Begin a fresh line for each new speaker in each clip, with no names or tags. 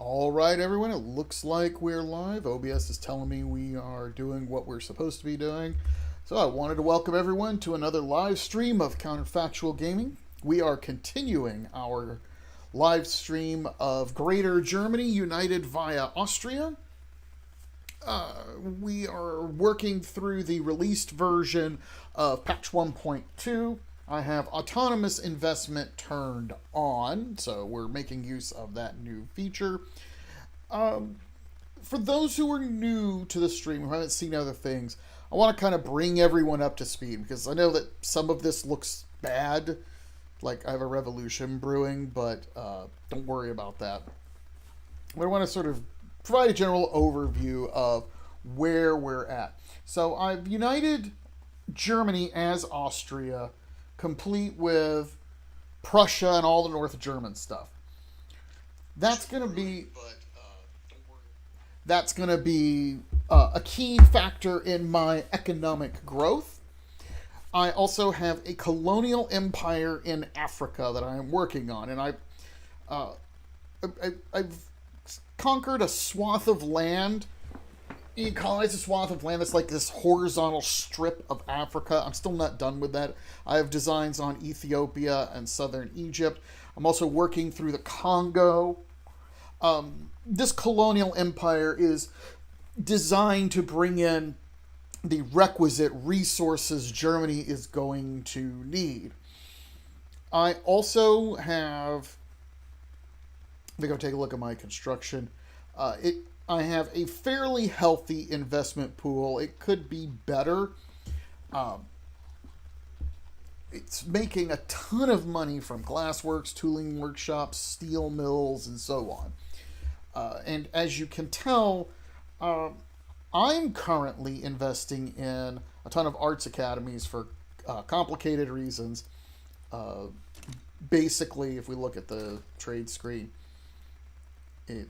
All right, everyone, it looks like we're live. OBS is telling me we are doing what we're supposed to be doing. So I wanted to welcome everyone to another live stream of Counterfactual Gaming. We are continuing our live stream of Greater Germany united via Austria. We are working through the released version of patch 1.2. I have autonomous investment turned on, so we're making use of that new feature. For those who are new to the stream, who haven't seen other things, I want to kind of bring everyone up to speed because I know that some of this looks bad, like I have a revolution brewing, but don't worry about that. I want to sort of provide a general overview of where we're at. So I've united Germany as Austria, complete with Prussia and all the North German stuff. That's going to be a key factor in my economic growth. I also have a colonial empire in Africa that I am working on, and I've conquered a swath of land. You colonize a swath of land that's like this horizontal strip of Africa. I'm still not done with that. I have designs on Ethiopia and southern Egypt. I'm also working through the Congo. This colonial empire is designed to bring in the requisite resources Germany is going to need. I also have, I think I'll take a look at my construction. I have a fairly healthy investment pool. It could be better. It's making a ton of money from glassworks, tooling workshops, steel mills, and so on. And as you can tell, I'm currently investing in a ton of arts academies for complicated reasons. Basically, if we look at the trade screen, it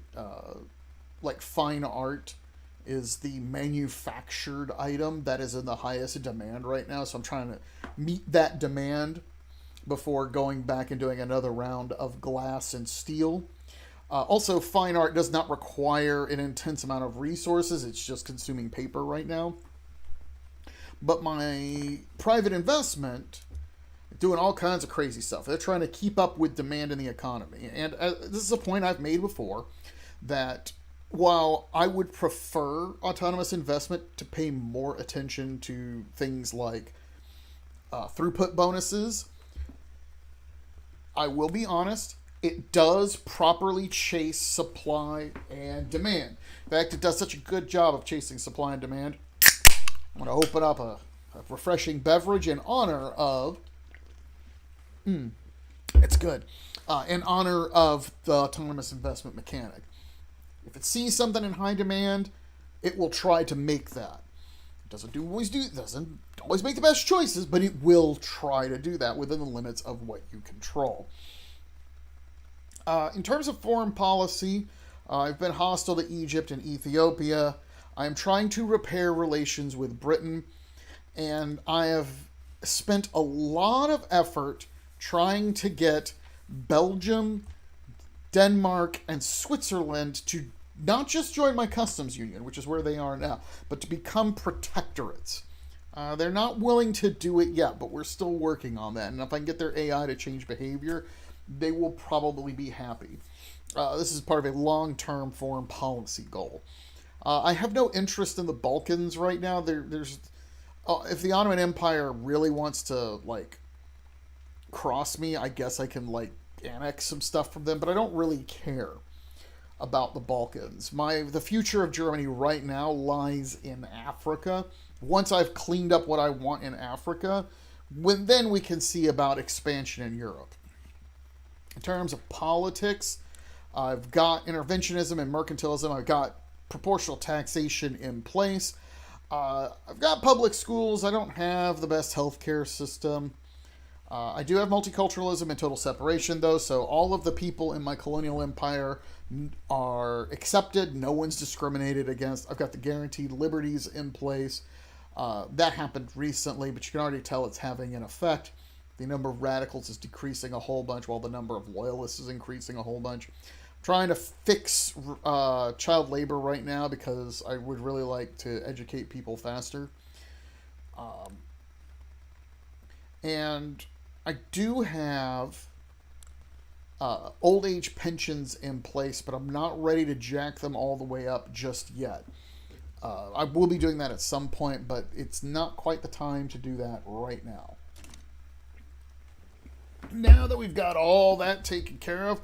like fine art is the manufactured item that is in the highest demand right now. So I'm trying to meet that demand before going back and doing another round of glass and steel. Also, fine art does not require an intense amount of resources. It's just consuming paper right now. But my private investment, doing all kinds of crazy stuff. They're trying to keep up with demand in the economy. And this is a point I've made before, that while I would prefer autonomous investment to pay more attention to things like throughput bonuses, I will be honest, it does properly chase supply and demand. In fact, it does such a good job of chasing supply and demand. I'm going to open up a refreshing beverage in honor of... it's good. In honor of the autonomous investment mechanic. If it sees something in high demand, it will try to make that. It doesn't always make the best choices, but it will try to do that within the limits of what you control. In terms of foreign policy, I've been hostile to Egypt and Ethiopia. I'm trying to repair relations with Britain, and I have spent a lot of effort trying to get Belgium, Denmark, and Switzerland to not just join my customs union, which is where they are now, but to become protectorates. They're not willing to do it yet, but we're still working on that. And if I can get their AI to change behavior, they will probably be happy. This is part of a long-term foreign policy goal. I have no interest in the Balkans right now. There's if the Ottoman Empire really wants to cross me, I guess I can annex some stuff from them, but I don't really care about the Balkans. The future of Germany right now lies in Africa. Once I've cleaned up what I want in Africa, then we can see about expansion in Europe. In terms of politics, I've got interventionism and mercantilism. I've got proportional taxation in place. I've got public schools. I don't have the best healthcare system. I do have multiculturalism and total separation, though, so all of the people in my colonial empire are accepted. No one's discriminated against. I've got the guaranteed liberties in place. That happened recently, but you can already tell it's having an effect. The number of radicals is decreasing a whole bunch, while the number of loyalists is increasing a whole bunch. trying to fix child labor right now because I would really like to educate people faster. Um, and I do have old age pensions in place, but I'm not ready to jack them all the way up just yet. I will be doing that at some point, but it's not quite the time to do that right now. Now that we've got all that taken care of,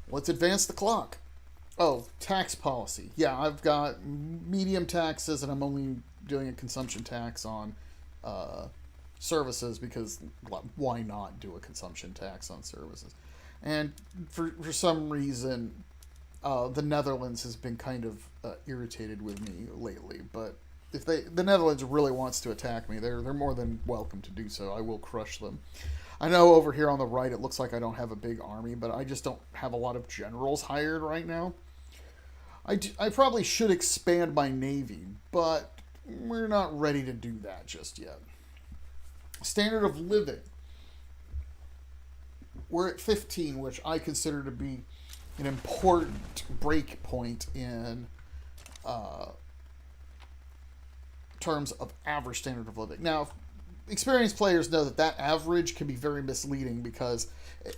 let's advance the clock. Oh, tax policy. Yeah, I've got medium taxes, and I'm only doing a consumption tax on services because why not do a consumption tax on services? And for some reason, the Netherlands has been kind of irritated with me lately. But if the Netherlands really wants to attack me, they're more than welcome to do so. I will crush them. I know over here on the right it looks like I don't have a big army, but I just don't have a lot of generals hired right now. I probably should expand my navy, but we're not ready to do that just yet. Standard of living. We're at 15, which I consider to be an important break point in terms of average standard of living. Now, experienced players know that average can be very misleading because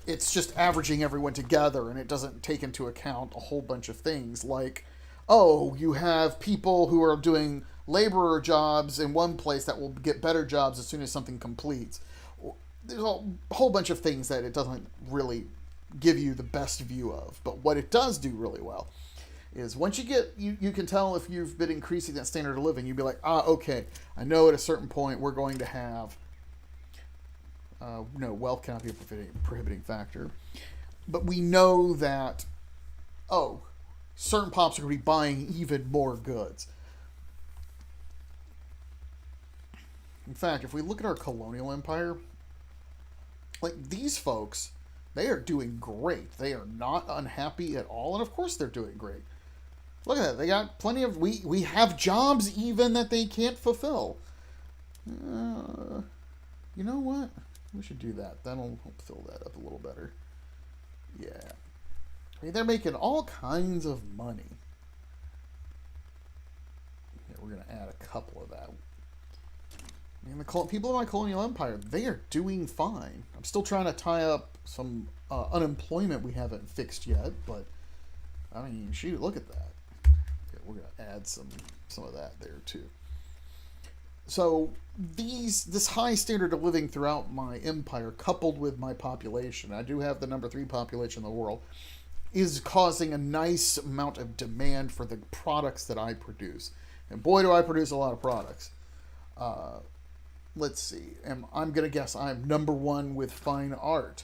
it's just averaging everyone together and it doesn't take into account a whole bunch of things like, oh, you have people who are doing laborer jobs in one place that will get better jobs as soon as something completes. There's a whole bunch of things that it doesn't really give you the best view of. But what it does do really well is once you can tell if you've been increasing that standard of living, you'd be like, okay, I know at a certain point we're going to have, no, wealth cannot be a prohibiting factor. But we know that, certain pops are going to be buying even more goods. In fact, if we look at our colonial empire, like these folks, they are doing great. They are not unhappy at all. And of course they're doing great. Look at that. They got plenty of... We have jobs even that they can't fulfill. You know what? We should do that. That'll help fill that up a little better. Yeah. I mean, they're making all kinds of money. Yeah, we're going to add a couple of that. And the people in my colonial empire, they are doing fine. I'm still trying to tie up some unemployment we haven't fixed yet, but I mean, shoot, look at that. Okay, we're gonna add some of that there too. So this high standard of living throughout my empire, coupled with my population, I do have the number 3 population in the world, is causing a nice amount of demand for the products that I produce. And boy, do I produce a lot of products. Let's see. I'm going to guess I'm number 1 with fine art.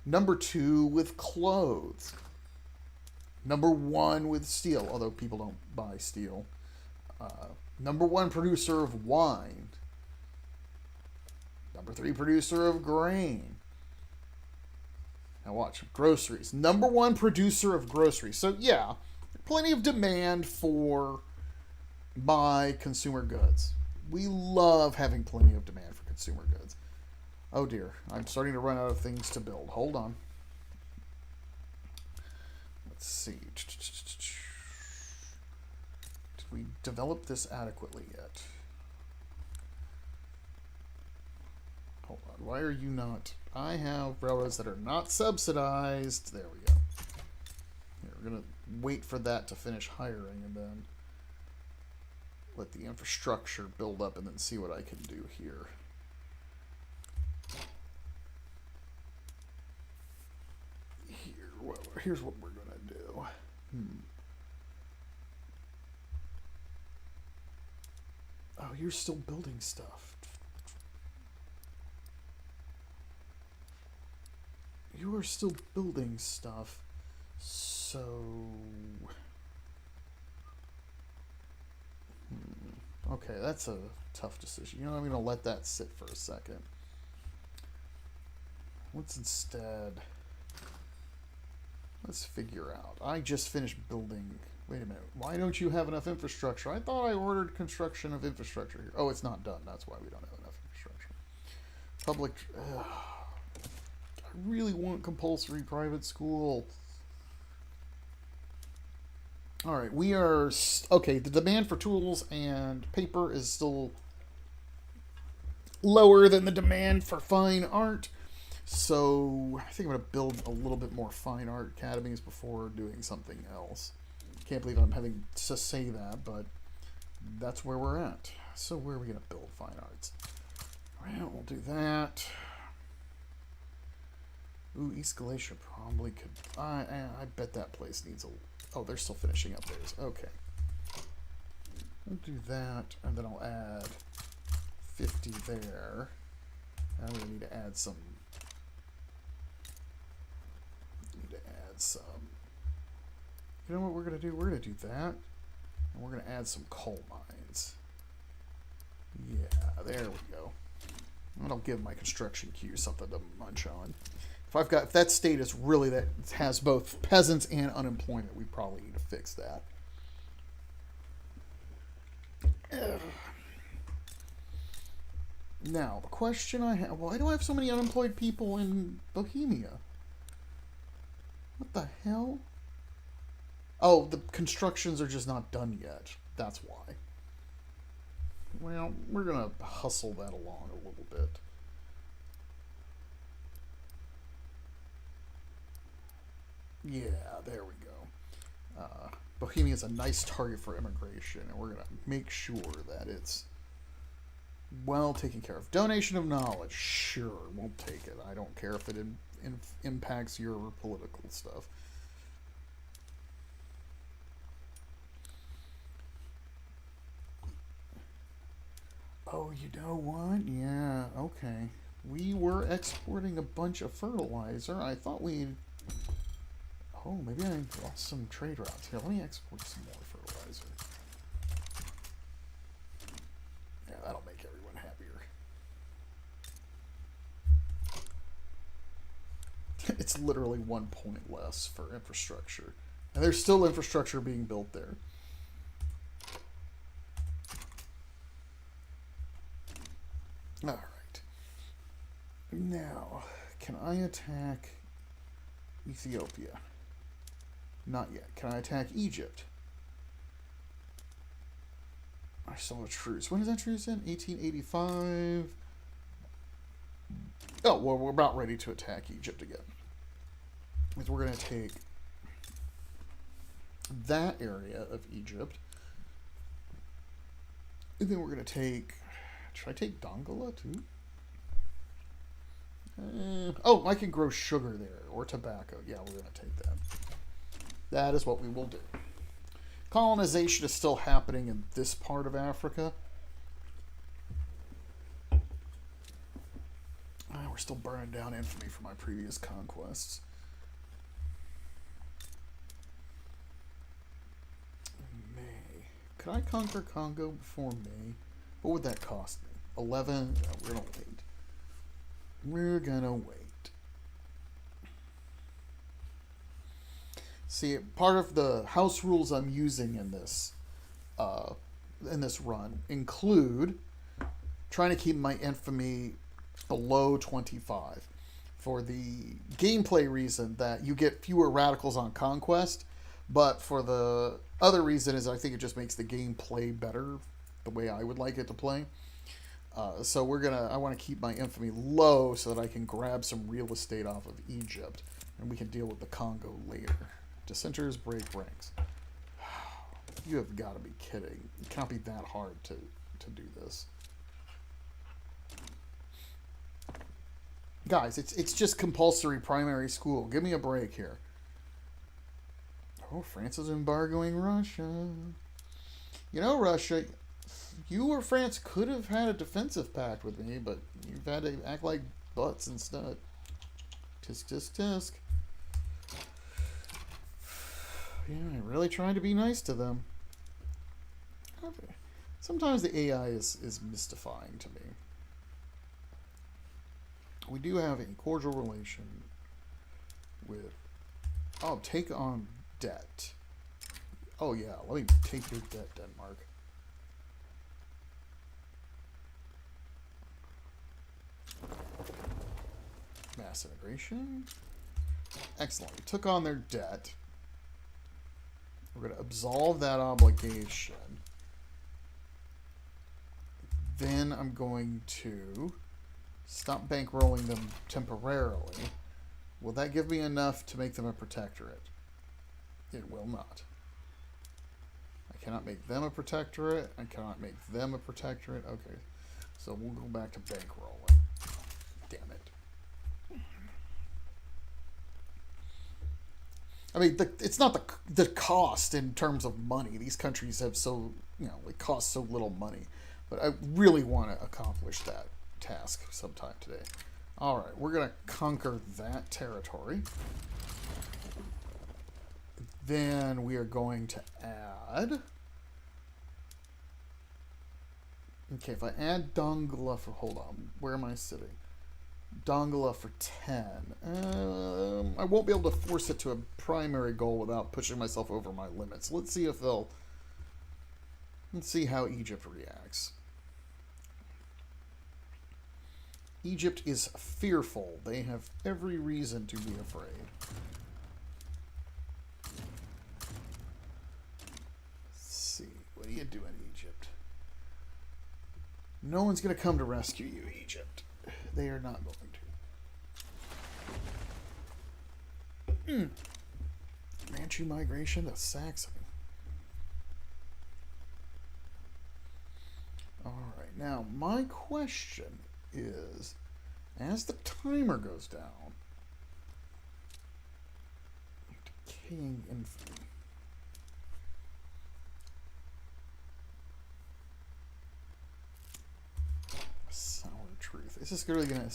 Number 2 with clothes. Number 1 with steel, although people don't buy steel. Number 1 producer of wine. Number 3 producer of grain. Now watch, groceries. Number 1 producer of groceries. So yeah, plenty of demand for my consumer goods. We love having plenty of demand for consumer goods. Oh dear, I'm starting to run out of things to build. Hold on. Let's see. Did we develop this adequately yet? Hold on. Why are you not? I have railroads that are not subsidized. There we go. Here, we're going to wait for that to finish hiring and then let the infrastructure build up and then see what I can do here. Here's what we're going to do. Oh, you're still building stuff. You are still building stuff. So... Okay, that's a tough decision. You know, I'm going to let that sit for a second. What's instead? Let's figure out. I just finished building... Wait a minute. Why don't you have enough infrastructure? I thought I ordered construction of infrastructure here. Oh, it's not done. That's why we don't have enough infrastructure. Public... I really want compulsory private school. All right, we are okay. The demand for tools and paper is still lower than the demand for fine art. So I think I'm going to build a little bit more fine art academies before doing something else. Can't believe I'm having to say that, but that's where we're at. So where are we going to build fine arts? Well, we'll do that. Ooh, East Galatia probably could... I bet that place needs a... Oh, they're still finishing up theirs. Okay. I'll do that, and then I'll add 50 there. I'm going to need to add some... You know what we're going to do? We're going to do that. And we're going to add some coal mines. Yeah, there we go. That'll give my construction queue something to munch on. If that state is really that has both peasants and unemployment, we probably need to fix that. Now, the question I have, why do I have so many unemployed people in Bohemia? What the hell? Oh, the constructions are just not done yet. That's why. Well, we're going to hustle that along a little bit. Yeah, there we go. Bohemia is a nice target for immigration, and we're going to make sure that it's well taken care of. Donation of knowledge. Sure, we'll take it. I don't care if it impacts your political stuff. Oh, you know what? Yeah, okay. We were exporting a bunch of fertilizer. I thought we... Oh, maybe I lost some trade routes. Here, let me export some more fertilizer. Yeah, that'll make everyone happier. It's literally 1 point less for infrastructure. And there's still infrastructure being built there. Alright. Now, can I attack Ethiopia? Not yet. Can I attack Egypt? I saw a truce. When is that truce in? 1885. Oh, well, we're about ready to attack Egypt again. Because we're going to take that area of Egypt. And then we're going to take... Should I take Dongola too? Oh, I can grow sugar there. Or tobacco. Yeah, we're going to take that. That is what we will do. Colonization is still happening in this part of Africa. We're still burning down infamy from my previous conquests. May. Could I conquer Congo before May? What would that cost me? 11? No, we're going to wait. We're going to wait. See, part of the house rules I'm using in this run include trying to keep my infamy below 25 for the gameplay reason that you get fewer radicals on conquest, but for the other reason is I think it just makes the gameplay better the way I would like it to play. So I want to keep my infamy low so that I can grab some real estate off of Egypt and we can deal with the Congo later. Dissenters break ranks. You have got to be kidding. It can't be that hard to do this. Guys, it's just compulsory primary school. Give me a break here. Oh, France is embargoing Russia. You know, Russia, you or France could have had a defensive pact with me, but you've had to act like butts instead. Tisk, tisk, tisk. Yeah, I really trying to be nice to them. Okay. Sometimes the AI is mystifying to me. We do have a cordial relation with... Oh, take on debt. Oh yeah, let me take your debt, Denmark. mass immigration. Excellent. We took on their debt. We're going to absolve that obligation. Then I'm going to stop bankrolling them temporarily. Will that give me enough to make them a protectorate? It will not. I cannot make them a protectorate. I cannot make them a protectorate. Okay. So we'll go back to bankrolling. Damn it. I mean, it's not the cost in terms of money. These countries have so, it costs so little money. But I really want to accomplish that task sometime today. All right, we're going to conquer that territory. Then we are going to add... Okay, if I add Dongola for... Hold on, where am I sitting? Dongola for 10. I won't be able to force it to a primary goal without pushing myself over my limits. Let's see if they'll... Let's see how Egypt reacts. Egypt is fearful. They have every reason to be afraid. Let's see. What are you doing, Egypt? No one's going to come to rescue you, Egypt. They are not going to. Manchu migration to Saxony. Alright, now my question is, as the timer goes down, decaying infamy. Sour truth. Is this really gonna...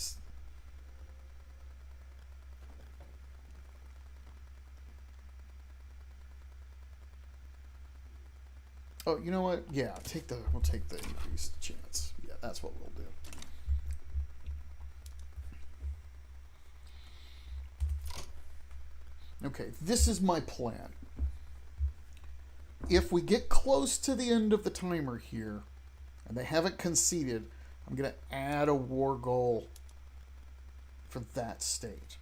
Oh, you know what? Yeah, we'll take the increased chance. Yeah, that's what we'll do. Okay, this is my plan. If we get close to the end of the timer here, and they haven't conceded, I'm going to add a war goal for that state.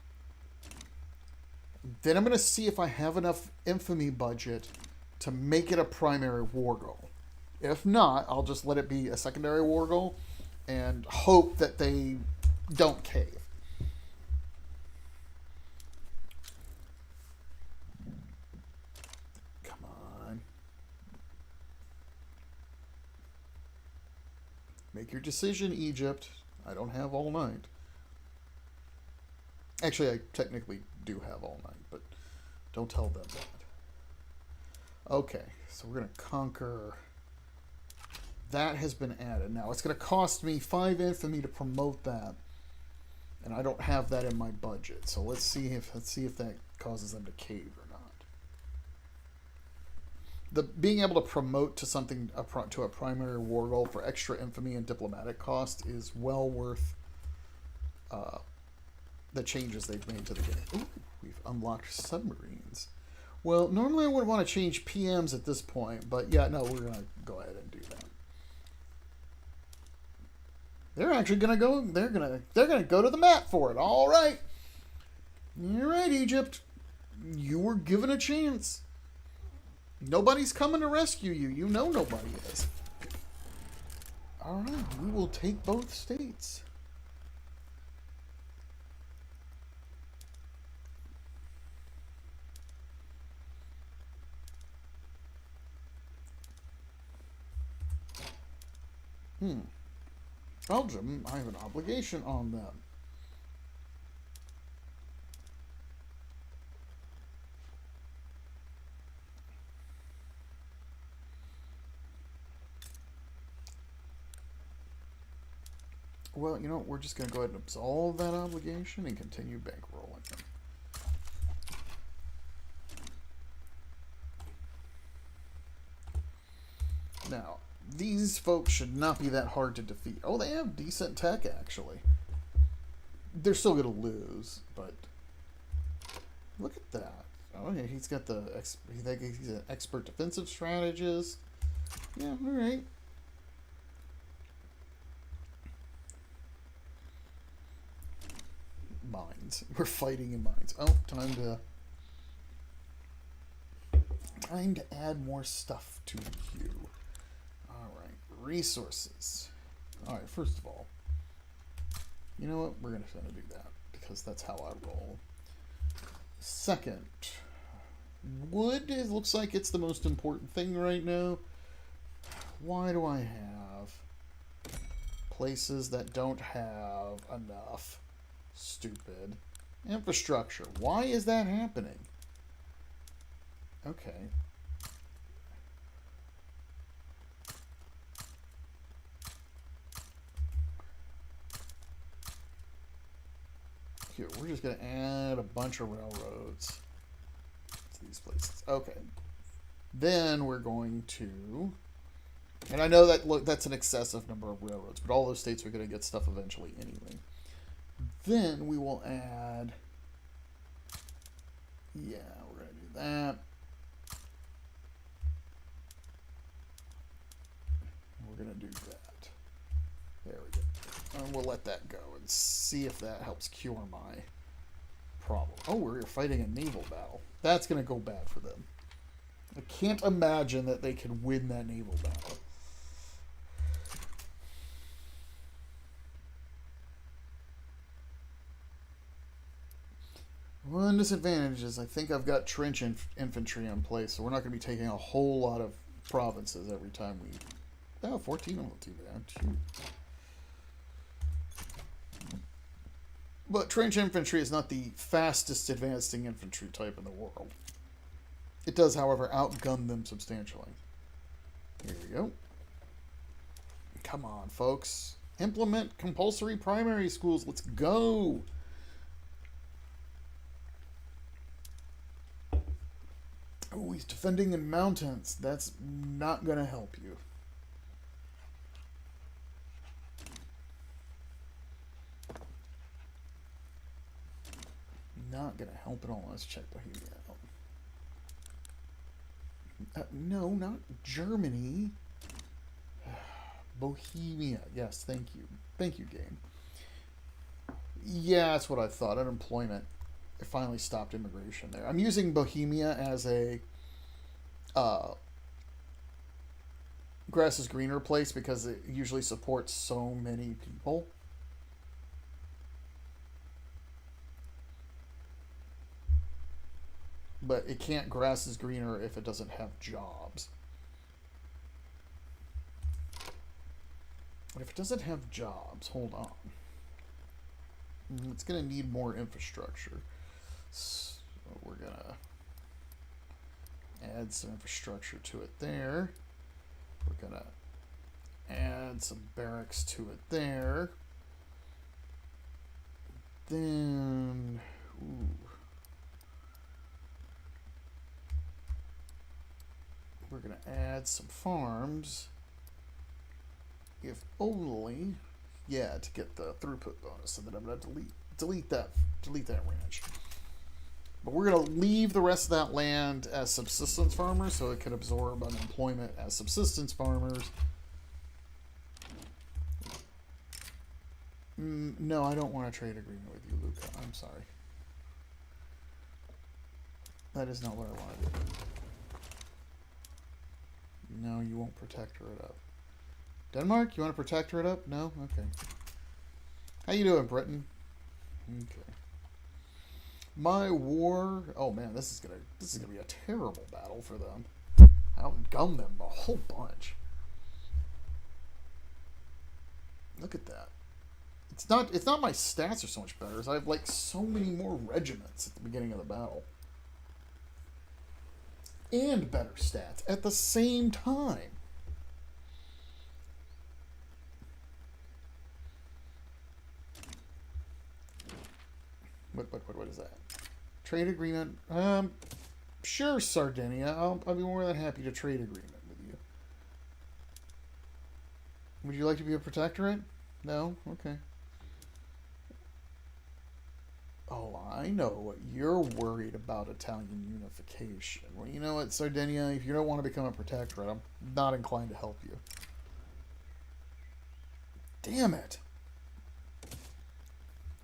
Then I'm going to see if I have enough infamy budget to make it a primary war goal. If not, I'll just let it be a secondary war goal and hope that they don't cave. Come on. Make your decision, Egypt. I don't have all night. Actually, I technically do have all night, but don't tell them that. Okay, so we're going to conquer. That has been added. Now, it's going to cost me 5 infamy to promote that. And I don't have that in my budget. So let's see if that causes them to cave or not. Being able to promote to something, to a primary war goal for extra infamy and diplomatic cost is well worth the changes they've made to the game. Ooh, we've unlocked submarines. Well, normally I wouldn't want to change PMs at this point, but yeah, no, we're gonna go ahead and do that. They're actually gonna go. They're gonna go to the mat for it. All right, you're right, Egypt. You were given a chance. Nobody's coming to rescue you. You know nobody is. All right, we will take both states. Belgium, I have an obligation on them. Well, you know, we're just going to go ahead and absolve that obligation and continue bankrolling them. Now, these folks should not be that hard to defeat. Oh, they have decent tech, actually. They're still going to lose, but look at that. Oh, yeah, he's got he's an expert defensive strategist. Yeah, all right. mines. We're fighting in mines. Oh, time to add more stuff to you. All right, resources. All right, first of all, you know what? We're gonna do that because that's how I roll. Second, wood. It looks like it's the most important thing right now. Why do I have places that don't have enough? Stupid. Infrastructure. Why is that happening? Okay. Here, we're just going to add a bunch of railroads to these places. Okay. Then we're going to... And I know that that's an excessive number of railroads, but all those states are going to get stuff eventually anyway. Then we will add... Yeah, we're going to do that. We're going to do that. There we go. And we'll let that go and see if that helps cure my problem. Oh, we're fighting a naval battle. That's going to go bad for them. I can't imagine that they can win that naval battle. One disadvantage is I think I've got trench infantry in place, so we're not going to be taking a whole lot of provinces every time we... Oh, 14 won't do that. Shoot. But trench infantry is not the fastest advancing infantry type in the world. It does, however, outgun them substantially. Here we go. Come on, folks. Implement compulsory primary schools. Let's go. Oh, he's defending in mountains. That's not going to help you. Not going to help at all. Let's check Bohemia out. No, not Germany. Bohemia. Yes, thank you. Thank you, game. Yeah, that's what I thought. Unemployment. It finally stopped immigration there. I'm using Bohemia as a grass is greener place because it usually supports so many people. But it can't grass is greener if it doesn't have jobs. But if it doesn't have jobs, hold on. It's going to need more infrastructure. So we're going to add some infrastructure to it there. We're going to add some barracks to it there. Then, we're going to add some farms. If only, yeah, to get the throughput bonus, so that I'm going to delete that ranch. But we're going to leave the rest of that land as subsistence farmers, so it can absorb unemployment as subsistence farmers. No, I don't want a trade agreement with you, Luca. I'm sorry. That is not what I want to do. No, you won't protect her it up. Denmark, you want to protect her it up? No? Okay. How you doing, Britain? Okay. My war... Oh, man, this is gonna be a terrible battle for them. Outgun them a whole bunch. Look at that. It's not my stats are so much better, as I have, like, so many more regiments at the beginning of the battle. And better stats at the same time. What is that? Trade agreement. Sure, Sardinia. I'll be more than happy to trade agreement with you. Would you like to be a protectorate? No? Okay. Oh, I know what you're worried about, Italian unification. Well, you know what, Sardinia, if you don't want to become a protectorate, I'm not inclined to help you. Damn it.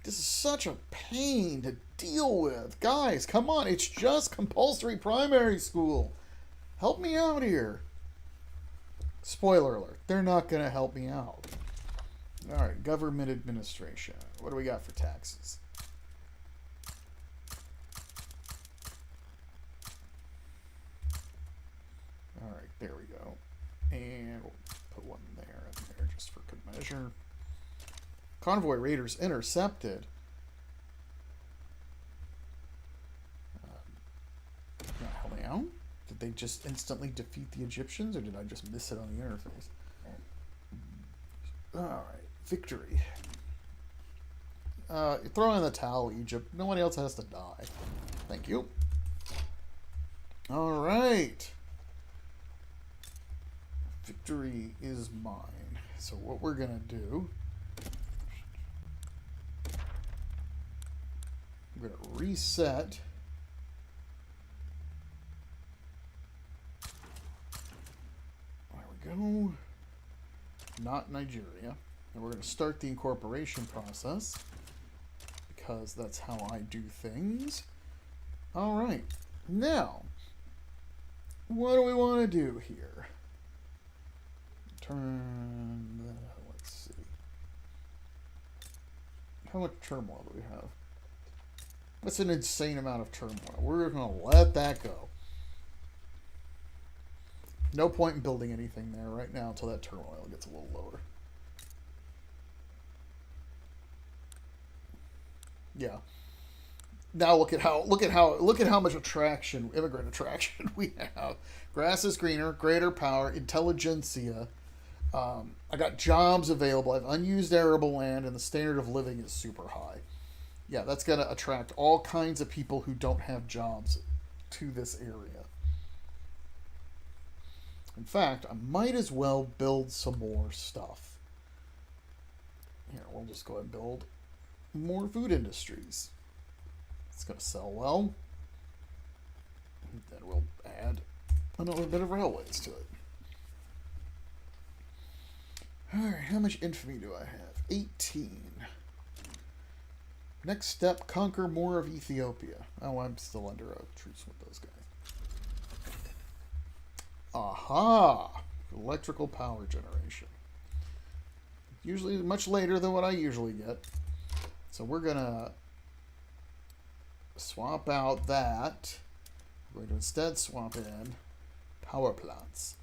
This is such a pain to deal with. Guys, come on. It's just compulsory primary school. Help me out here. Spoiler alert. They're not going to help me out. All right, government administration. What do we got for taxes? All right, there we go. And we'll put one there and there just for good measure. Convoy raiders intercepted. Help me out. Did they just instantly defeat the Egyptians, or did I just miss it on the interface? Alright, victory. Throw in the towel, Egypt. No one else has to die. Thank you. Alright. Victory is mine. So what we're going to do... I'm going to reset. There we go. Not Nigeria. And we're going to start the incorporation process because that's how I do things. All right. Now, what do we want to do here? Let's see. How much turmoil do we have? That's an insane amount of turmoil. We're going to let that go. No point in building anything there right now until that turmoil gets a little lower. Yeah. Now look at how much attraction, immigrant attraction we have. Grass is greener, greater power, intelligentsia. I got jobs available. I have unused arable land, and the standard of living is super high. Yeah, that's going to attract all kinds of people who don't have jobs to this area. In fact, I might as well build some more stuff. Here, we'll just go ahead and build more food industries. It's going to sell well. Then we'll add another bit of railways to it. Alright, how much infamy do I have? 18. Next step, conquer more of Ethiopia. Oh, I'm still under a truce with those guys. Aha! Electrical power generation. Usually much later than what I usually get. So we're going to swap out that. We're going to instead swap in power plants.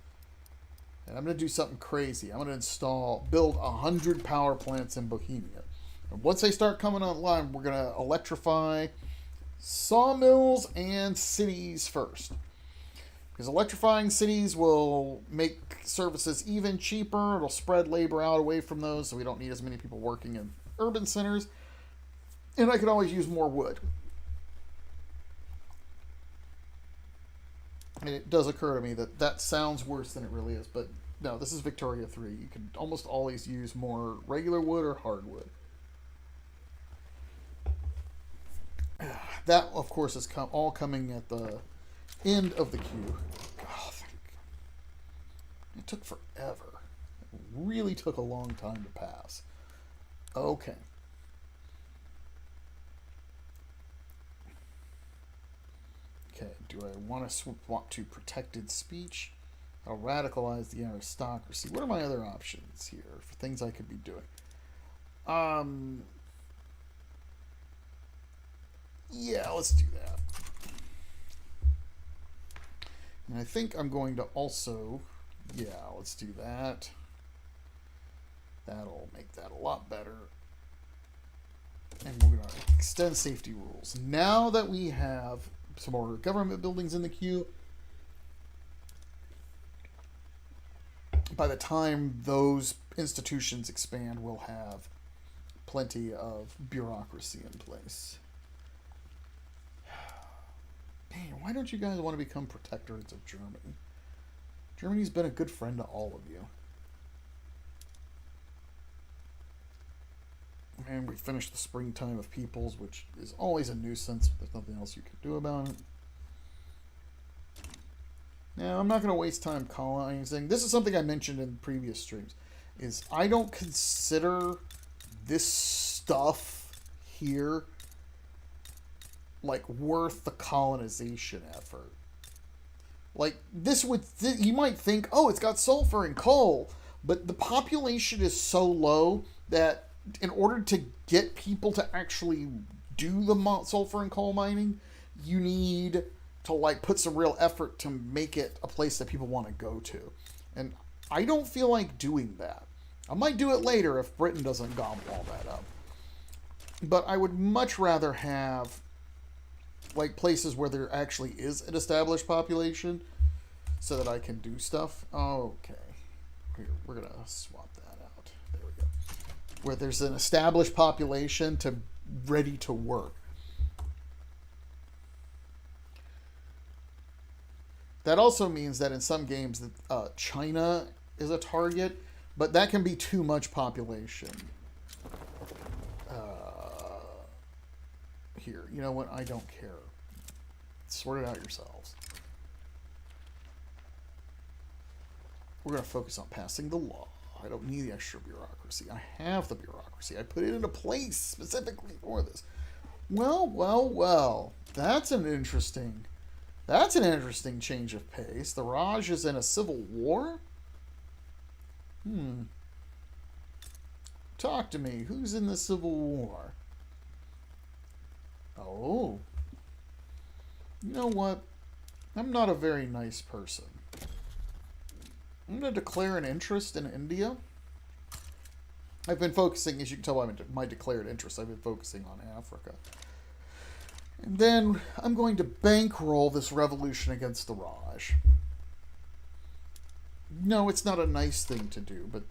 And I'm going to do something crazy. I'm going to build 100 power plants in Bohemia. Once they start coming online, we're going to electrify sawmills and cities first. Because electrifying cities will make services even cheaper. It'll spread labor out away from those, so we don't need as many people working in urban centers. And I could always use more wood. And it does occur to me that that sounds worse than it really is. But no, this is Victoria 3. You can almost always use more regular wood or hardwood. That, of course, is all coming at the end of the queue. Oh, it took forever. It really took a long time to pass. Okay. Okay, do I want to swap to protected speech? I'll radicalize the aristocracy. What are my other options here for things I could be doing? Yeah, let's do that. And I think I'm going to also... Yeah, let's do that. That'll make that a lot better. And we're going to extend safety rules. Now that we have some more government buildings in the queue, by the time those institutions expand, we'll have plenty of bureaucracy in place. Man, why don't you guys want to become protectorates of Germany? Germany's been a good friend to all of you. And we finished the springtime of peoples, which is always a nuisance. There's nothing else you can do about it. Now, I'm not going to waste time colonizing. This is something I mentioned in previous streams. Is I don't consider this stuff appear like worth the colonization effort. Like this would you might think, oh, it's got sulfur and coal, but the population is so low that in order to get people to actually do the sulfur and coal mining, you need to like put some real effort to make it a place that people want to go to. And I don't feel like doing that. I might do it later if Britain doesn't gobble all that up. But I would much rather have like places where there actually is an established population so that I can do stuff. Okay. Here, we're going to swap that out. There we go. Where there's an established population ready to work. That also means that in some games that China is a target, but that can be too much population. Here, you know what? I don't care. Sort it out yourselves. We're going to focus on passing the law. I don't need the extra bureaucracy. I have the bureaucracy. I put it into place specifically for this. Well. That's an interesting change of pace. The Raj is in a civil war? Talk to me. Who's in the civil war? Oh. You know what? I'm not a very nice person. I'm going to declare an interest in India. I've been focusing, as you can tell by my declared interest, I've been focusing on Africa. And then I'm going to bankroll this revolution against the Raj. No, it's not a nice thing to do, but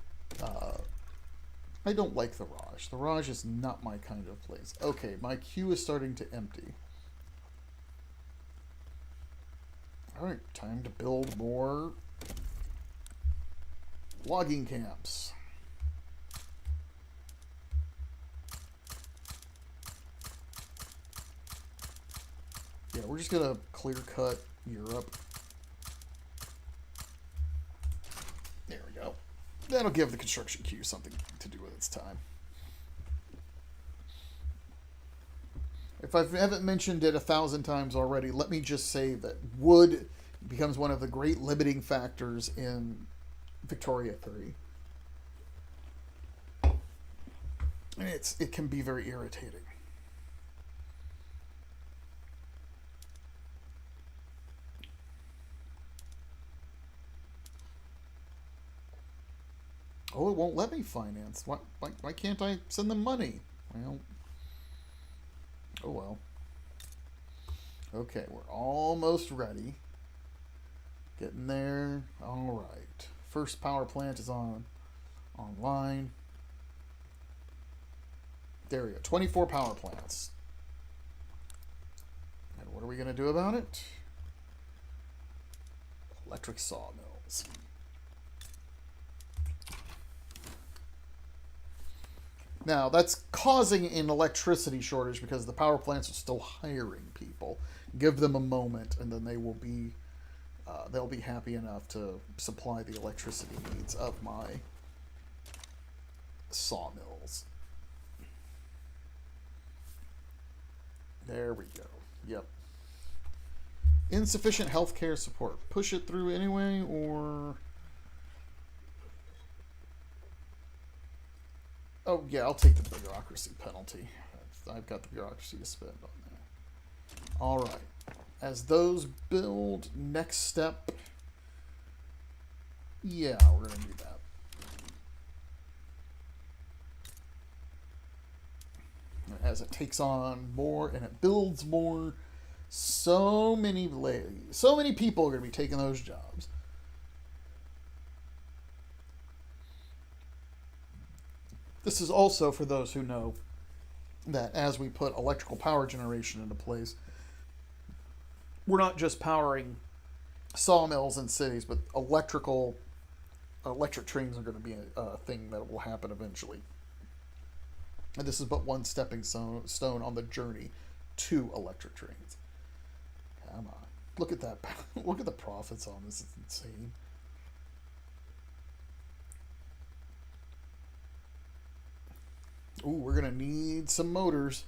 I don't like the Raj. The Raj is not my kind of place. Okay, my queue is starting to empty. Alright, time to build more logging camps. Yeah, we're just going to clear cut Europe. There we go. That'll give the construction queue something to do with its time. If I haven't mentioned it 1,000 times already, let me just say that wood becomes one of the great limiting factors in Victoria 3. And it can be very irritating. Oh, it won't let me finance. Why can't I send them money? Well, oh well. Okay, we're almost ready. Getting there. All right. First power plant is online. There we go. 24 power plants. And what are we going to do about it? Electric sawmills. Now, that's causing an electricity shortage because the power plants are still hiring people. Give them a moment, and then they'll be happy enough to supply the electricity needs of my sawmills. There we go. Yep. Insufficient healthcare support. Push it through anyway, or... Oh, yeah, I'll take the bureaucracy penalty. I've got the bureaucracy to spend on that. All right. As those build, next step... Yeah, we're going to do that. As it takes on more and it builds more, so many people are going to be taking those jobs. This is also for those who know that as we put electrical power generation into place, we're not just powering sawmills in cities, but electric trains are going to be a thing that will happen eventually. And this is but one stepping stone on the journey to electric trains. Come on. Look at that. Look at the profits on this. It's insane. Ooh, we're going to need some motors.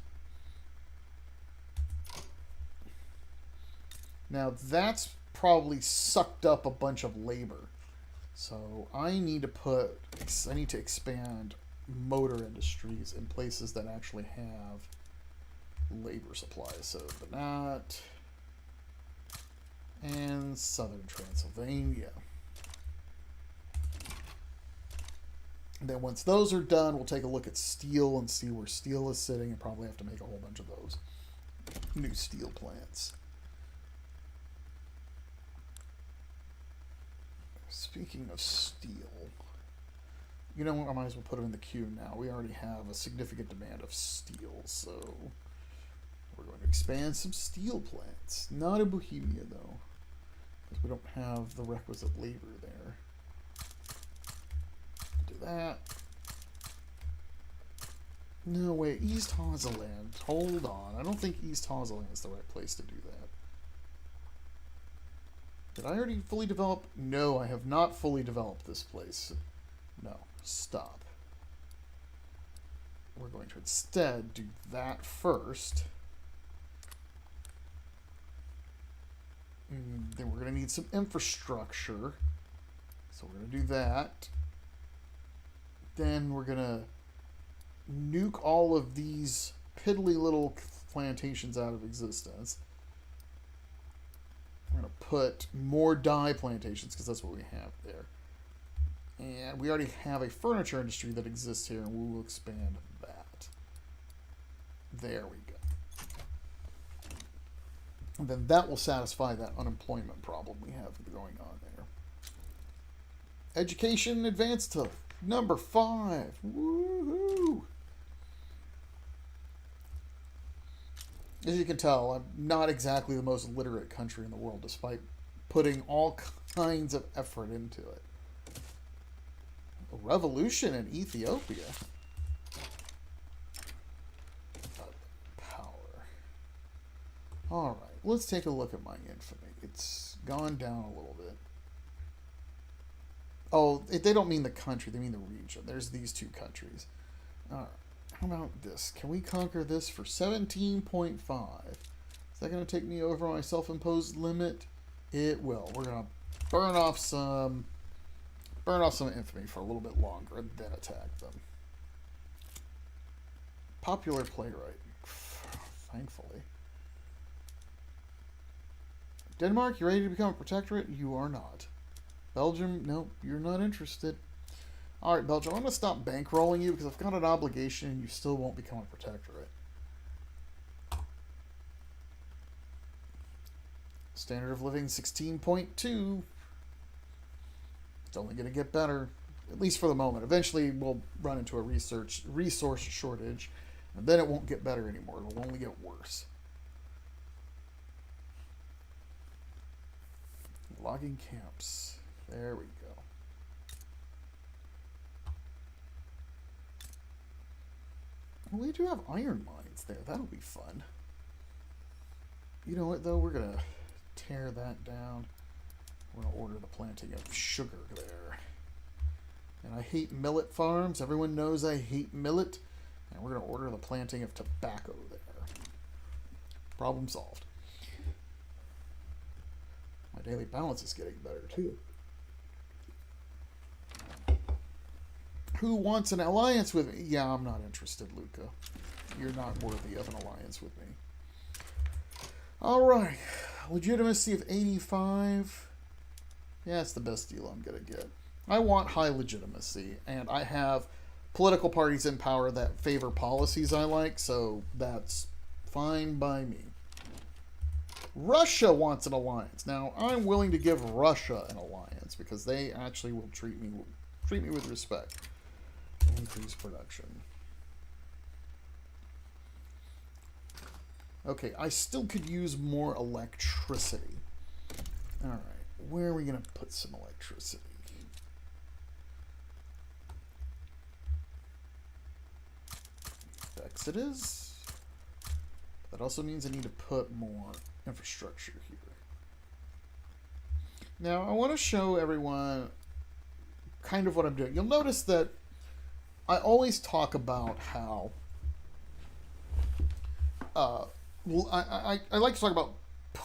Now that's probably sucked up a bunch of labor. So I need to expand motor industries in places that actually have labor supplies. So Banat and southern Transylvania. And then once those are done, we'll take a look at steel and see where steel is sitting, and probably have to make a whole bunch of those new steel plants. Speaking of steel, you know what? I might as well put them in the queue now. We already have a significant demand of steel, so we're going to expand some steel plants. Not in Bohemia, though, because we don't have the requisite labor there. Do that. No, wait, East Hazeland. Hold on. I don't think East Hazeland is the right place to do that. Did I already fully develop? No, I have not fully developed this place. No, stop. We're going to instead do that first. Then we're going to need some infrastructure. So we're going to do that. Then we're going to nuke all of these piddly little plantations out of existence. We're going to put more dye plantations because that's what we have there. And we already have a furniture industry that exists here, and we will expand that. There we go. And then that will satisfy that unemployment problem we have going on there. Education advanced to number 5. Woohoo! As you can tell, I'm not exactly the most literate country in the world, despite putting all kinds of effort into it. A revolution in Ethiopia. Power. Alright, let's take a look at my infamy. It's gone down a little bit. Oh, they don't mean the country, they mean the region. There's these two countries. Alright. How about this? Can we conquer this for 17.5? Is that going to take me over my self-imposed limit? It will. We're going to burn off some infamy for a little bit longer and then attack them. Popular playwright. Thankfully. Denmark, you ready to become a protectorate? You are not. Belgium, nope, you're not interested. Alright, Belgium, I'm going to stop bankrolling you because I've got an obligation and you still won't become a protectorate. Standard of living 16.2. It's only going to get better, at least for the moment. Eventually, we'll run into a resource shortage, and then it won't get better anymore. It'll only get worse. Logging camps. There we go. We do have iron mines there. That'll be fun. You know what, though? We're going to tear that down. We're going to order the planting of sugar there. And I hate millet farms. Everyone knows I hate millet. And we're going to order the planting of tobacco there. Problem solved. My daily balance is getting better, too. Who wants an alliance with me? Yeah, I'm not interested, Luca. You're not worthy of an alliance with me. Alright. Legitimacy of 85. Yeah, it's the best deal I'm going to get. I want high legitimacy, and I have political parties in power that favor policies I like, so that's fine by me. Russia wants an alliance. Now, I'm willing to give Russia an alliance because they actually will treat me with respect. Increase production. Okay, I still could use more electricity. Alright, where are we going to put some electricity? Exodus. That also means I need to put more infrastructure here. Now, I want to show everyone kind of what I'm doing. You'll notice that I always talk about how I like to talk about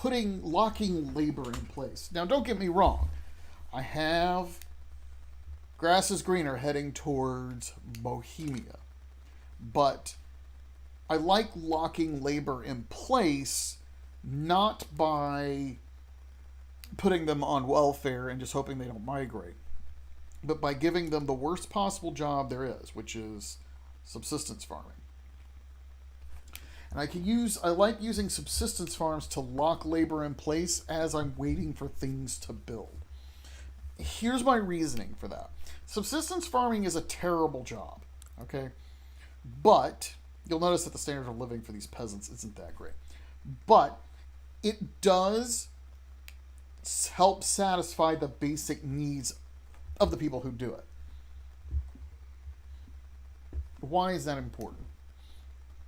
locking labor in place. Now, don't get me wrong. I have grass is greener heading towards Bohemia. But I like locking labor in place, not by putting them on welfare and just hoping they don't migrate, but by giving them the worst possible job there is, which is subsistence farming. And I like using subsistence farms to lock labor in place as I'm waiting for things to build. Here's my reasoning for that. Subsistence farming is a terrible job, okay? But you'll notice that the standard of living for these peasants isn't that great. But it does help satisfy the basic needs of the people who do it. Why is that important?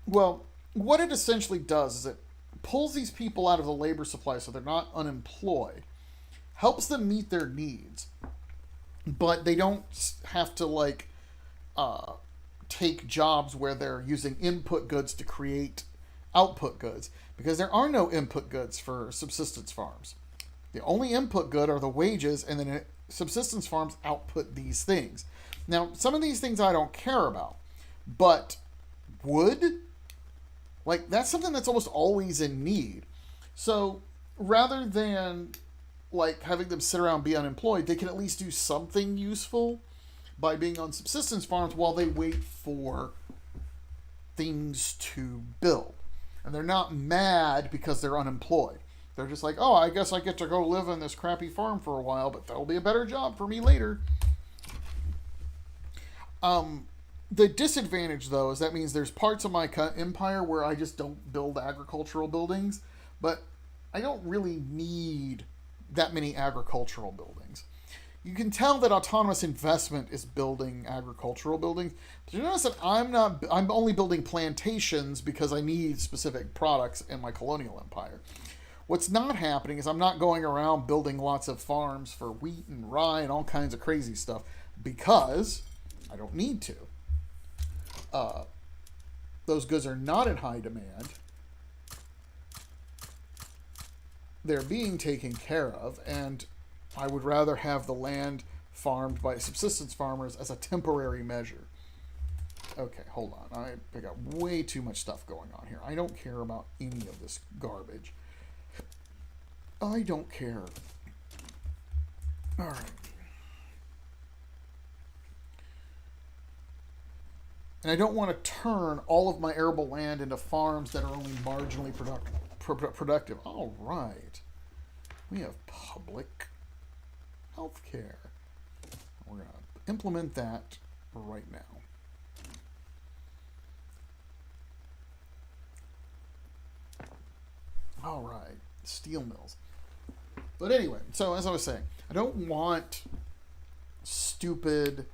Well, what it essentially does is it pulls these people out of the labor supply so they're not unemployed, helps them meet their needs, but they don't have to take jobs where they're using input goods to create output goods, because there are no input goods for subsistence farms. The only input good are the wages, and then subsistence farms output these things. Now, some of these things I don't care about, but wood, that's something that's almost always in need. So rather than having them sit around and be unemployed, they can at least do something useful by being on subsistence farms while they wait for things to build. And they're not mad because they're unemployed. They're just like, oh, I guess I get to go live on this crappy farm for a while, but that'll be a better job for me later. The disadvantage, though, is that means there's parts of my empire where I just don't build agricultural buildings, but I don't really need that many agricultural buildings. You can tell that autonomous investment is building agricultural buildings. But you notice that I'm only building plantations because I need specific products in my colonial empire. What's not happening is I'm not going around building lots of farms for wheat and rye and all kinds of crazy stuff because I don't need to. Those goods are not in high demand. They're being taken care of, and I would rather have the land farmed by subsistence farmers as a temporary measure. Okay, hold on. I got way too much stuff going on here. I don't care about any of this garbage. I don't care. All right. And I don't want to turn all of my arable land into farms that are only marginally productive. All right. We have public health care. We're going to implement that right now. All right. Steel mills. But anyway, so as I was saying, I don't want stupid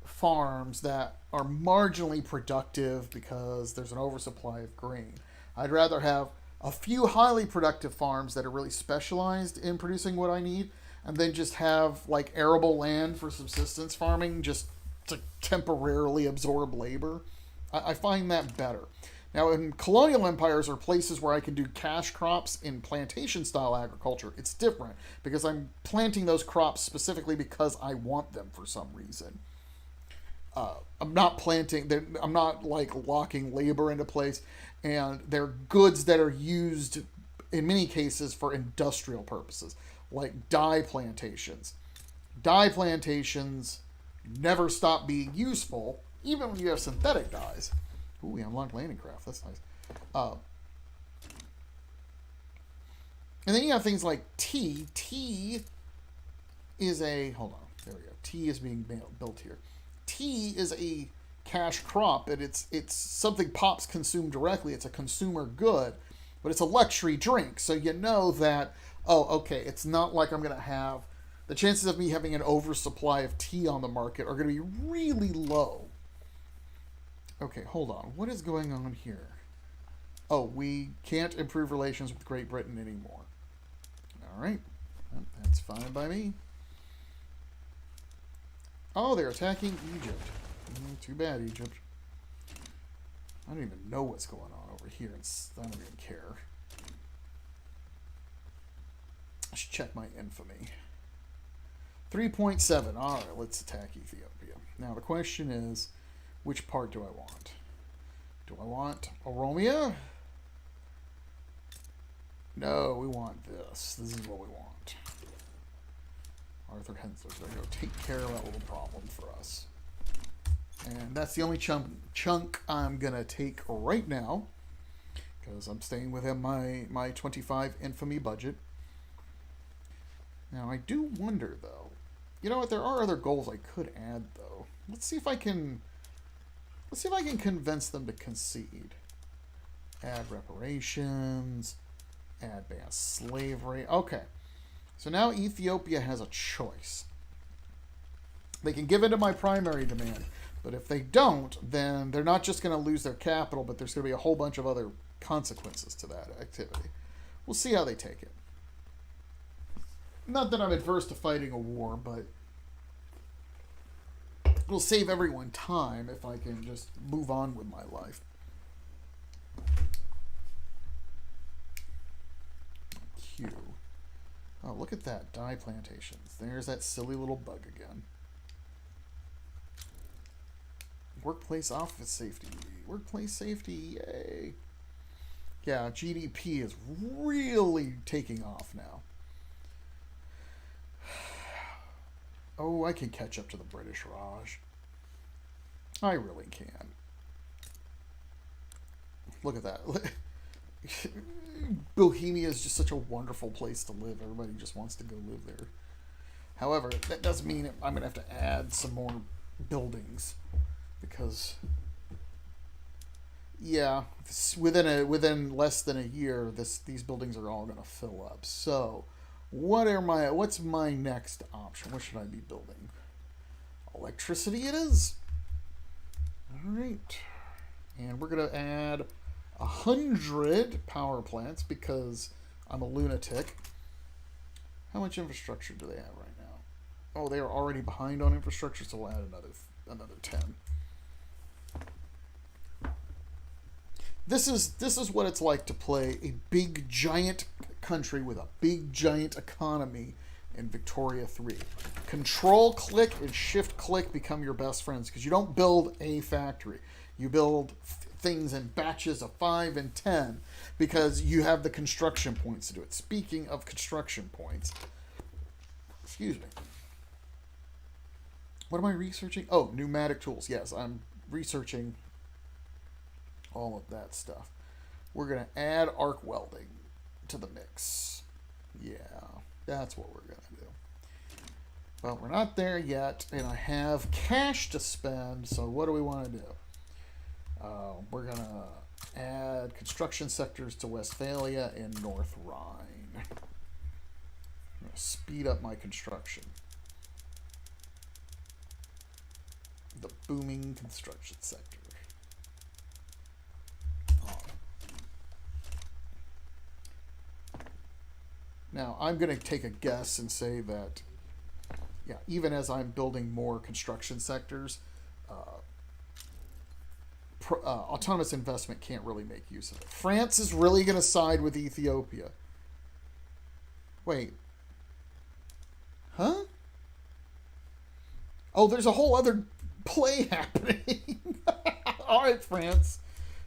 farms that are marginally productive because there's an oversupply of grain. I'd rather have a few highly productive farms that are really specialized in producing what I need, and then just have arable land for subsistence farming just to temporarily absorb labor. I find that better. Now, in colonial empires or places where I can do cash crops in plantation-style agriculture, it's different because I'm planting those crops specifically because I want them for some reason. I'm not locking labor into place, and they're goods that are used in many cases for industrial purposes, like dye plantations. Dye plantations never stop being useful, even when you have synthetic dyes. Ooh, we unlocked landing craft. That's nice. And then you have things like tea. Tea is a... Hold on. There we go. Tea is being built here. Tea is a cash crop, and it's something pops consume directly. It's a consumer good, but it's a luxury drink. So you know that, it's not like I'm going to have... The chances of me having an oversupply of tea on the market are going to be really low. Okay, hold on. What is going on here? Oh, we can't improve relations with Great Britain anymore. All right. That's fine by me. Oh, they're attacking Egypt. Too bad, Egypt. I don't even know what's going on over here. I don't even care. should check my infamy. 3.7. All right, let's attack Ethiopia. Now the question is, which part do I want? Do I want Oromia? No, we want this. This is what we want. Arthur Hensler's going to go take care of that little problem for us. And that's the only chunk I'm going to take right now, because I'm staying within my 25 infamy budget. Now, I do wonder, though. You know what? There are other goals I could add, though. Let's see if I can convince them to concede. Add reparations. Add ban slavery. Okay. So now Ethiopia has a choice. They can give in to my primary demand, but if they don't, then they're not just going to lose their capital, but there's going to be a whole bunch of other consequences to that activity. We'll see how they take it. Not that I'm adverse to fighting a war, but it'll save everyone time if I can just move on with my life. Q. Oh, look at that. Dye plantations. There's that silly little bug again. Workplace office safety. Workplace safety. Yay. Yeah, GDP is really taking off now. Oh, I can catch up to the British Raj. I really can. Look at that. Bohemia is just such a wonderful place to live. Everybody just wants to go live there. However, that does mean I'm going to have to add some more buildings. Because, yeah, within less than a year, these buildings are all going to fill up. So, what's my next option? What should I be building? Electricity it is. All right. And we're going to add 100 power plants because I'm a lunatic. How much infrastructure do they have right now? Oh, they are already behind on infrastructure, so we'll add another 10. This is what it's like to play a big giant country with a big giant economy in Victoria 3. Control click and shift click become your best friends because you don't build a factory. You build things in batches of 5 and 10 because you have the construction points to do it. Speaking of construction points, excuse me. What am I researching? Oh, pneumatic tools. Yes, I'm researching all of that stuff. We're going to add arc welding to the mix. Yeah, that's what we're going to do. Well, we're not there yet, and I have cash to spend, so what do we want to do? We're going to add construction sectors to Westphalia and North Rhine. I'm going to speed up my construction. The booming construction sector. Now, I'm going to take a guess and say that, yeah, even as I'm building more construction sectors, autonomous investment can't really make use of it. France is really going to side with Ethiopia. Wait. Huh? Oh, there's a whole other play happening. All right, France.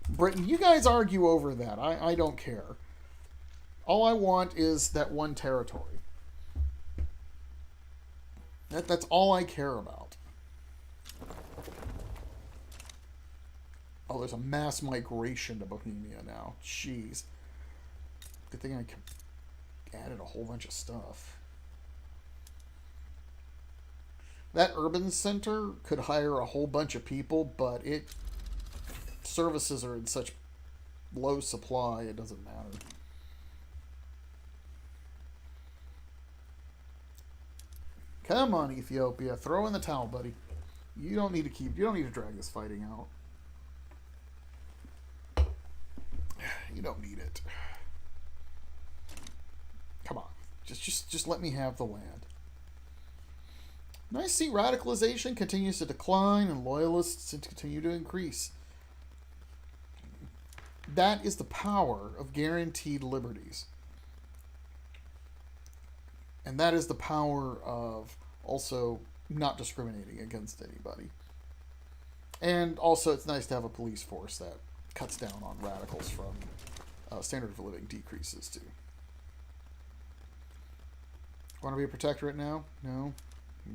Britain, you guys argue over that. I don't care. All I want is that one territory. That's all I care about. Oh, there's a mass migration to Bohemia now. Jeez. Good thing I added a whole bunch of stuff. That urban center could hire a whole bunch of people, but services are in such low supply, it doesn't matter. Come on, Ethiopia. Throw in the towel, buddy. You don't need to drag this fighting out. You don't need it. Come on. Just let me have the land. I see radicalization continues to decline and loyalists continue to increase. That is the power of guaranteed liberties. And that is the power of also not discriminating against anybody. And also, it's nice to have a police force that cuts down on radicals from standard of living decreases too. Want to be a protectorate now? No,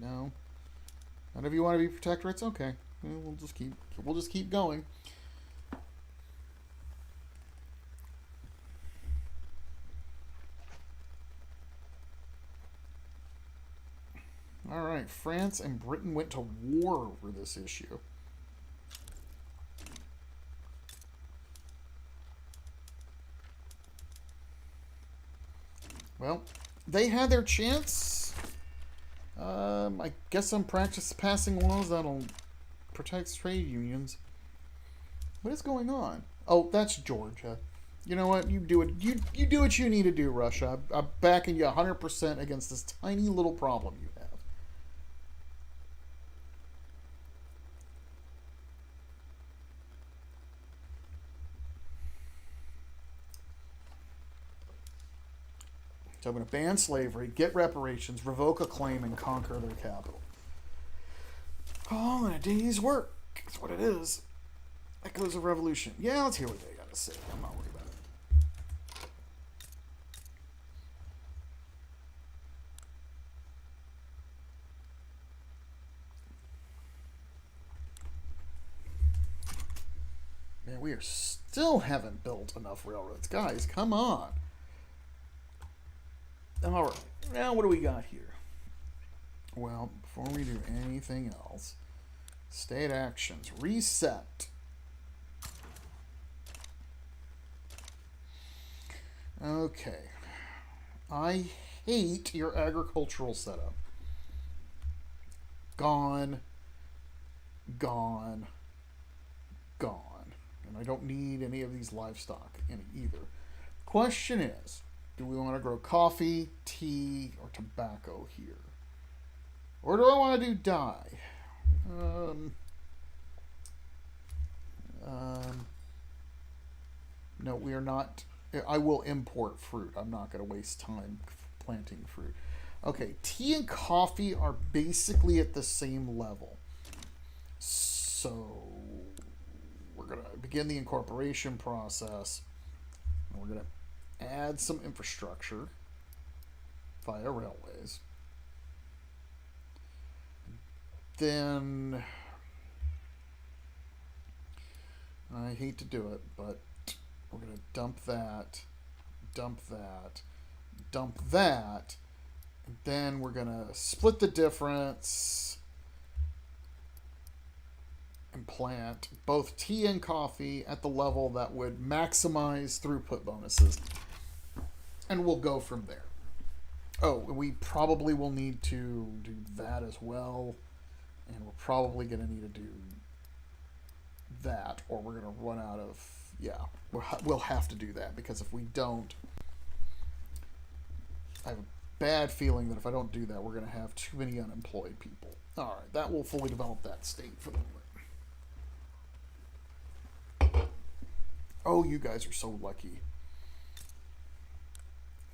no. None of you want to be protectorates? Okay, we'll just keep going. All right, France and Britain went to war over this issue. Well, they had their chance. I guess I'm passing laws that'll protect trade unions. What is going on? Oh, that's Georgia. You know what? You do it. You do what you need to do, Russia. I'm backing you 100% against this tiny little problem you have. So I'm going to ban slavery, get reparations, revoke a claim, and conquer their capital. All in a day's work. That's what it is. Echoes of revolution. Yeah, let's hear what they got to say. I'm not worried about it. Man, we are still haven't built enough railroads. Guys, come on. All right. Now, what do we got here? Well, before we do anything else, state actions. Reset. Okay. I hate your agricultural setup. Gone. Gone. Gone. And I don't need any of these livestock in either. Question is, do we want to grow coffee, tea, or tobacco here? Or do I want to do dye? No, we are not. I will import fruit. I'm not going to waste time planting fruit. Okay, tea and coffee are basically at the same level. So we're going to begin the incorporation process. And we're going to add some infrastructure via railways. Then I hate to do it, but we're going to dump that, dump that, dump that. And then we're going to split the difference and plant both tea and coffee at the level that would maximize throughput bonuses. And we'll go from there. Oh, we probably will need to do that as well. And we're probably going to need to do that, or we're going to run out of... Yeah, we'll have to do that, because if we don't... I have a bad feeling that if I don't do that, we're going to have too many unemployed people. Alright, that will fully develop that state for the moment. Oh, you guys are so lucky.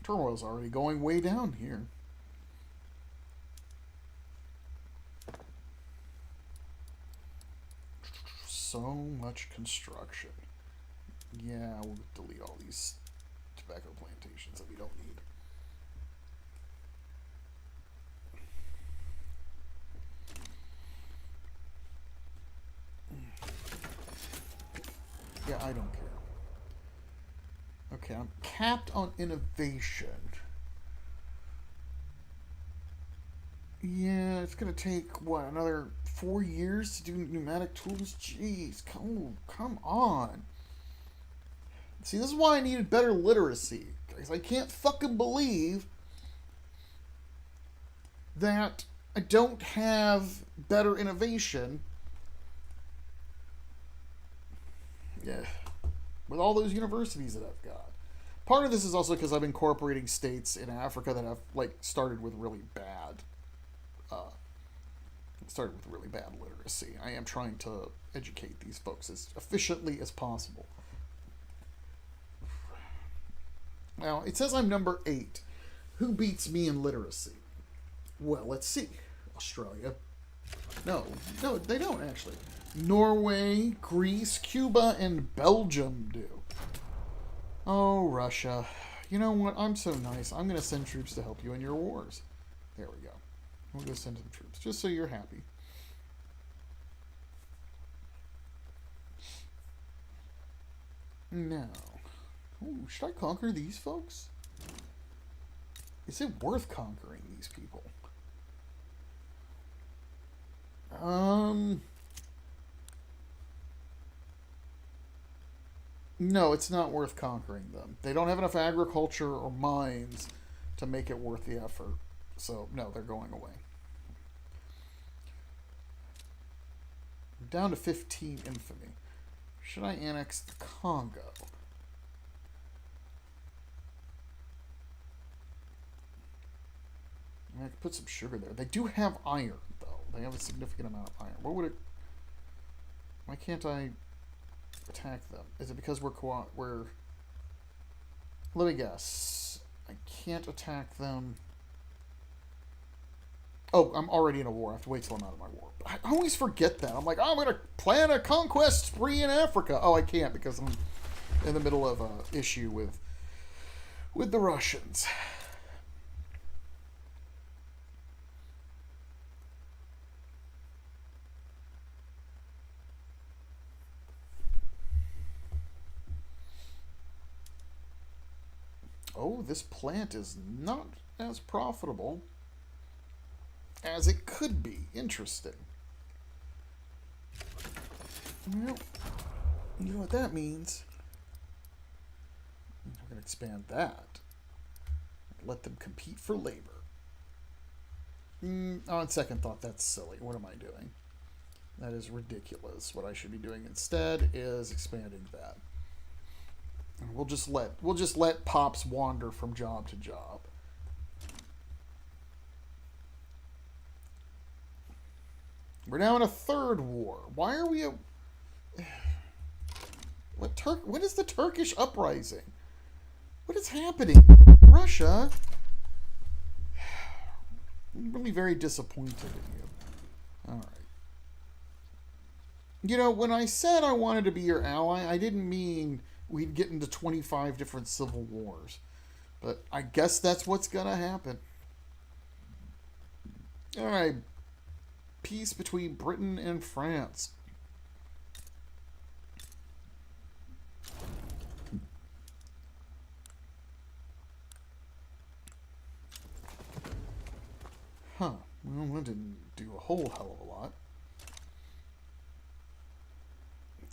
Turmoil's already going way down here. So much construction. Yeah, we'll delete all these tobacco plantations that we don't need. Yeah, I don't care. Okay, I'm capped on innovation. Yeah, it's gonna take, what, another 4 years to do pneumatic tools? Jeez, come on. See, this is why I needed better literacy. Because I can't fucking believe that I don't have better innovation. Yeah. With all those universities that I've got. Part of this is also because I'm incorporating states in Africa that have, like, started with really bad literacy. I am trying to educate these folks as efficiently as possible. Now, it says I'm number 8. Who beats me in literacy? Well, let's see. Australia. No, no, they don't actually. Norway, Greece, Cuba, and Belgium do. Oh, Russia. You know what? I'm so nice. I'm going to send troops to help you in your wars. There we go. We'll go send some troops, just so you're happy. Now, ooh, should I conquer these folks? Is it worth conquering these people? No, it's not worth conquering them. They don't have enough agriculture or mines to make it worth the effort. So, no, they're going away. We're down to 15 infamy. Should I annex the Congo? I mean, I could put some sugar there. They do have iron, though. They have a significant amount of iron. What would it... Why can't I attack them? Is it because we're... Let me guess. I can't attack them... Oh, I'm already in a war. I have to wait till I'm out of my war. I always forget that. I'm like, oh, I'm going to plan a conquest spree in Africa. Oh, I can't because I'm in the middle of an issue with the Russians. Oh, this plant is not as profitable as it could be. Interesting. Well, you know what that means. We're going to expand that. Let them compete for labor. On second thought, that's silly. What am I doing? That is ridiculous. What I should be doing instead is expanding that. We'll just let Pops wander from job to job. We're now in a third war. Why are we a... What is the Turkish uprising? What is happening? Russia? I'm really very disappointed in you. Alright. You know, when I said I wanted to be your ally, I didn't mean we'd get into 25 different civil wars. But I guess that's what's gonna happen. Alright. Peace between Britain and France. Huh. Well, that didn't do a whole hell of a lot.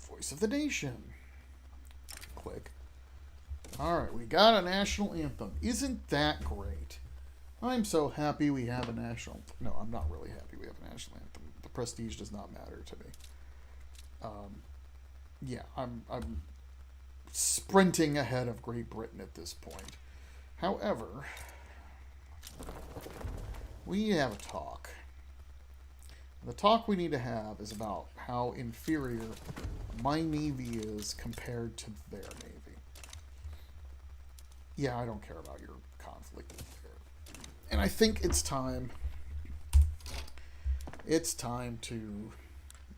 Voice of the nation. Click. Alright, we got a national anthem. Isn't that great? I'm so happy we have a national... No, I'm not really happy we have a national anthem. The prestige does not matter to me. Yeah, I'm sprinting ahead of Great Britain at this point. However, we need to have a talk. The talk we need to have is about how inferior my navy is compared to their navy. Yeah, I don't care about your conflict there. And I think it's time to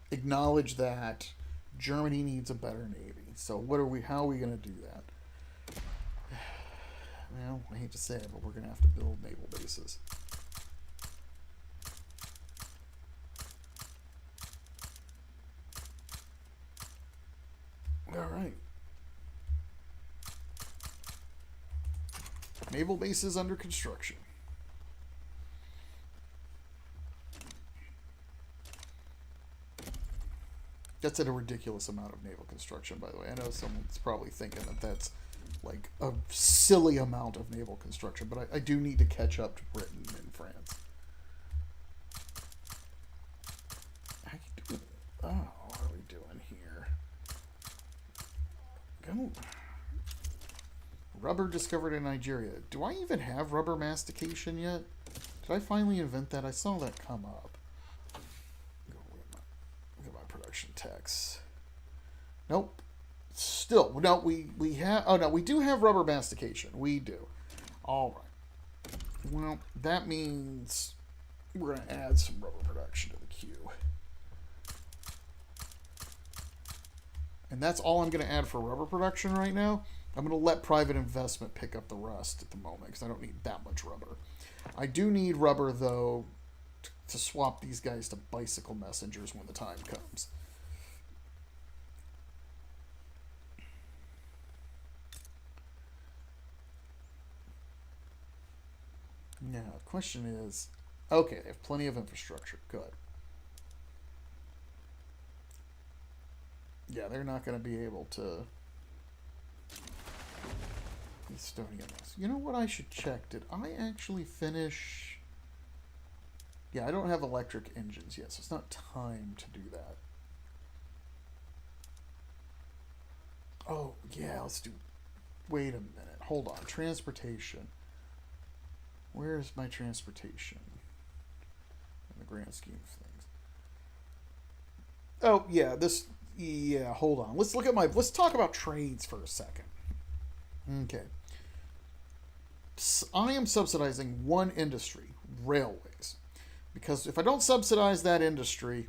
acknowledge that Germany needs a better navy. So how are we going to do that? Well, I hate to say it, but we're going to have to build naval bases. All right. Naval bases under construction. That's at a ridiculous amount of naval construction, by the way. I know someone's probably thinking that that's like a silly amount of naval construction, but I do need to catch up to Britain and France. How you doing? Oh, what are we doing here? Go. Rubber discovered in Nigeria. Do I even have rubber mastication yet? Did I finally invent that? I saw that come up. Text. Nope. Still, no, we have... Oh, no, we do have rubber mastication. We do. All right. Well, that means we're going to add some rubber production to the queue. And that's all I'm going to add for rubber production right now. I'm going to let private investment pick up the rest at the moment because I don't need that much rubber. I do need rubber, though, to swap these guys to bicycle messengers when the time comes. Now, the question is, okay, they have plenty of infrastructure. Good. Yeah, they're not going to be able to... Estonian. You know what I should check? Did I actually finish... Yeah, I don't have electric engines yet, so it's not time to do that. Oh, yeah, let's do... Wait a minute. Hold on. Transportation. Where's my transportation? In the grand scheme of things. Oh, yeah, this... Yeah, hold on. Let's look at my... Let's talk about trades for a second. Okay. I am subsidizing one industry, railways. Because if I don't subsidize that industry,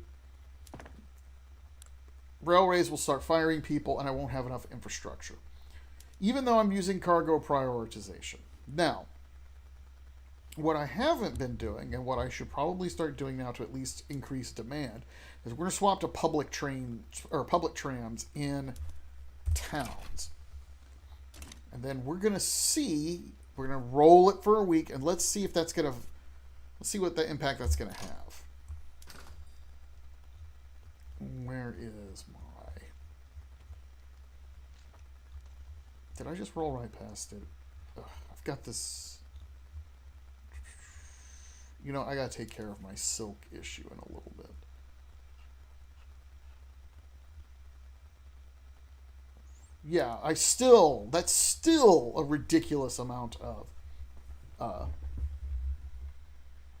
railways will start firing people and I won't have enough infrastructure. Even though I'm using cargo prioritization. Now, what I haven't been doing, and what I should probably start doing now to at least increase demand, is we're going to swap to public trains or public trams in towns. And then we're going to see, we're going to roll it for a week, and let's see if that's going to, let's see what the impact that's going to have. Where is my... Did I just roll right past it? Ugh, I've got this... You know, I got to take care of my silk issue in a little bit. Yeah, that's still a ridiculous amount of,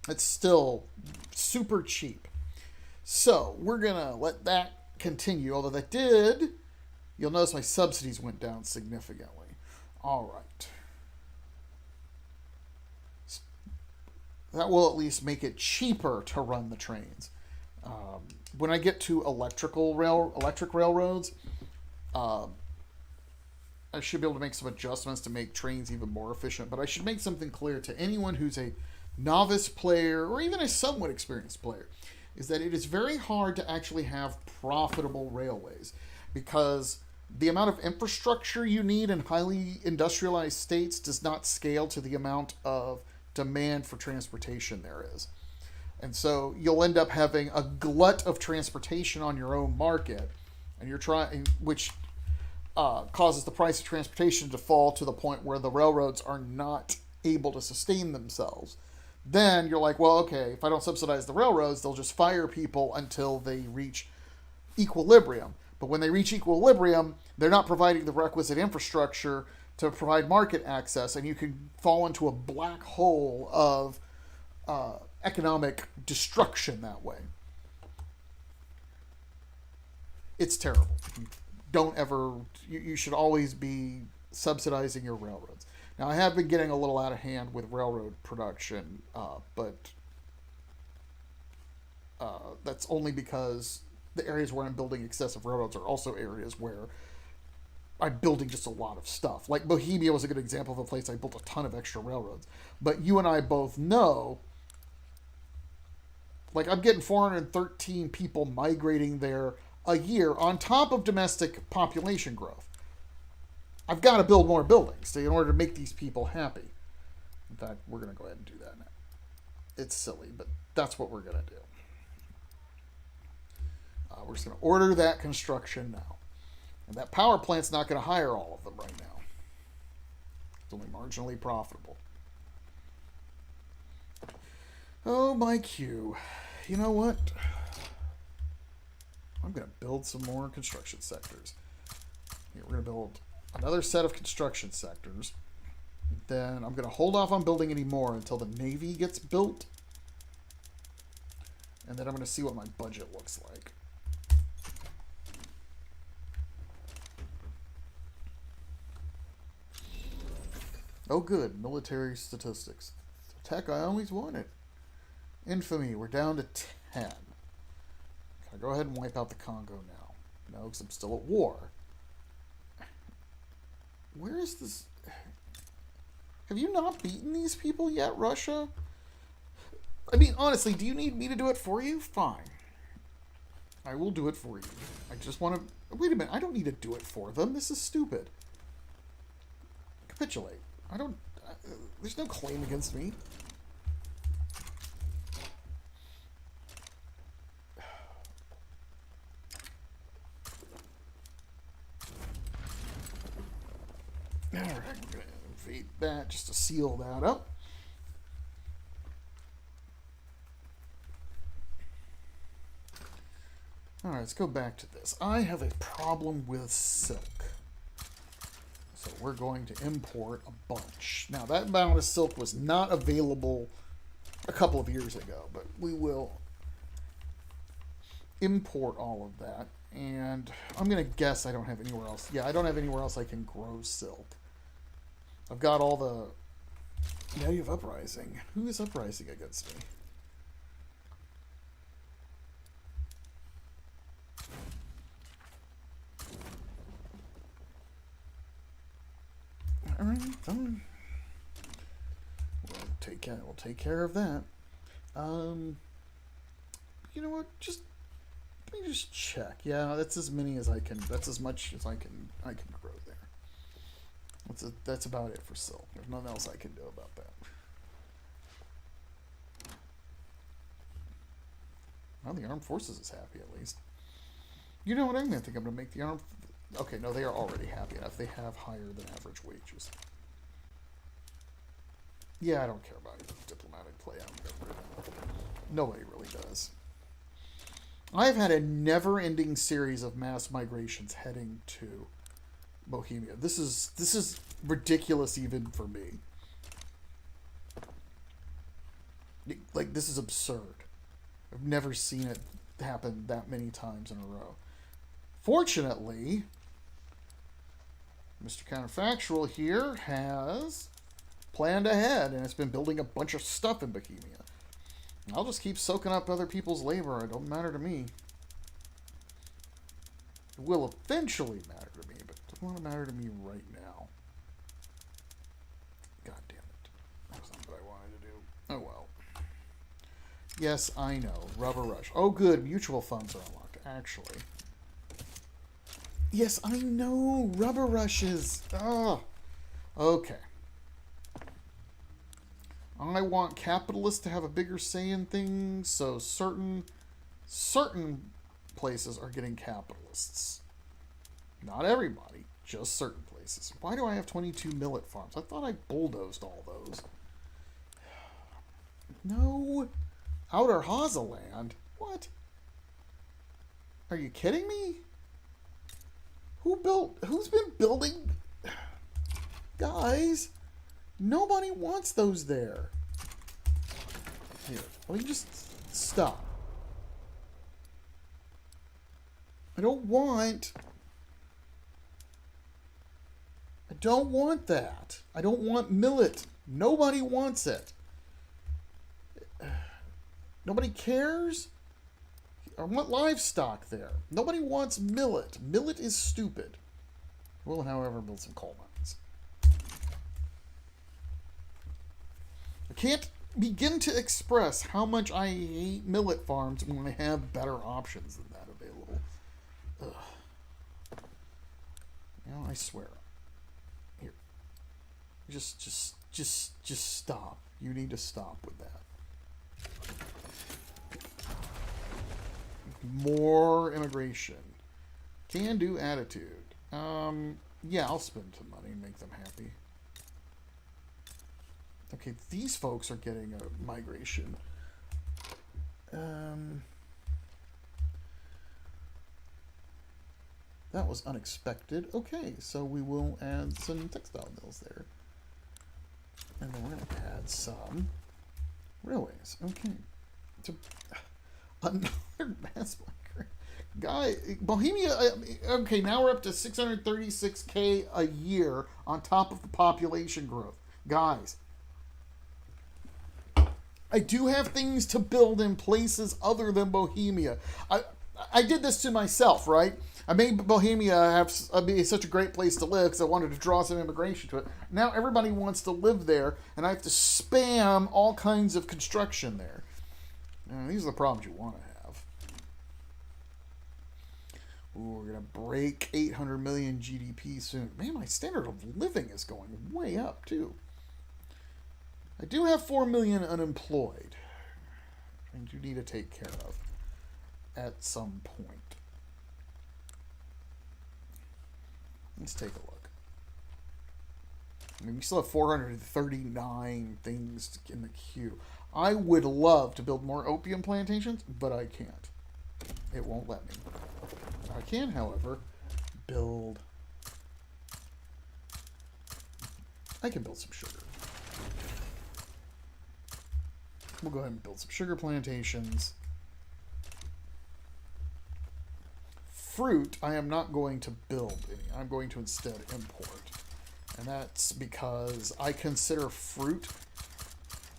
it's still super cheap. So, we're going to let that continue, although that did, you'll notice my subsidies went down significantly. All right. That will at least make it cheaper to run the trains. When I get to electric railroads, I should be able to make some adjustments to make trains even more efficient. But I should make something clear to anyone who's a novice player or even a somewhat experienced player, is that it is very hard to actually have profitable railways because the amount of infrastructure you need in highly industrialized states does not scale to the amount of demand for transportation there is. And so you'll end up having a glut of transportation on your own market, and you're trying, which causes the price of transportation to fall to the point where the railroads are not able to sustain themselves. Then you're like, well, okay, if I don't subsidize the railroads, they'll just fire people until they reach equilibrium. But when they reach equilibrium, they're not providing the requisite infrastructure to provide market access, and you can fall into a black hole of economic destruction that way. It's terrible. Don't ever... You should always be subsidizing your railroads. Now, I have been getting a little out of hand with railroad production, but that's only because the areas where I'm building excessive railroads are also areas where I'm building just a lot of stuff. Like Bohemia was a good example of a place I built a ton of extra railroads. But you and I both know, like, I'm getting 413 people migrating there a year on top of domestic population growth. I've got to build more buildings in order to make these people happy. In fact, we're going to go ahead and do that now. It's silly, but that's what we're going to do. We're just going to order that construction now. And that power plant's not going to hire all of them right now. It's only marginally profitable. Oh, my queue. You know what? I'm going to build some more construction sectors. Here, we're going to build another set of construction sectors. Then I'm going to hold off on building any more until the Navy gets built. And then I'm going to see what my budget looks like. Oh, good. Military statistics. Tech I always wanted. Infamy, we're down to 10. Can I go ahead and wipe out the Congo now? No, because I'm still at war. Where is this? Have you not beaten these people yet, Russia? I mean, honestly, do you need me to do it for you? Fine. I will do it for you. I just want to... Wait a minute, I don't need to do it for them. This is stupid. Capitulate. I don't... there's no claim against me. Alright, we're going to invade that just to seal that up. Alright, let's go back to this. I have a problem with silk. So we're going to import a bunch. Now, that amount of silk was not available a couple of years ago, but we will import all of that. And I'm going to guess I don't have anywhere else. Yeah, I don't have anywhere else I can grow silk. I've got all the... Now you have uprising. Who is uprising against me? All right, fine. We'll take care of that. You know what? Let me just check. Yeah, that's as many as I can. That's as much as I can grow there. That's about it for silk. There's nothing else I can do about that. Well, the armed forces is happy at least. You know what? I'm gonna think I'm gonna make the armed. Okay, no, they are already happy enough. They have higher than average wages. Yeah, I don't care about your diplomatic play out. Nobody really does. I've had a never-ending series of mass migrations heading to Bohemia. This is ridiculous even for me. Like, this is absurd. I've never seen it happen that many times in a row. Fortunately, Mr. Counterfactual here has planned ahead and has been building a bunch of stuff in Bohemia. I'll just keep soaking up other people's labor. It don't matter to me. It will eventually matter to me, but it doesn't want to matter to me right now. God damn it. That was not what I wanted to do. Oh well. Yes, I know. Rubber Rush. Oh good, mutual funds are unlocked, actually. Yes, I know. Rubber Rushes. Oh. Okay. I want capitalists to have a bigger say in things, so certain places are getting capitalists. Not everybody, just certain places. Why do I have 22 millet farms? I thought I bulldozed all those. No. Outer Hazaland? What? Are you kidding me? Who's been building? Guys, nobody wants those there. Here, let me just stop. I don't want that. I don't want millet. Nobody wants it. Nobody cares? I want livestock there. Nobody wants millet. Millet is stupid. We'll, however, build some coal mines. I can't begin to express how much I hate millet farms when I have better options than that available. Ugh. Now I swear. Here. Just stop. You need to stop with that. More immigration. Can do attitude. Yeah, I'll spend some money and make them happy. Okay, these folks are getting a migration. That was unexpected. Okay, so we will add some textile mills there. And then we're going to add some railways. Okay. Another mass migration. Guy, Bohemia, okay, now we're up to 636K a year on top of the population growth. Guys, I do have things to build in places other than Bohemia. I did this to myself, right? I made Bohemia be such a great place to live because I wanted to draw some immigration to it. Now everybody wants to live there, and I have to spam all kinds of construction there. These are the problems you want to have. Ooh, we're going to break 800 million GDP soon. Man, my standard of living is going way up, too. I do have 4 million unemployed. I do need to take care of at some point. Let's take a look. I mean, we still have 439 things in the queue. I would love to build more opium plantations, but I can't. It won't let me. I can, however, build... I can build some sugar. We'll go ahead and build some sugar plantations. Fruit, I am not going to build any. I'm going to instead import. And that's because I consider fruit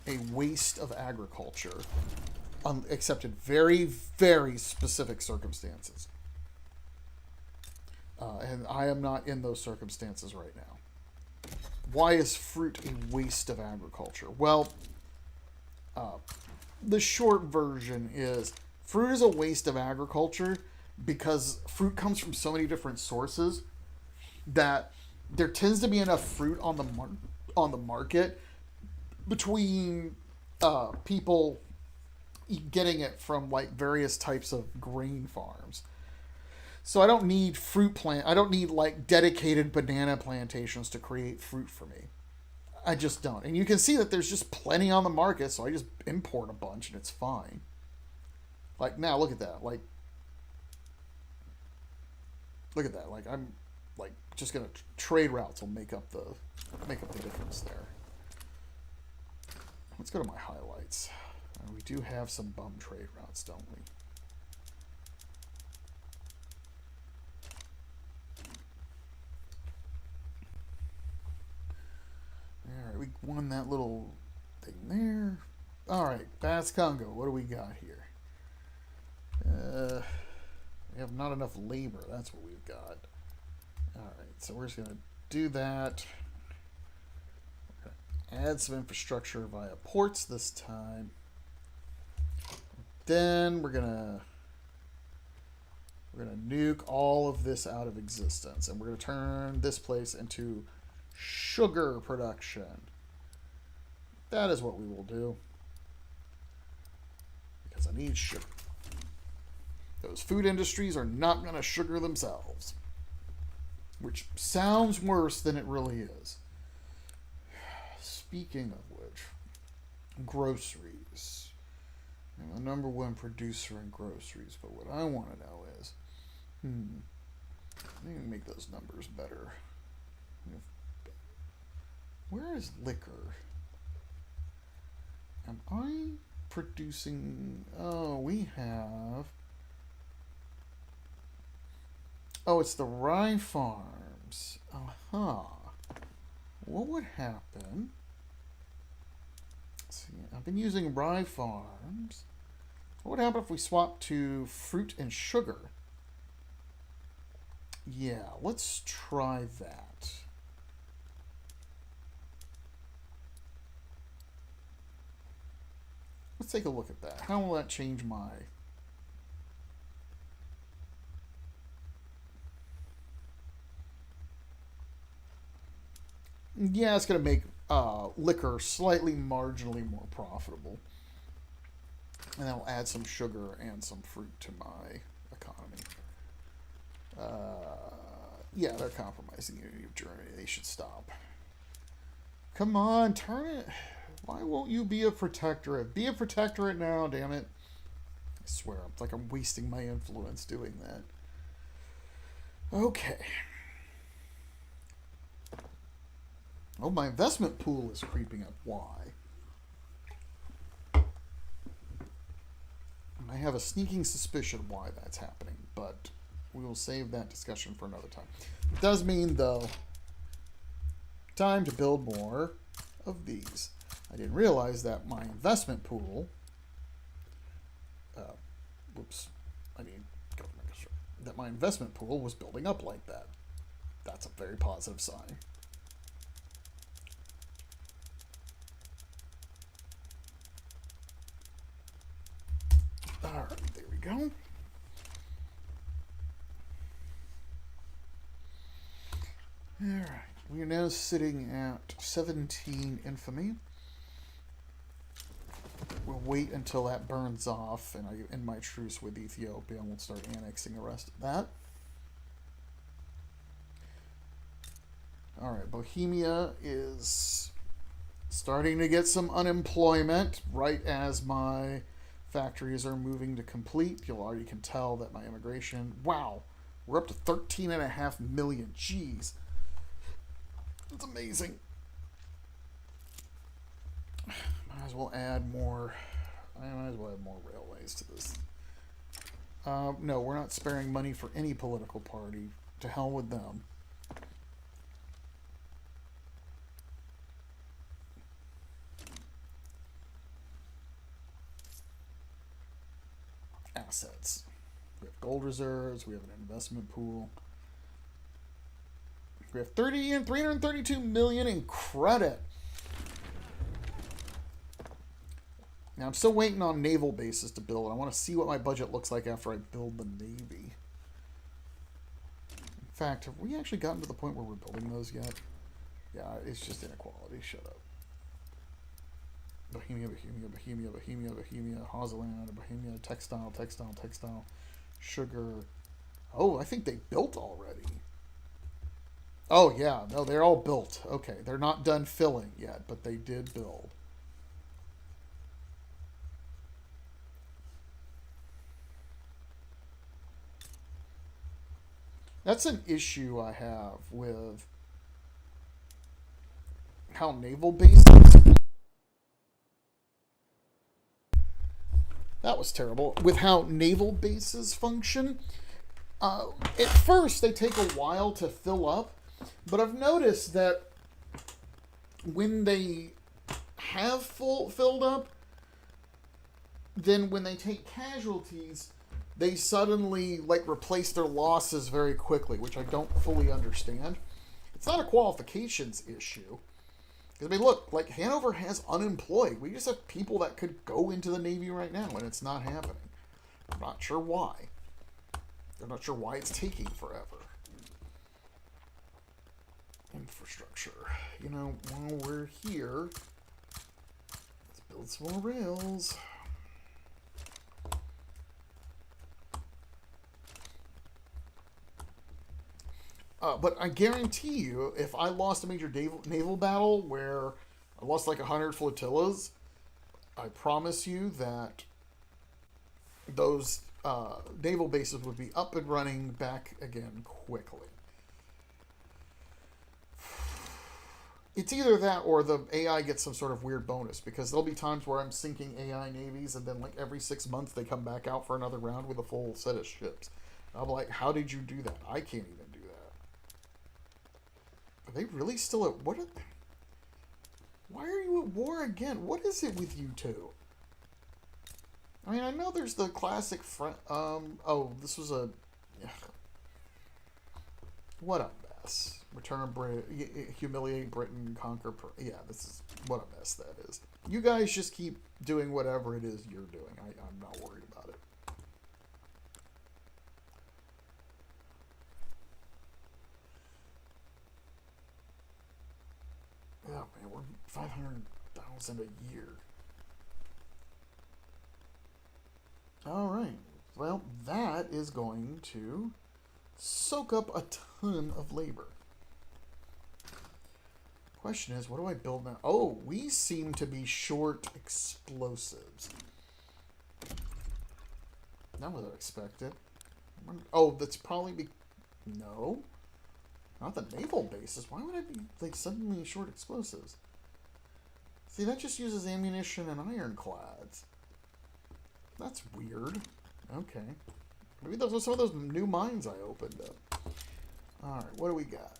a waste of agriculture, except in very, very specific circumstances. And I am not in those circumstances right now. Why is fruit a waste of agriculture? Well, the short version is fruit is a waste of agriculture because fruit comes from so many different sources that there tends to be enough fruit on the market between people getting it from like various types of grain farms. So I don't need I don't need like dedicated banana plantations to create fruit for me. I just don't. And you can see that there's just plenty on the market, so I just import a bunch and it's fine. Like now, look at that. Like look at that. Like I'm like just gonna trade routes will make up the difference there. Let's go to my highlights. We do have some bum trade routes, don't we? Alright, we won that little thing there. Alright, Bass Congo, what do we got here? We have not enough labor, that's what we've got. Alright, so we're just going to do that. Add some infrastructure via ports this time. Then we're gonna nuke all of this out of existence, and we're gonna turn this place into sugar production. That is what we will do, because I need sugar. Those food industries are not gonna sugar themselves, which sounds worse than it really is. Speaking of which, groceries. I'm the number one producer in groceries, but what I want to know is, I need to make those numbers better. Where is liquor? Am I producing... Oh, we have... Oh, it's the rye farms. Uh-huh. What would happen... See, I've been using rye farms. What would happen if we swap to fruit and sugar? Yeah, let's try that. Let's take a look at that. How will that change my... Yeah, it's going to make liquor slightly marginally more profitable. And I'll add some sugar and some fruit to my economy. Yeah, they're compromising the unity of Germany. They should stop. Come on, turn it. Why won't you be a protectorate? Be a protectorate now, damn it. I swear, it's like I'm wasting my influence doing that. Okay. Oh, my investment pool is creeping up. Why? I have a sneaking suspicion why that's happening, but we will save that discussion for another time. It does mean, though, time to build more of these. I I didn't realize that my investment pool, whoops, I mean, government construction, that my investment pool was building up like that. That's a very positive sign. All right, there we go. All right, we are now sitting at 17 infamy. We'll wait until that burns off and I end my truce with Ethiopia, and we'll start annexing the rest of that. All right, Bohemia is starting to get some unemployment right as my factories are moving to complete. You already can tell that my immigration, wow, we're up to 13.5 million. Jeez. That's amazing. Might as well add more. I might as well add more railways to this. No, we're not sparing money for any political party. To hell with them. Assets. We have gold reserves. We have an investment pool. We have 332 million in credit. Now I'm still waiting on naval bases to build. I want to see what my budget looks like after I build the Navy. In fact, have we actually gotten to the point where we're building those yet? Yeah, it's just inequality. Shut up. Bohemia, Bohemia, Bohemia, Bohemia, Bohemia, Hazeland, Bohemia, textile, textile, textile, sugar. Oh, I think they built already. Oh, yeah. No, they're all built. Okay, they're not done filling yet, but they did build. That's an issue I have with how naval bases... That was terrible. With how naval bases function. At first, they take a while to fill up, but I've noticed that when they have filled up, then when they take casualties, they suddenly replace their losses very quickly, which I don't fully understand. It's not a qualifications issue. Because, I mean, look, Hanover has unemployed. We just have people that could go into the Navy right now, and it's not happening. I'm not sure why. I'm not sure why it's taking forever. Infrastructure. You know, while we're here, let's build some more rails. But I guarantee you, if I lost a major naval battle where I lost 100 flotillas, I promise you that those naval bases would be up and running back again quickly. It's either that or the AI gets some sort of weird bonus, because there'll be times where I'm sinking AI navies and then every 6 months they come back out for another round with a full set of ships. I'm like, how did you do that? I can't even do that. Are they really still at... Why are you at war again? What is it with you two? I mean, I know there's the classic... oh, this was a... What a mess. Return Britain... Humiliate Britain, conquer... Yeah, this is... What a mess that is. You guys just keep doing whatever it is you're doing. I'm not worried about it. Oh, man, we're 500,000 a year. All right. Well, that is going to soak up a ton of labor. Question is, what do I build now? Oh, we seem to be short explosives. That was unexpected. Oh, that's probably no. Not the naval bases. Why would I be suddenly short explosives? See, that just uses ammunition and ironclads. That's weird. Okay. Maybe those are some of those new mines I opened up. Alright, what do we got?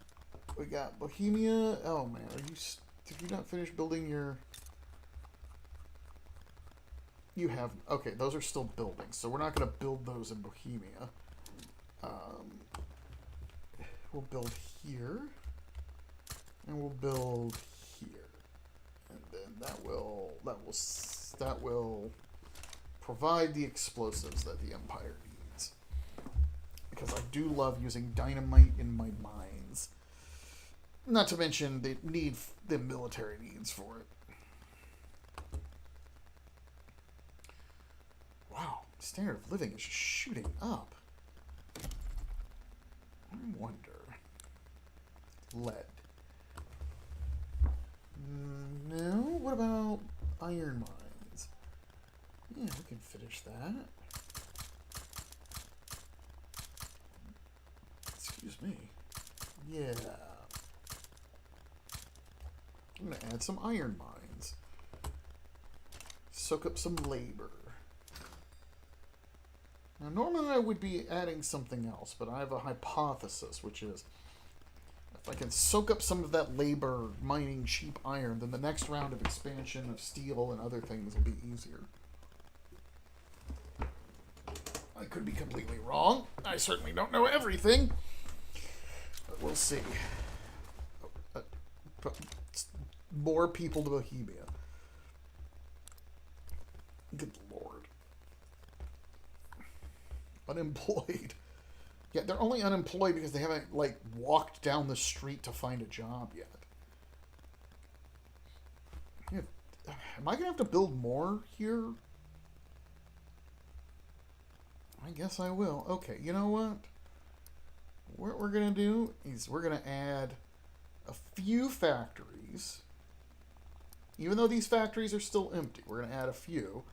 We got Bohemia. Oh man, did you not finish building your... You have... Okay, those are still buildings, so we're not going to build those in Bohemia. We'll build here. And we'll build here. And then that will provide the explosives that the Empire needs. Because I do love using dynamite in my mines. Not to mention the military needs for it. Wow, standard of living is just shooting up. I wonder. Lead. No, what about iron mines? Yeah, we can finish that. Excuse me. Yeah. I'm gonna add some iron mines. Soak up some labor. Now, normally I would be adding something else, but I have a hypothesis, which is if I can soak up some of that labor mining cheap iron, then the next round of expansion of steel and other things will be easier. I could be completely wrong. I certainly don't know everything. But we'll see. More people to Bohemia. Good lord. Unemployed. Yeah, they're only unemployed because they haven't, like, walked down the street to find a job yet. Yeah. Am I going to have to build more here? I guess I will. Okay, you know what? What we're going to do is we're going to add a few factories. Even though these factories are still empty, we're going to add a few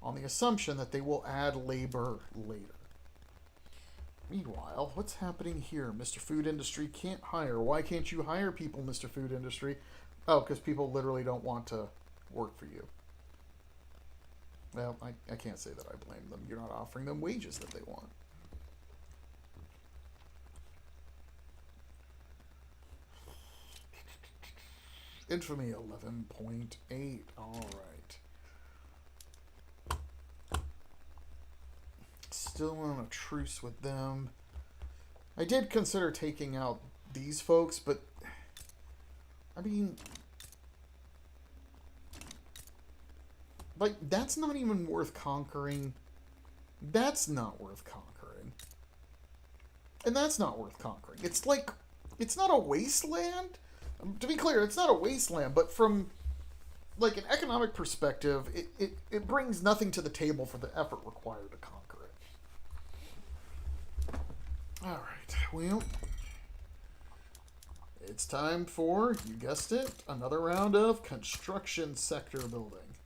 on the assumption that they will add labor later. Meanwhile, what's happening here? Mr. Food Industry can't hire. Why can't you hire people, Mr. Food Industry? Oh, because people literally don't want to work for you. Well, I can't say that I blame them. You're not offering them wages that they want. Infamy 11.8. All right. Still on a truce with them. I did consider taking out these folks, but I mean, like, that's not even worth conquering. That's not worth conquering. And that's not worth conquering. It's like, it's not a wasteland. To be clear, it's not a wasteland, but from, like, an economic perspective, it brings nothing to the table for the effort required to conquer it. Alright, well, it's time for, you guessed it, another round of construction sector building.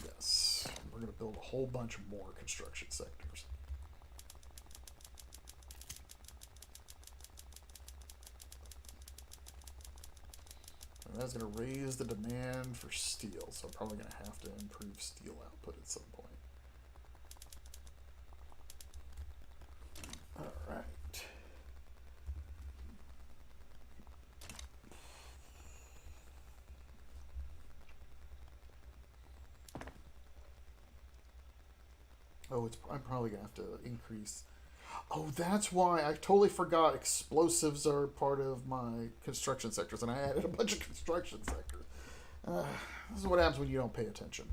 Yes, we're going to build a whole bunch more construction sectors. And that's going to raise the demand for steel, so I'm probably going to have to improve steel output at some point. Alright. Oh, I'm probably going to have to increase. Oh, that's why. I totally forgot explosives are part of my construction sectors, and I added a bunch of construction sectors. This is what happens when you don't pay attention.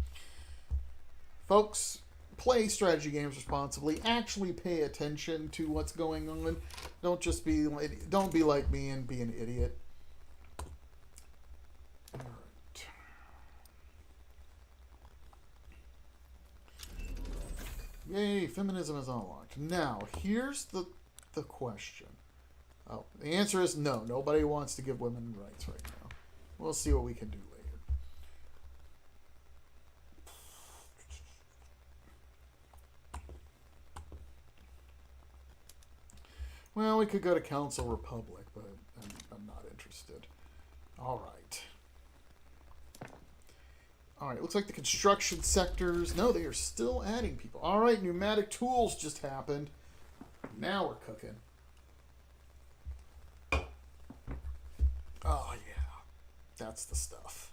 Folks, play strategy games responsibly. Actually pay attention to what's going on. Don't just be like me and be an idiot. Alright. Yay, feminism is unlocked. Now, here's the question. Oh, the answer is no. Nobody wants to give women rights right now. We'll see what we can do later. Well, we could go to Council Republic, but I'm not interested. Alright. Alright, looks like the construction sectors... No, they are still adding people. Alright, pneumatic tools just happened. Now we're cooking. Oh, yeah. That's the stuff.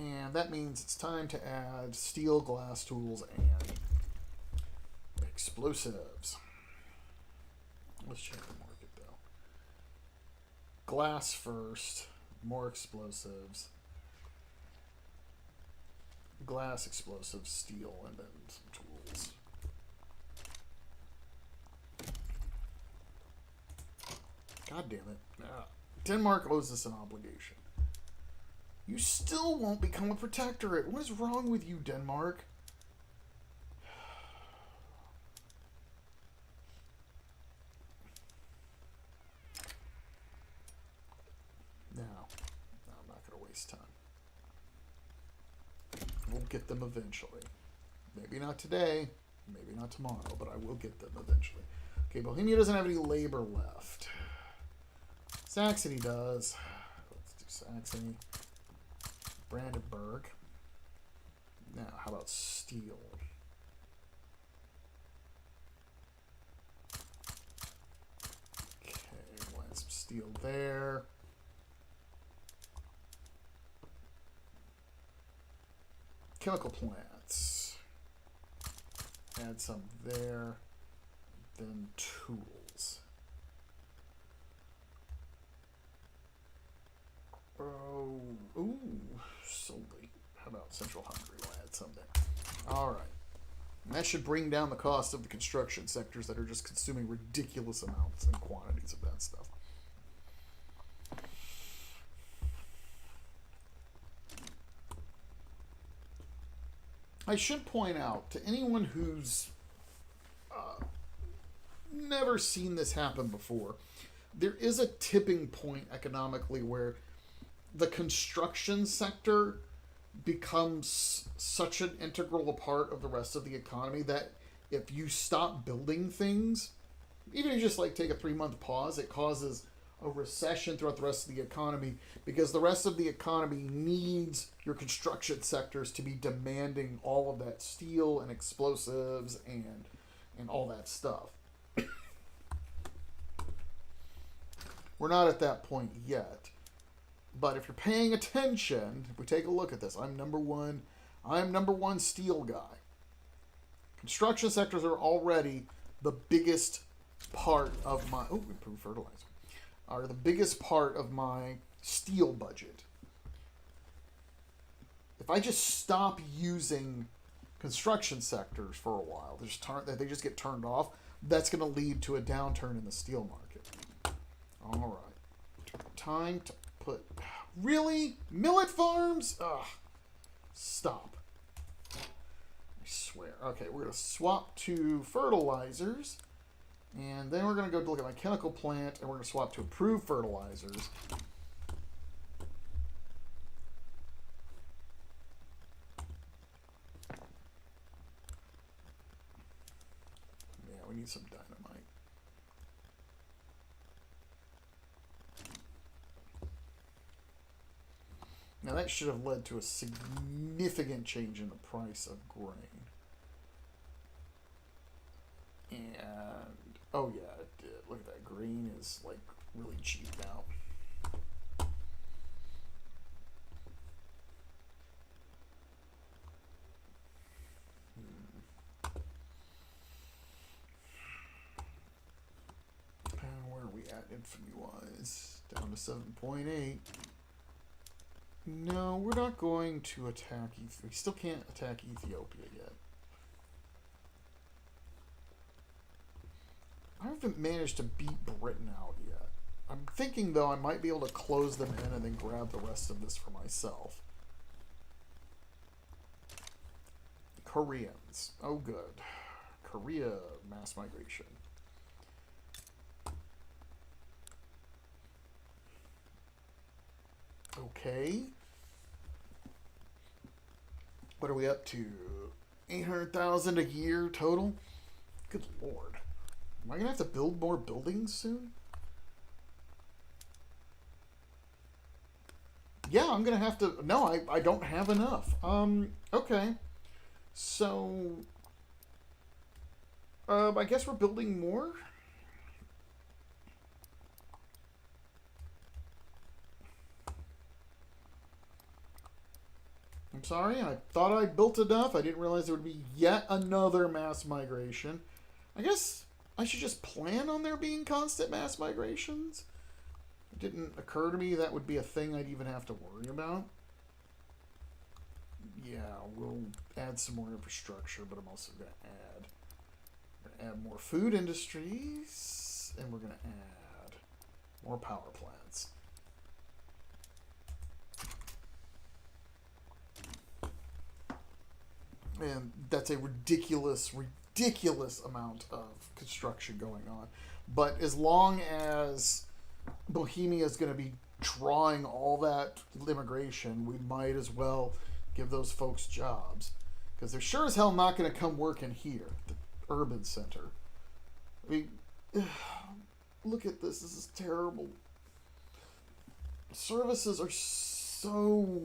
And that means it's time to add steel, glass tools, and explosives. Let's check the market though. Glass first, more explosives. Glass, explosives, steel, and then some tools. God damn it. Denmark owes us an obligation. You still won't become a protectorate. What is wrong with you, Denmark? No, I'm not going to waste time. We'll get them eventually. Maybe not today, maybe not tomorrow, but I will get them eventually. Okay, Bohemia doesn't have any labor left. Saxony does. Let's do Saxony. Brandenburg. Now, how about steel? Okay, we'll add some steel there. Chemical plants. Add some there. Then tools. Oh, ooh, so late. How about Central Hungary? We'll add some there. All right. And that should bring down the cost of the construction sectors that are just consuming ridiculous amounts and quantities of that stuff. I should point out to anyone who's never seen this happen before, there is a tipping point economically where the construction sector becomes such an integral part of the rest of the economy that if you stop building things, even if you just like take a 3-month pause, it causes a recession throughout the rest of the economy because the rest of the economy needs your construction sectors to be demanding all of that steel and explosives and all that stuff. We're not at that point yet. But if you're paying attention, if we take a look at this, I'm number one steel guy. Construction sectors are already the biggest part of my improved fertilizer. Are the biggest part of my steel budget. If I just stop using construction sectors for a while, they just get turned off, that's going to lead to a downturn in the steel market. All right. Time to put... Really? Millet farms? Ugh. Stop. I swear. Okay, we're going to swap to fertilizers. And then we're going to go look at my chemical plant, and we're going to swap to approved fertilizers. Yeah, we need some dynamite. Now that should have led to a significant change in the price of grain. And, oh yeah, it did. Look at that. Grain is, like, really cheap now. Where are we at infamy-wise? Down to 7.8. No, we're not going to attack Ethiopia. We still can't attack Ethiopia yet. I haven't managed to beat Britain out yet. I'm thinking, though, I might be able to close them in and then grab the rest of this for myself. Koreans. Oh, good. Korea mass migration. Okay. What are we up to? 800,000 a year total? Good lord. Am I going to have to build more buildings soon? Yeah, I'm going to have to... No, I don't have enough. Okay. So... I guess we're building more? I'm sorry, I thought I built enough. I didn't realize there would be yet another mass migration. I guess I should just plan on there being constant mass migrations. It didn't occur to me that would be a thing I'd even have to worry about. Yeah, we'll add some more infrastructure, but I'm also going to add more food industries, and we're going to add more power plants. And that's a ridiculous amount of construction going on. But as long as Bohemia is going to be drawing all that immigration, we might as well give those folks jobs. Because they're sure as hell not going to come work in here, the urban center. I mean, look at this. This is terrible. Services are so...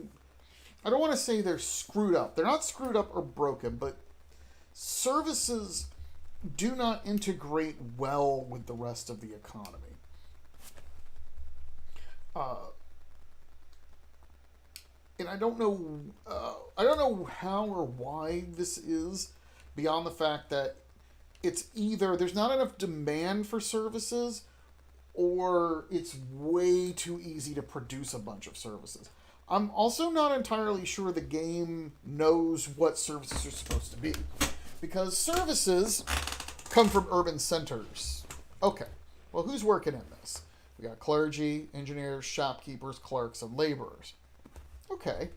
I don't want to say they're screwed up. They're not screwed up or broken, but services do not integrate well with the rest of the economy. And I don't know how or why this is, beyond the fact that it's either there's not enough demand for services, or it's way too easy to produce a bunch of services. I'm also not entirely sure the game knows what services are supposed to be, because services come from urban centers. Okay, well, who's working in this? We got clergy, engineers, shopkeepers, clerks, and laborers. Okay.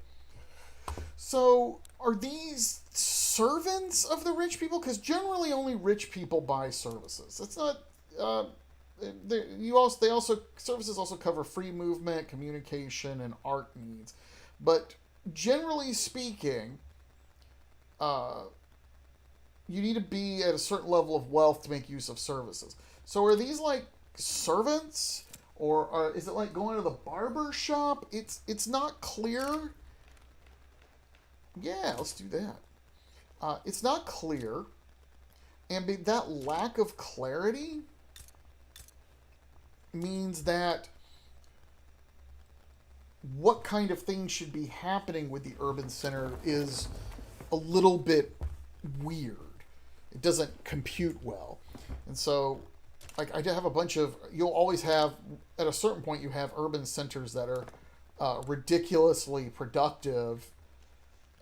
So, are these servants of the rich people? Because generally only rich people buy services. That's not... services also cover free movement, communication, and art needs. But generally speaking, you need to be at a certain level of wealth to make use of services. So are these like servants? Or is it like going to the barber shop? It's not clear. Yeah, let's do that. It's not clear. And that lack of clarity means that what kind of things should be happening with the urban center is a little bit weird. It doesn't compute well. And so, like, I have a bunch of... You'll always have... At a certain point, you have urban centers that are ridiculously productive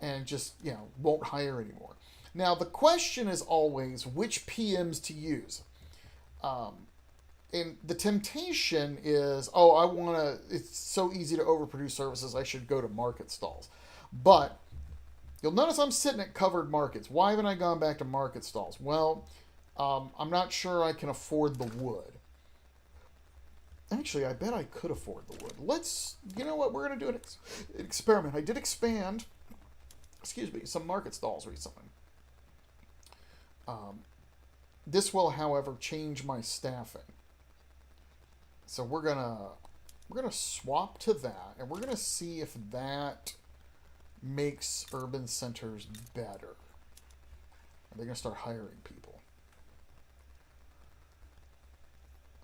and just, won't hire anymore. Now, the question is always which PMs to use. And the temptation is, it's so easy to overproduce services, I should go to market stalls. But you'll notice I'm sitting at covered markets. Why haven't I gone back to market stalls? Well, I'm not sure I can afford the wood. Actually, I bet I could afford the wood. You know what, we're going to do an experiment. I did expand, some market stalls recently. This will, however, change my staffing. So we're gonna swap to that, and we're gonna see if that makes urban centers better. Are they gonna start hiring people?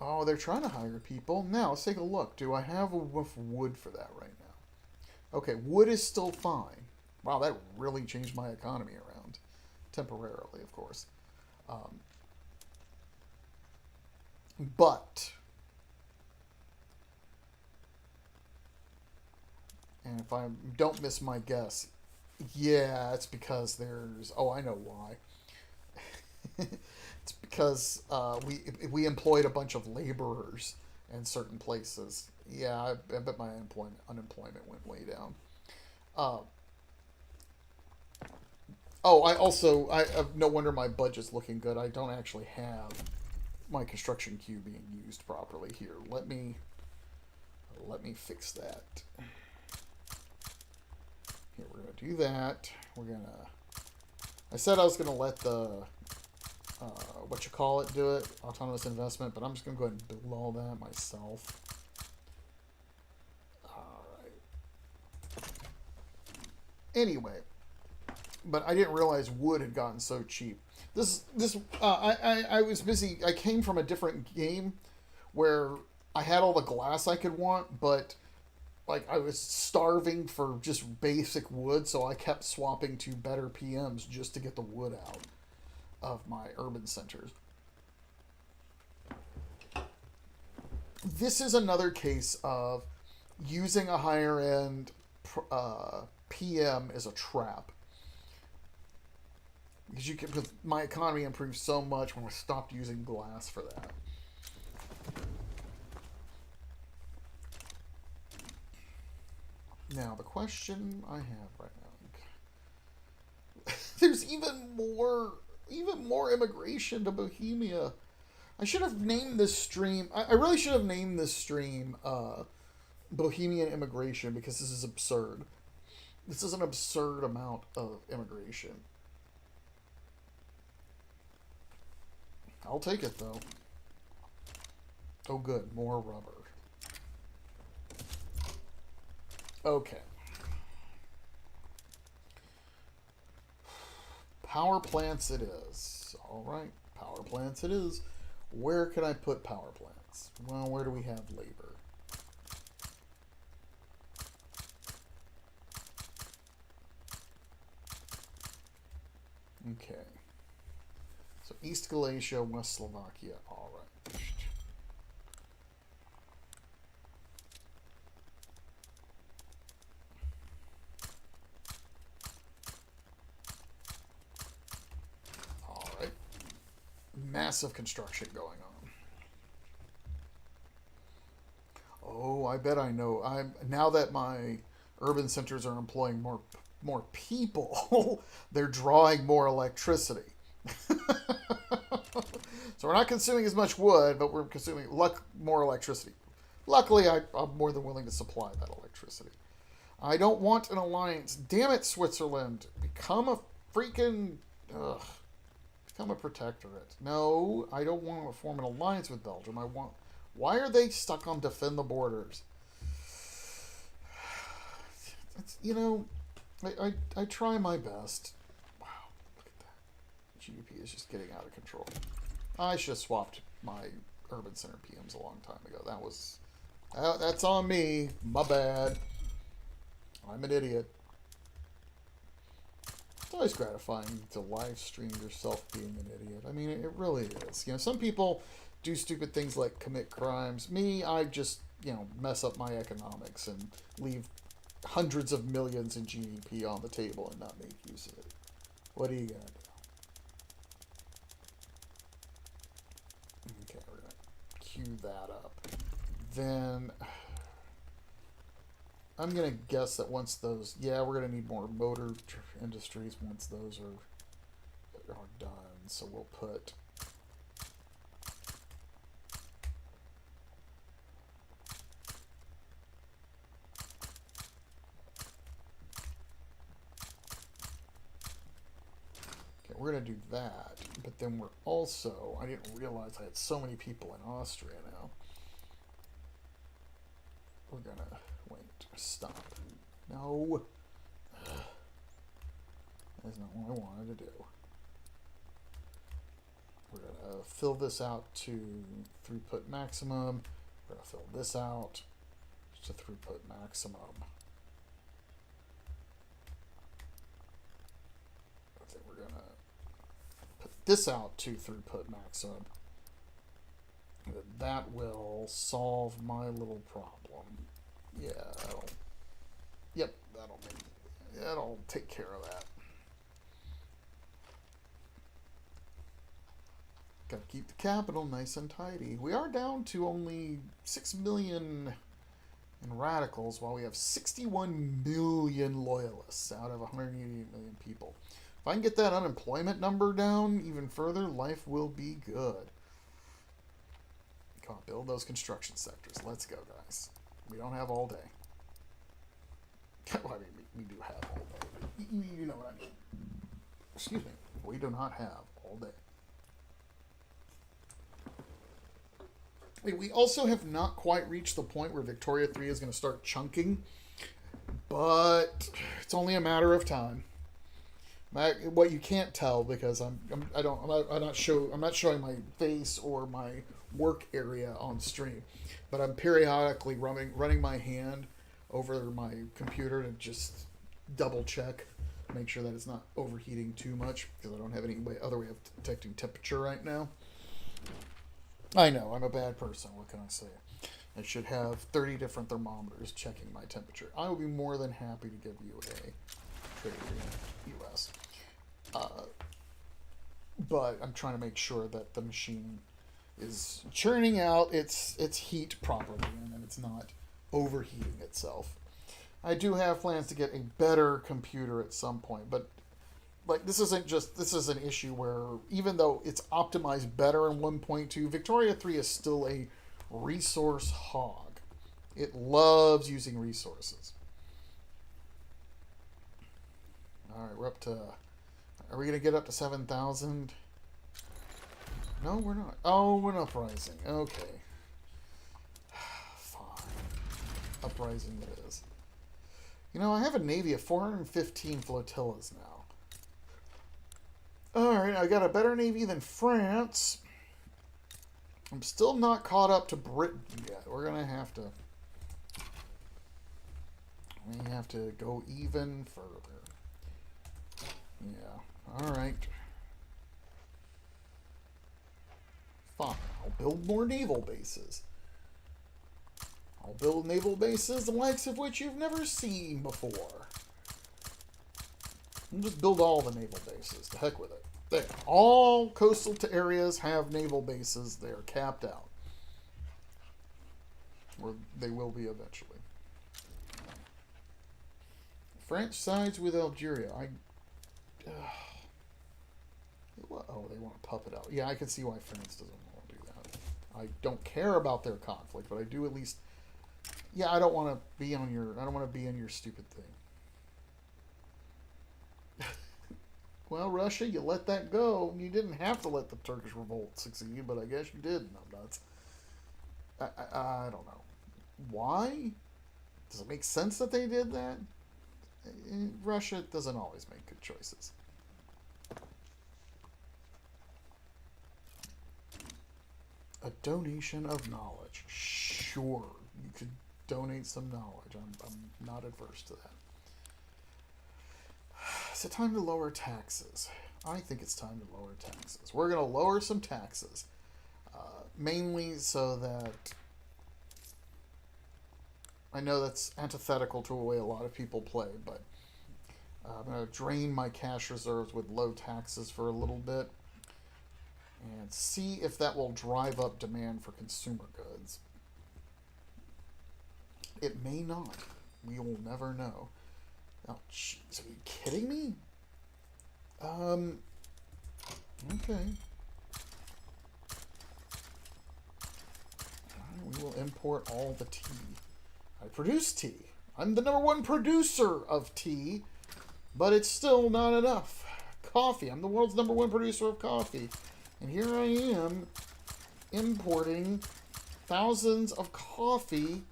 Oh, they're trying to hire people. Now, let's take a look. Do I have enough wood for that right now? Okay, wood is still fine. Wow, that really changed my economy around. Temporarily, of course. But... And if I don't miss my guess, yeah, it's because there's... Oh, I know why. It's because we employed a bunch of laborers in certain places. Yeah, I bet my unemployment went way down. No wonder my budget's looking good. I don't actually have my construction queue being used properly here. Let me fix that. Here, we're going to do that. I said I was going to let the, do it, autonomous investment, but I'm just going to go ahead and build all that myself. Alright. Anyway, but I didn't realize wood had gotten so cheap. I was busy. I came from a different game where I had all the glass I could want, but like I was starving for just basic wood, so I kept swapping to better PMs just to get the wood out of my urban centers. This is another case of using a higher end PM is a trap. Because you can, because my economy improved so much when I stopped using glass for that. Now the question I have right now, there's even more immigration to Bohemia. I should have named this stream. I really should have named this stream Bohemian Immigration, because this is absurd. This is an absurd amount of immigration. I'll take it though. Oh good, more rubber. Okay. Power plants it is. Alright, power plants it is. Where can I put power plants? Well, where do we have labor? Okay. So East Galicia, West Slovakia. All right. All right. Massive construction going on. Oh, I bet I know. Now that my urban centers are employing more people, they're drawing more electricity. So we're not consuming as much wood, but we're consuming more electricity. Luckily, I'm more than willing to supply that electricity. I don't want an alliance. Damn it, Switzerland. Become a freaking... Ugh. Become a protectorate. No, I don't want to form an alliance with Belgium. Why are they stuck on defend the borders? It's, I try my best. Wow, look at that. GDP is just getting out of control. I should have swapped my urban center PMs a long time ago. That's on me. My bad. I'm an idiot. It's always gratifying to live stream yourself being an idiot. I mean, it really is. Some people do stupid things like commit crimes. Me, I just, mess up my economics and leave hundreds of millions in GDP on the table and not make use of it. What are you gonna do? Okay, we're gonna queue that up. Then I'm gonna guess that once those, we're gonna need more motor industries once those are done. So we'll put we're going to do that, but then we're also, I didn't realize I had so many people in Austria now. We're going to, stop. No. That's not what I wanted to do. We're going to fill this out to throughput maximum. We're going to fill this out to throughput maximum. This out to throughput maximum. That will solve my little problem. Yeah, that'll take care of that. Gotta keep the capital nice and tidy. We are down to only 6 million in radicals, while we have 61 million loyalists out of 188 million people. If I can get that unemployment number down even further, life will be good. Come on, build those construction sectors. Let's go, guys. We don't have all day. Well, I mean, we do have all day. You know what I mean. Excuse me. We do not have all day. We also have not quite reached the point where Victoria 3 is going to start chunking, but it's only a matter of time. What you can't tell, because I'm not showing my face or my work area on stream, but I'm periodically running my hand over my computer to just double check, make sure that it's not overheating too much, because I don't have any other way of detecting temperature right now. I know, I'm a bad person. What can I say? I should have 30 different thermometers checking my temperature. I would be more than happy to give you a trade in the US. But I'm trying to make sure that the machine is churning out its heat properly and that it's not overheating itself. I do have plans to get a better computer at some point, but like this is an issue where even though it's optimized better in 1.2, Victoria 3 is still a resource hog. It loves using resources. All right, we're up to. Are we gonna get up to 7,000? No, we're not. Oh, we're an uprising. Okay. Fine. Uprising it is. You know, I have a navy of 415 flotillas now. Alright, I got a better navy than France. I'm still not caught up to Britain yet. We're gonna have to... We have to go even further. Yeah. Alright. Fine. I'll build more naval bases. I'll build naval bases the likes of which you've never seen before. I'll just build all the naval bases. To heck with it. There. All coastal areas have naval bases. They are capped out. Or they will be eventually. France sides with Algeria. Oh, they want to puppet out. Yeah, I can see why France doesn't want to do that. I don't care about their conflict, but I do at least... Yeah, I don't want to be on your... I don't want to be in your stupid thing. Well, Russia, you let that go. You didn't have to let the Turkish revolt succeed, but I guess you did, numbnuts. I don't know. Why? Does it make sense that they did that? Russia doesn't always make good choices. A donation of knowledge. Sure, you could donate some knowledge. I'm not adverse to that. Is it time to lower taxes? I think it's time to lower taxes. We're going to lower some taxes. Mainly so that... I know that's antithetical to the way a lot of people play, but I'm going to drain my cash reserves with low taxes for a little bit and see if that will drive up demand for consumer goods. It may not. We will never know. Oh, jeez, are you kidding me? Okay. We will import all the tea. I produce tea. I'm the #1 producer of tea, but it's still not enough. Coffee. I'm the world's #1 producer of coffee. And here I am importing thousands of coffee.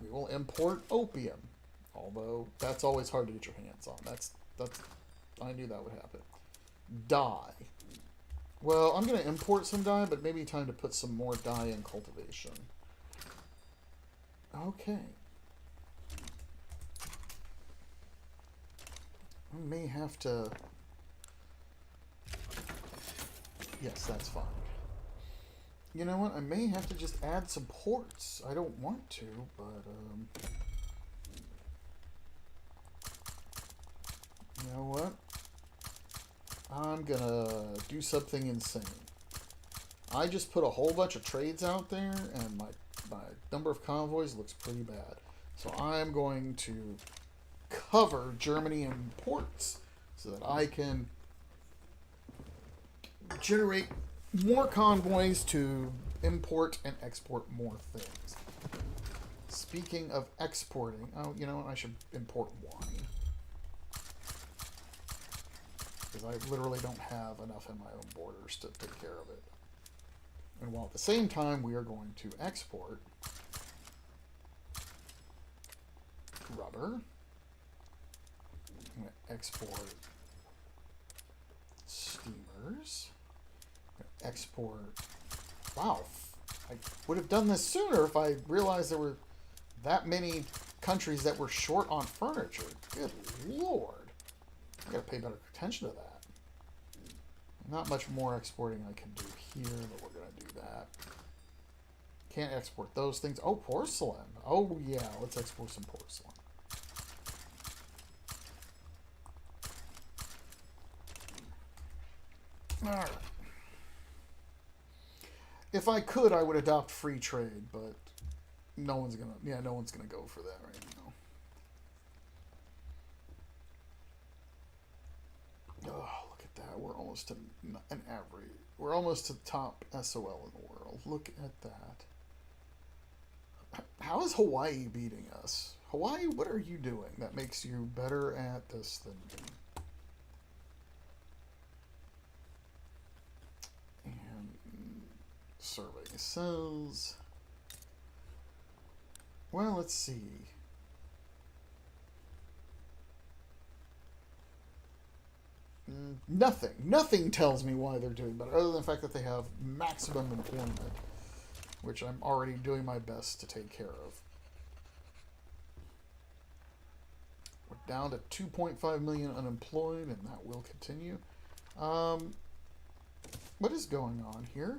We will import opium. Although that's always hard to get your hands on. That's I knew that would happen. Dye. Well, I'm going to import some dye, but maybe time to put some more dye in cultivation. Okay. I may have to... Yes, that's fine. You know what? I may have to just add some ports. I don't want to, but... You know what? I'm gonna do something insane. I just put a whole bunch of trades out there, and my number of convoys looks pretty bad. So I'm going to cover Germany and ports so that I can generate more convoys to import and export more things. Speaking of exporting, oh, you know what? I should import wine. Because I literally don't have enough in my own borders to take care of it. And while at the same time we are going to export rubber, I'm going to export steamers, I'm going to export, wow, I would have done this sooner if I realized there were that many countries that were short on furniture. Good lord. I gotta pay better attention to that. Not much more exporting I can do here, but we're gonna do that. Can't export those things. Oh, porcelain. Oh, yeah. Let's export some porcelain. Alright. If I could, I would adopt free trade, but no one's gonna... Yeah, no one's gonna go for that right now. Oh, look at that. We're almost to an average. We're almost to the top SOL in the world. Look at that. How is Hawaii beating us? Hawaii, what are you doing that makes you better at this than me? And survey says... Well, let's see. Nothing. Nothing tells me why they're doing better, other than the fact that they have maximum employment, which I'm already doing my best to take care of. We're down to 2.5 million unemployed, and that will continue. What is going on here?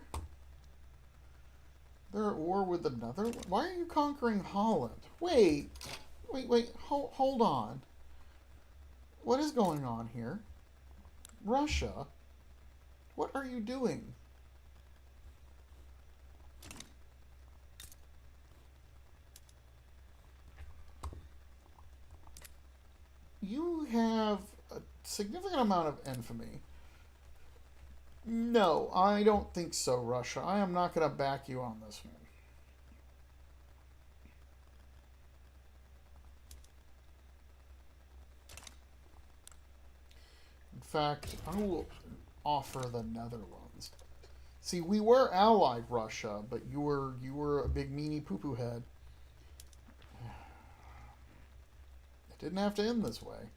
They're at war with the Netherlands? Why are you conquering Holland? Wait. Hold on. What is going on here? Russia? What are you doing? You have a significant amount of infamy. No, I don't think so, Russia. I am not going to back you on this one. In fact, I will offer the Netherlands. See, we were allied, Russia, but you were a big meanie poo-poo head. It didn't have to end this way.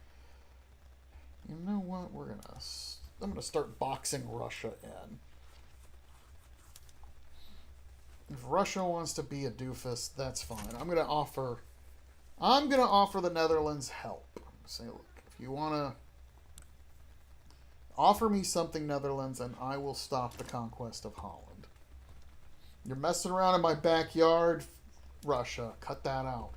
You know what? I'm gonna start boxing Russia in. If Russia wants to be a doofus, that's fine. I'm gonna offer the Netherlands help. Say, look, if you wanna offer me something, Netherlands, and I will stop the conquest of Holland. You're messing around in my backyard, Russia. Cut that out.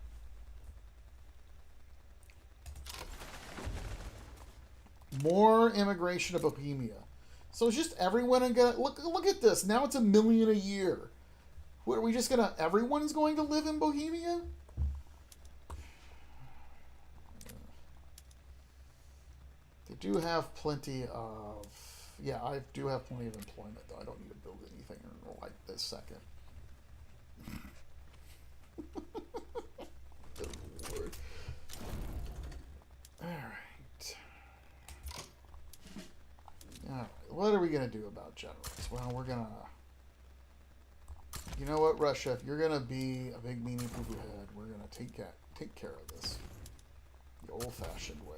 More immigration to Bohemia. So it's just everyone gonna look at this. Now it's 1 million a year. What are we just gonna? Everyone's going to live in Bohemia? They do have plenty of. Yeah, I do have plenty of employment, though. I don't need to build anything right this second. Good Lord. All right. Alright, what are we going to do about generals? Well, we're going to... You know what, Russia? If you're going to be a big meanie poo-poo head, we're going to take care of this the old-fashioned way.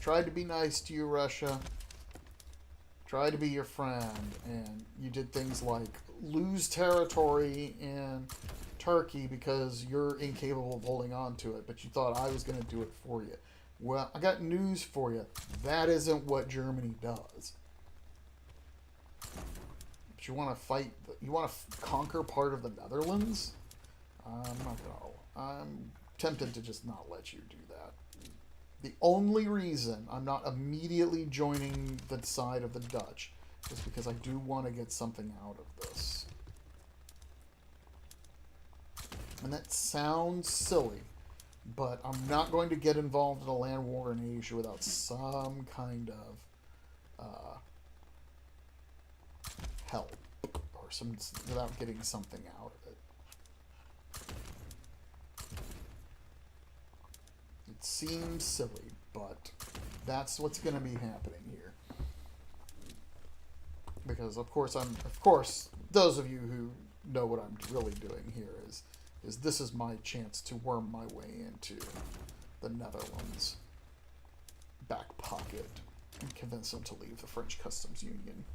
Tried to be nice to you, Russia. Tried to be your friend, and you did things like lose territory in Turkey because you're incapable of holding on to it, but you thought I was going to do it for you. Well, I got news for you. That isn't what Germany does. But you want to fight... You want to conquer part of the Netherlands? I'm not going to... I'm tempted to just not let you do that. The only reason I'm not immediately joining the side of the Dutch is because I do want to get something out of this. And that sounds silly, but I'm not going to get involved in a land war in Asia without some kind of help, or without getting something out of it. It seems silly, but that's what's going to be happening here. Because of course those of you who know what I'm really doing here is this is my chance to worm my way into the Netherlands' back pocket and convince them to leave the French Customs Union.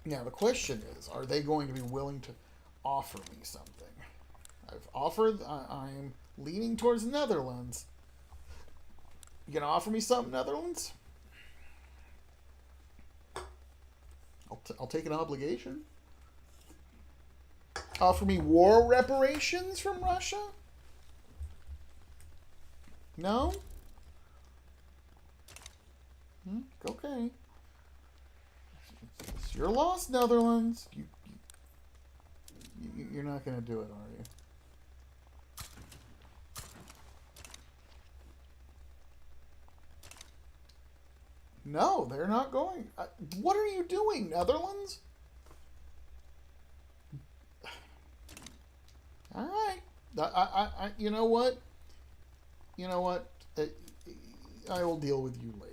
Now the question is, are they going to be willing to offer me something? I've offered. I'm leaning towards the Netherlands. You gonna offer me something, Netherlands? I'll take an obligation. Offer me war reparations from Russia? No? Okay. It's your loss, Netherlands. You're not going to do it, are you? No, they're not going. What are you doing, Netherlands? All right. You know what? You know what? I will deal with you later.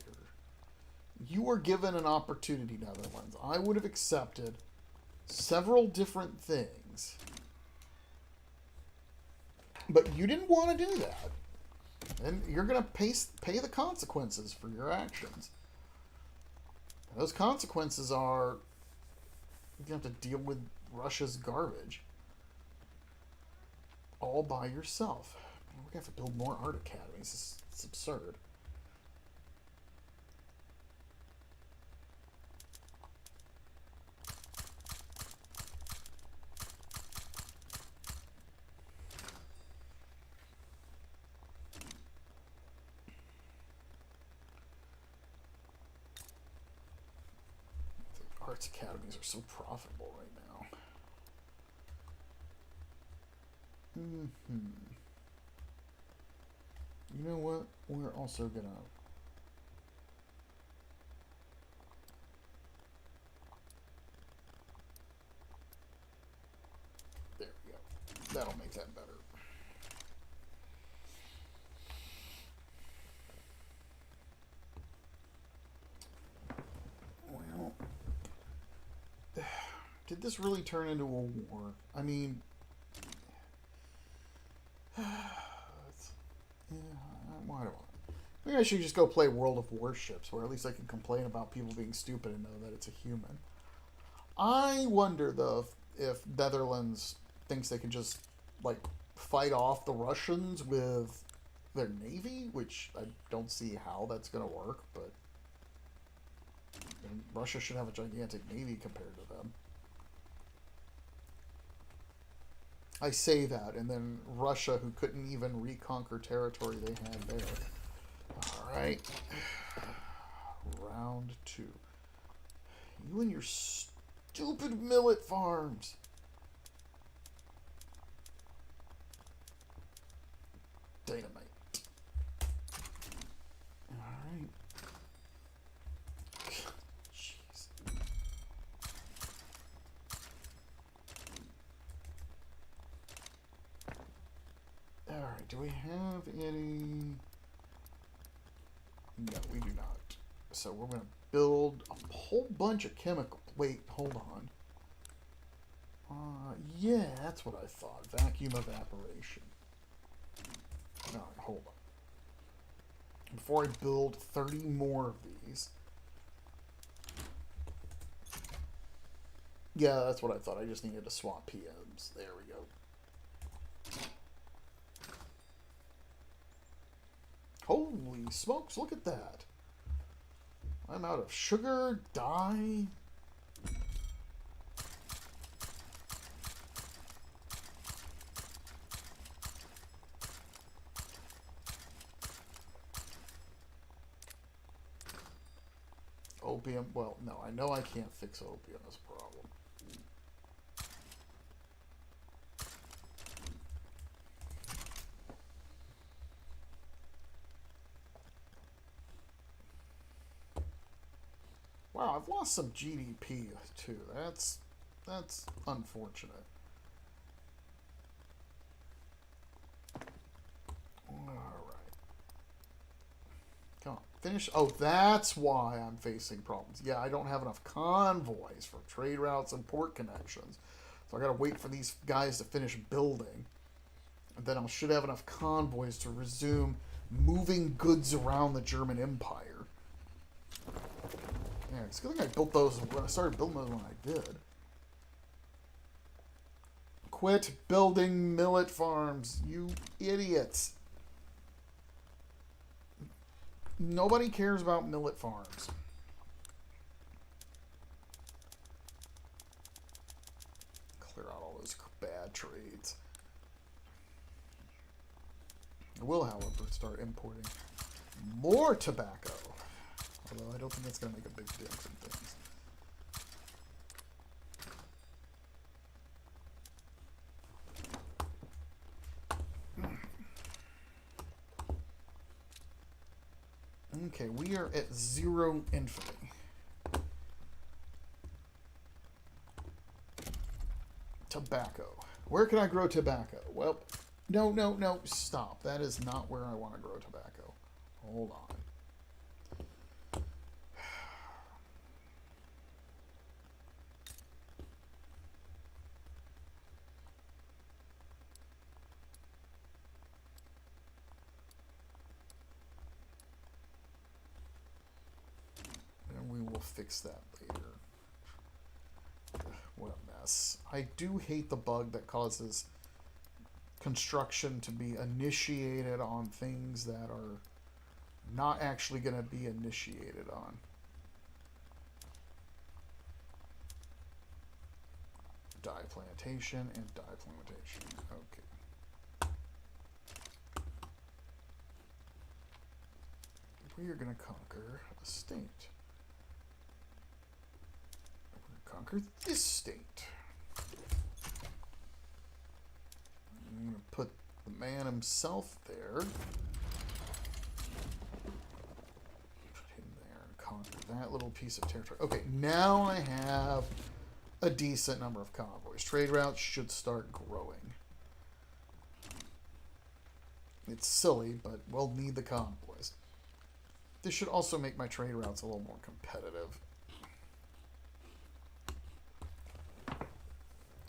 You were given an opportunity, Netherlands. I would have accepted several different things. But you didn't want to do that. And you're going to pay the consequences for your actions. And those consequences are you have to deal with Russia's garbage all by yourself. We're going to have to build more art academies. It's absurd. Arts academies are so profitable right now. You know what? We're also gonna. There we go. That'll make that better. Well, did this really turn into a war? I mean, why do I? Maybe I should just go play World of Warships, where at least I can complain about people being stupid and know that it's a human. I wonder, though, if Netherlands thinks they can just, like, fight off the Russians with their navy, which I don't see how that's going to work, but Russia should have a gigantic navy compared to them. I say that, and then Russia, who couldn't even reconquer territory they had there. Alright. Round 2. You and your stupid millet farms. Dynamite. Alright. Jeez. Alright, do we have any... No, we do not. So we're going to build a whole bunch of chemical... Wait, hold on. Yeah, that's what I thought. Vacuum evaporation. Alright, hold on. Before I build 30 more of these... Yeah, that's what I thought. I just needed to swap PMs. There we go. Holy smokes, look at that. I'm out of sugar, dye. Opium, well, no, I know I can't fix opium as a problem. Wow, I've lost some GDP too. That's unfortunate. Alright. Come on. Finish. Oh, that's why I'm facing problems. Yeah, I don't have enough convoys for trade routes and port connections. So I gotta wait for these guys to finish building. And then I should have enough convoys to resume moving goods around the German Empire. There, It's a good thing I built those when I started building those when I did. Quit building millet farms, you idiots. Nobody cares about millet farms. Clear out all those bad trades. I will, however, start importing more tobacco. Although I don't think that's going to make a big difference in things. Okay, we are at 0 infamy. Tobacco. Where can I grow tobacco? Well, no, stop. That is not where I want to grow tobacco. Hold on. Fix that later. What a mess. I do hate the bug that causes construction to be initiated on things that are not actually going to be initiated on. Dye plantation and dye plantation. Okay. We are going to conquer a state. Conquer this state. I'm going to put the man himself there. Put him there and conquer that little piece of territory. Okay, now I have a decent number of convoys. Trade routes should start growing. It's silly, but we'll need the convoys. This should also make my trade routes a little more competitive.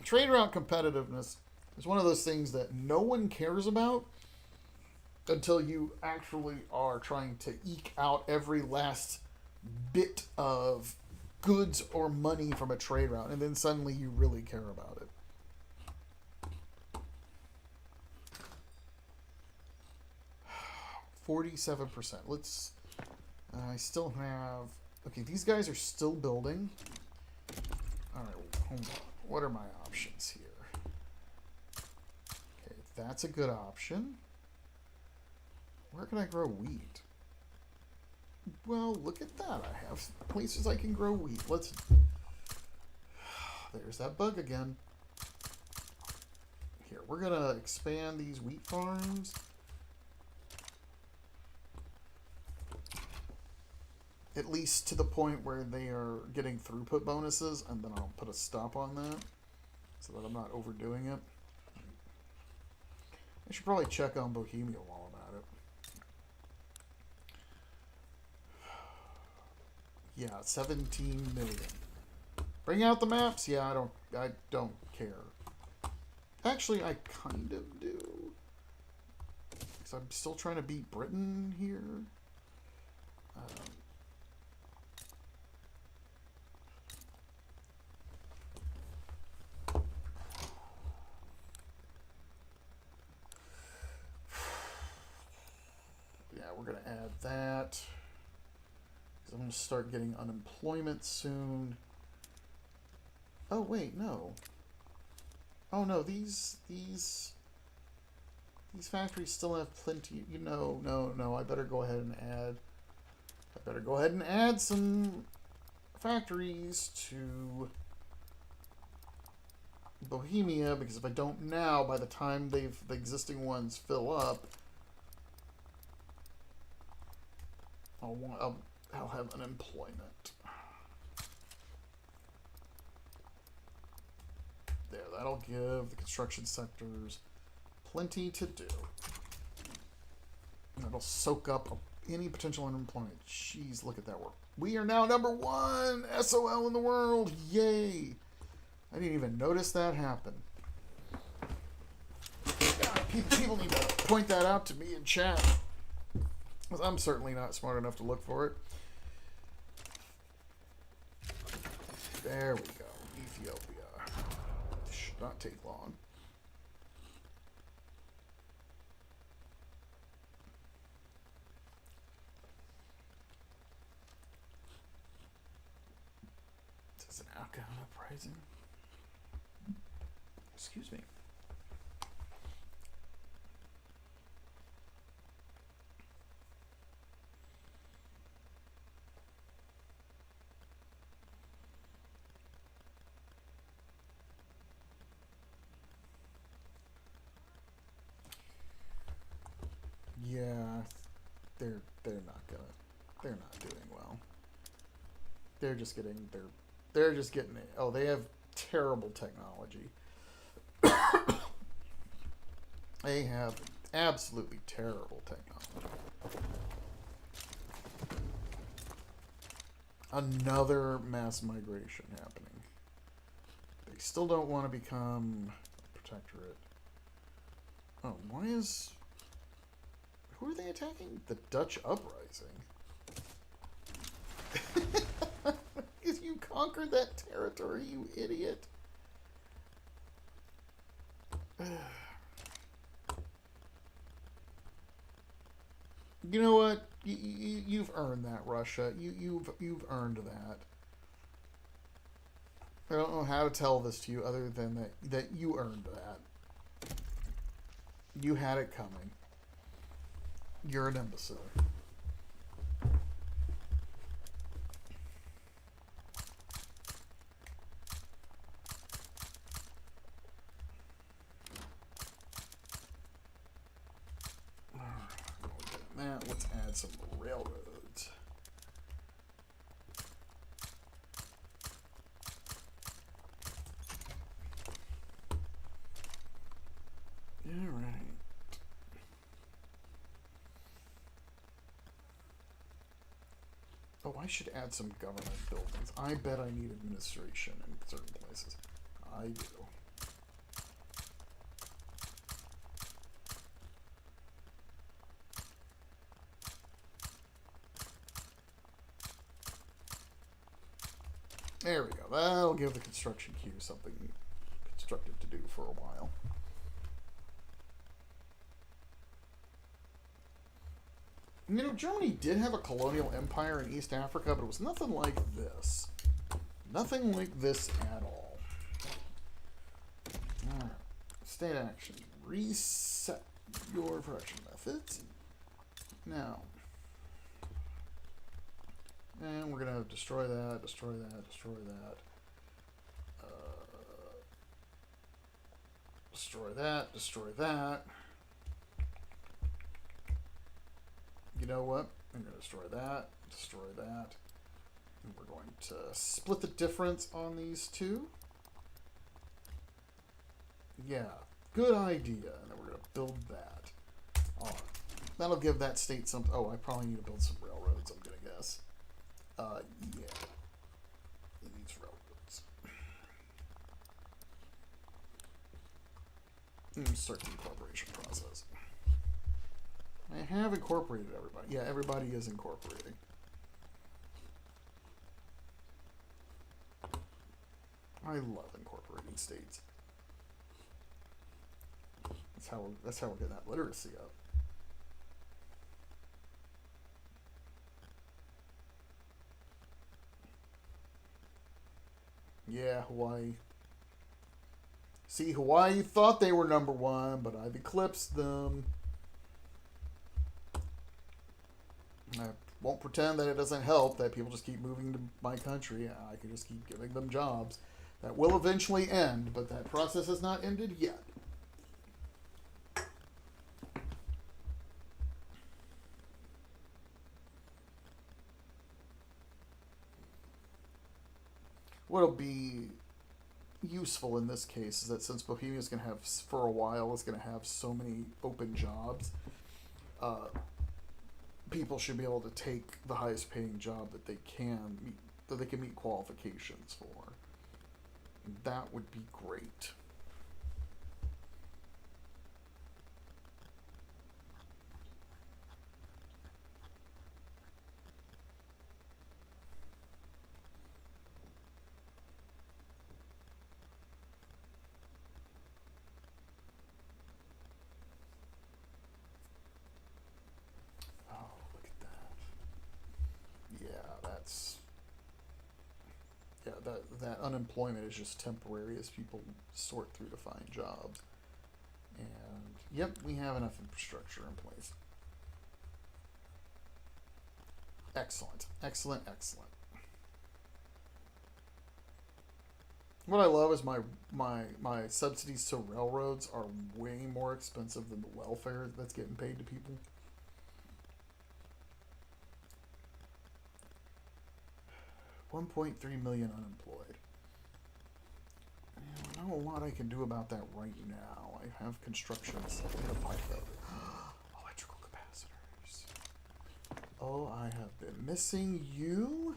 Trade route competitiveness is one of those things that no one cares about until you actually are trying to eke out every last bit of goods or money from a trade route, and then suddenly you really care about it. %47%. Let's. I still have. Okay, these guys are still building. All right, hold on. What are my options here? Okay, that's a good option. Where can I grow wheat? Well, look at that. I have places I can grow wheat. Let's... There's that bug again. Here, we're going to expand these wheat farms. At least to the point where they are getting throughput bonuses, and then I'll put a stop on that so that I'm not overdoing it. I should probably check on Bohemia while I'm at it. Yeah, 17 million. Bring out the maps? Yeah, I don't care. Actually, I kind of do. Because I'm still trying to beat Britain here. We're going to add that. Because I'm going to start getting unemployment soon. Oh, wait, no. Oh, no, these factories still have plenty. You know, no, I better go ahead and add some factories to Bohemia, because if I don't now, by the time the existing ones fill up, I'll have unemployment. There, that'll give the construction sectors plenty to do. That'll soak up any potential unemployment. Jeez, look at that work. We are now #1 SOL in the world. Yay! I didn't even notice that happen. God, people need to point that out to me in chat. I'm certainly not smart enough to look for it. There we go. Ethiopia. Should not take long. This is an alcohol uprising. Excuse me. Yeah, they're not doing well. They're just getting it. Oh, they have terrible technology. They have absolutely terrible technology. Another mass migration happening. They still don't want to become a protectorate. Oh, why is... Who are they attacking? The Dutch uprising. Because you conquered that territory, you idiot. You know what? You've earned that, Russia. You've earned that. I don't know how to tell this to you other than that you earned that. You had it coming. You're an imbecile. Now let's add some railroads. All right. Oh, I should add some government buildings. I bet I need administration in certain places. I do. There we go. That'll give the construction queue something constructive to do for a while. You know, Germany did have a colonial empire in East Africa, but it was nothing like this. Nothing like this at all. Alright. State action. Reset your production methods. Now. And we're going to destroy that, destroy that, destroy that. Destroy that, destroy that. You know what? I'm going to destroy that, and we're going to split the difference on these two. Yeah, good idea. And then we're going to build that. Oh, that'll give that state some... Oh, I probably need to build some railroads, I'm going to guess. Yeah. It needs railroads. Start the incorporation process. I have incorporated everybody. Yeah, everybody is incorporating. I love incorporating states. That's how we're getting that literacy up. Yeah, Hawaii. See, Hawaii thought they were number one, but I've eclipsed them. I won't pretend that it doesn't help that people just keep moving to my country. I can just keep giving them jobs. That will eventually end, but that process has not ended yet. What'll be useful in this case is that since Bohemia is going to have, for a while, is going to have so many open jobs, people should be able to take the highest paying job that they can meet qualifications for. That would be great. that unemployment is just temporary as people sort through to find jobs. And yep, we have enough infrastructure in place. Excellent, excellent, excellent. What I love is my subsidies to railroads are way more expensive than the welfare that's getting paid to people. $1.3 million unemployed. Not a lot I can do about that right now. I have construction stuff in the pipe over. Electrical capacitors. Oh, I have been missing you.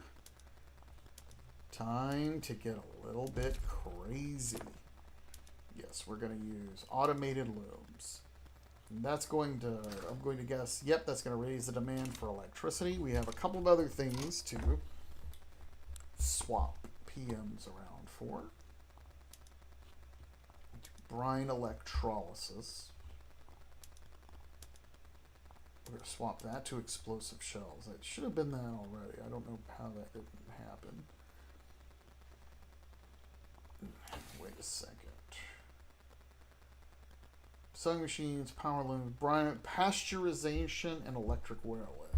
Time to get a little bit crazy. Yes, we're going to use automated looms. And that's going to, I'm going to guess, yep, that's going to raise the demand for electricity. We have a couple of other things to swap PMs around for. Brine electrolysis. We're going to swap that to explosive shells. It should have been that already. I don't know how that didn't happen. Wait a second. Sewing machines, power looms, brine, pasteurization, and electric railway.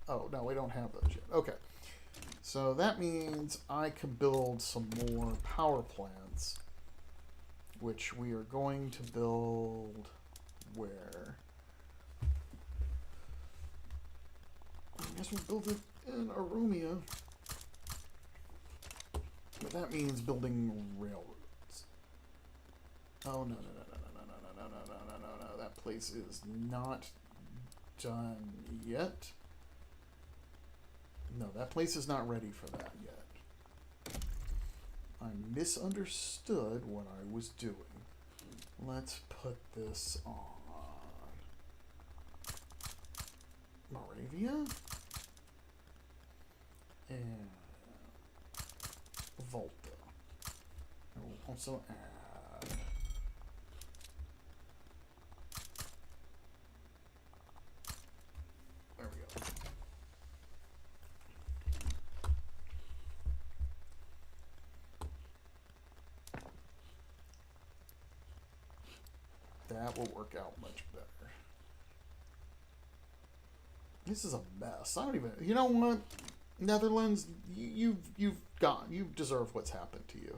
Oh, no, we don't have those yet. Okay. So that means I can build some more power plants, which we are going to build where? I guess we'll build it in Arumia. But that means building railroads. Oh, no, no, no, no, no, no, no, no, no, no, no, no, no. That place is not done yet. No, that place is not ready for that yet. I misunderstood what I was doing. Let's put this on Moravia and Volta. I will also add there we go. That will work out much better. This is a mess. I don't even. You know what, Netherlands, you've gone. You deserve what's happened to you.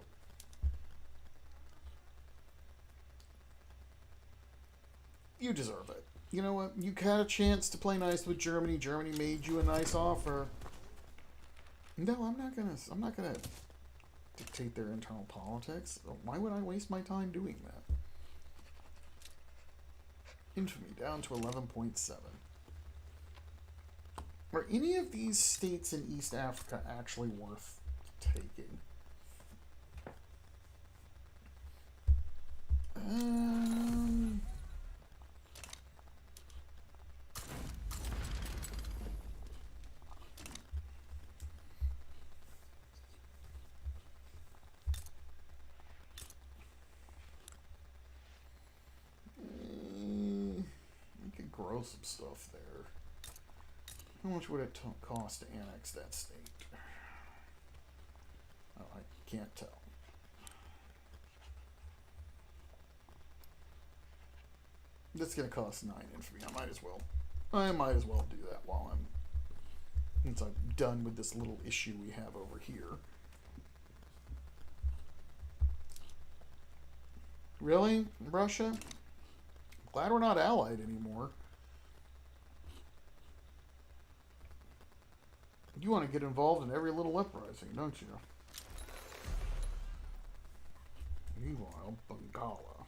You deserve it. You know what? You had a chance to play nice with Germany. Germany made you a nice offer. No, I'm not gonna dictate their internal politics. Why would I waste my time doing that? Infamy down to 11.7. Are any of these states in East Africa actually worth taking? I could grow some stuff there. How much would it cost to annex that state? Oh, I can't tell. That's gonna cost 9 infamy. I might as well do that while since I'm done with this little issue we have over here. Really? Russia? I'm glad we're not allied anymore. You want to get involved in every little uprising, don't you? Meanwhile, Bengala.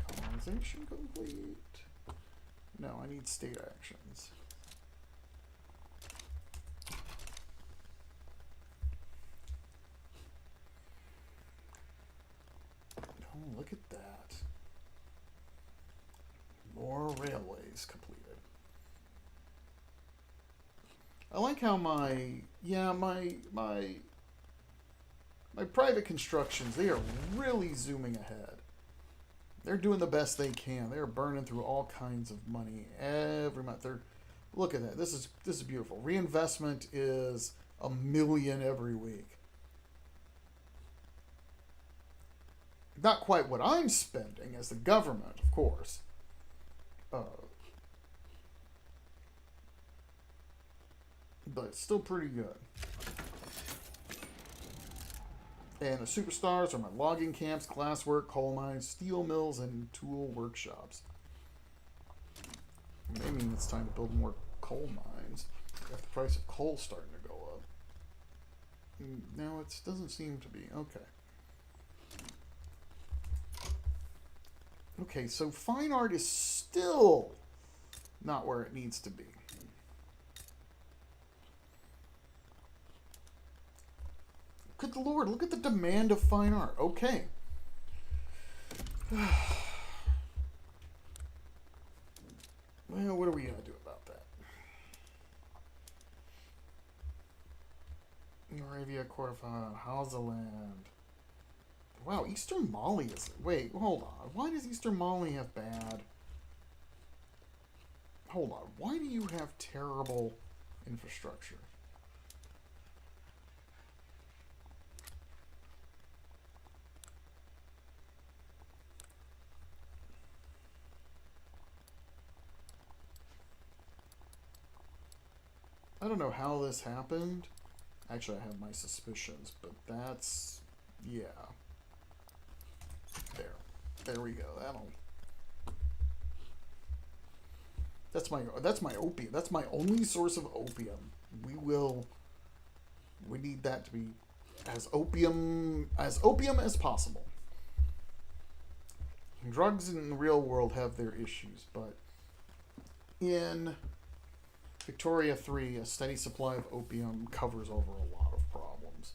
Colonization complete. No, I need state actions. Oh, look at that. More railways completed. I like how my My private constructions, they are really zooming ahead. They're doing the best they can. They're burning through all kinds of money every month. Look at that. This is beautiful. Reinvestment is $1 million every week. Not quite what I'm spending as the government, of course. But it's still pretty good. And the superstars are my logging camps, glasswork, coal mines, steel mills, and tool workshops. Maybe it's time to build more coal mines if the price of coal's starting to go up. No, it doesn't seem to be. Okay. Okay, so fine art is still not where it needs to be. Good Lord, look at the demand of fine art. Okay. Well, what are we going to do about that? Moravia, Kordofan, Hausaland. Wow, Eastern Mali is... Wait, hold on. Why does Eastern Mali have bad... Hold on. Why do you have terrible infrastructure? I don't know how this happened. Actually, I have my suspicions, but that's... Yeah. There we go. That's my opium. That's my only source of opium. We need that to be as opium as possible. Drugs in the real world have their issues, but in Victoria 3, a steady supply of opium covers over a lot of problems.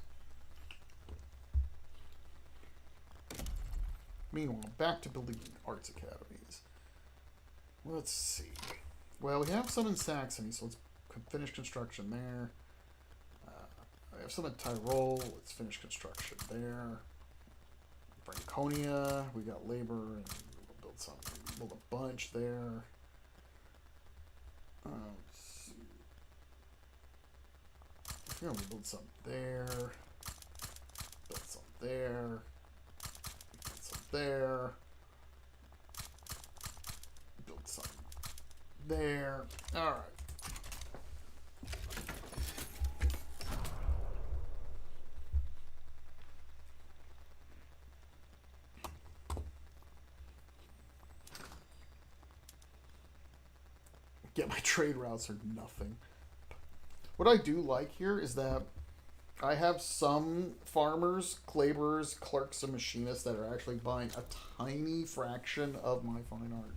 Meanwhile, back to building arts academies. Let's see. Well, we have some in Saxony, so let's finish construction there. I have some in Tyrol. Let's finish construction there. Franconia, we got labor, and we'll build a bunch there. Let's see. We're gonna build some there. Build some there. Build some there. Build some there. All right. Yeah, my trade routes are nothing. What I do like here is that I have some farmers, laborers, clerks, and machinists that are actually buying a tiny fraction of my fine art.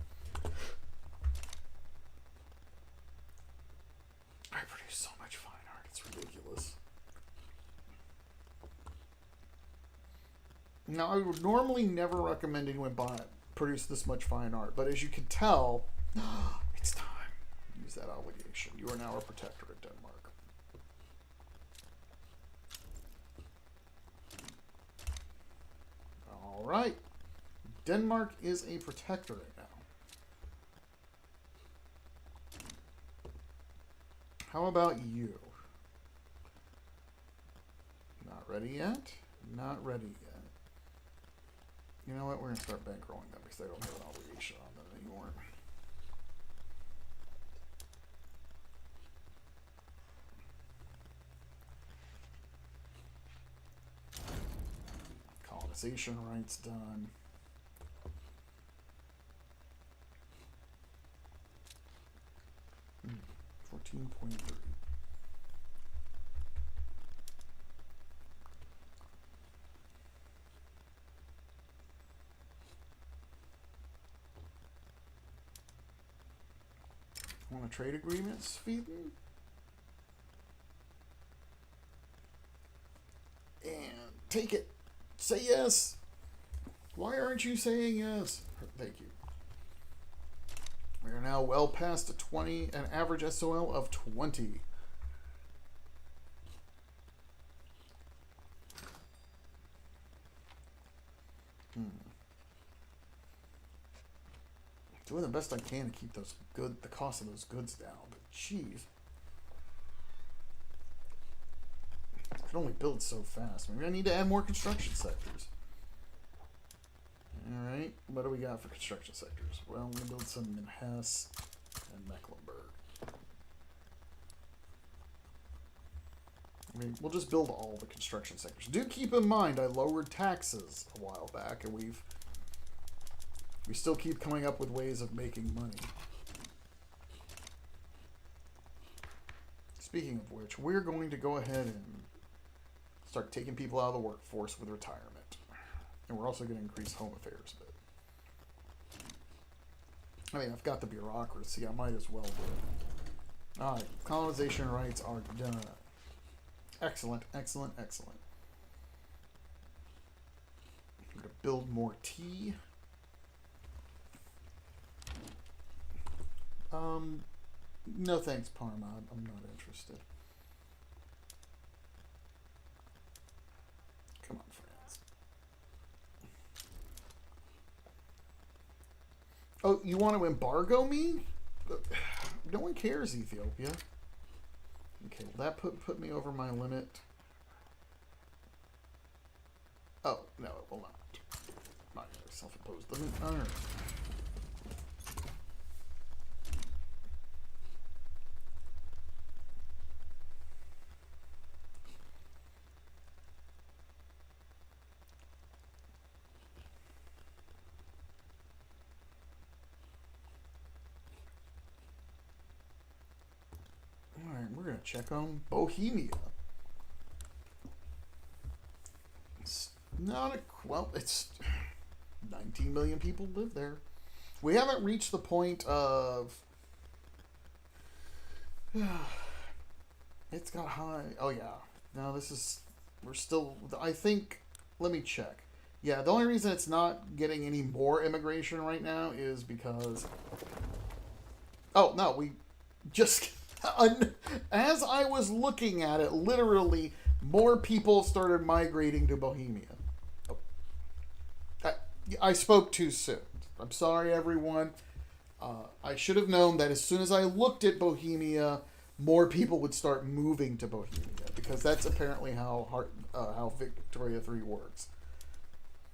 I produce so much fine art, it's ridiculous. Now, I would normally never recommend anyone produce this much fine art, but as you can tell, it's time. Use that obligation. You are now a protectorate of Denmark. All right. Denmark is a protectorate now. How about you? Not ready yet? Not ready yet. You know what? We're going to start bankrolling them because they don't have an obligation on them anymore. Colonization rights done. Hmm. 14.3. Want a trade agreement, Sweden? And take it. Say yes. Why aren't you saying yes? Thank you. We are now well past an average SOL of 20. Doing the best I can to keep the cost of those goods down, but jeez. I can only build so fast. Maybe I need to add more construction sectors. Alright, what do we got for construction sectors? Well, I'm going to build some in Hesse and Mecklenburg. I mean, we'll just build all the construction sectors. Do keep in mind, I lowered taxes a while back, and we still keep coming up with ways of making money. Speaking of which, we're going to go ahead and start taking people out of the workforce with retirement. And we're also going to increase home affairs a bit. I mean, I've got the bureaucracy. I might as well do it. Alright, colonization rights are done. Excellent, excellent, excellent. I'm going to build more tea. No thanks, Parma. I'm not interested. Come on, France. Oh, you want to embargo me? No one cares, Ethiopia. Okay, will that put me over my limit? Oh, no, it will not. Not your self-imposed limit. Alright. We're going to check on Bohemia. It's not a... Well, it's... 19 million people live there. We haven't reached the point of... It's got high... Oh, yeah. No, this is... We're still... I think... Let me check. Yeah, the only reason it's not getting any more immigration right now is because... Oh, no, we just... As I was looking at it, literally, more people started migrating to Bohemia. Oh. I spoke too soon. I'm sorry, everyone. I should have known that as soon as I looked at Bohemia, more people would start moving to Bohemia, because that's apparently how Victoria 3 works.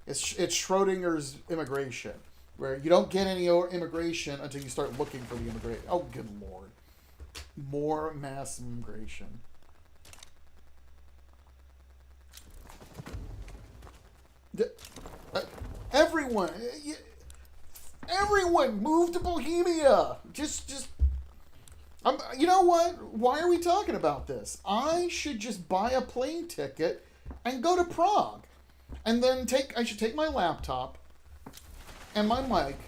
It's Schrodinger's immigration, where you don't get any immigration until you start looking for the immigration. Oh, good lord. More mass immigration. Everyone move to Bohemia. Just. You know what? Why are we talking about this? I should just buy a plane ticket and go to Prague, and then I should take my laptop and my mic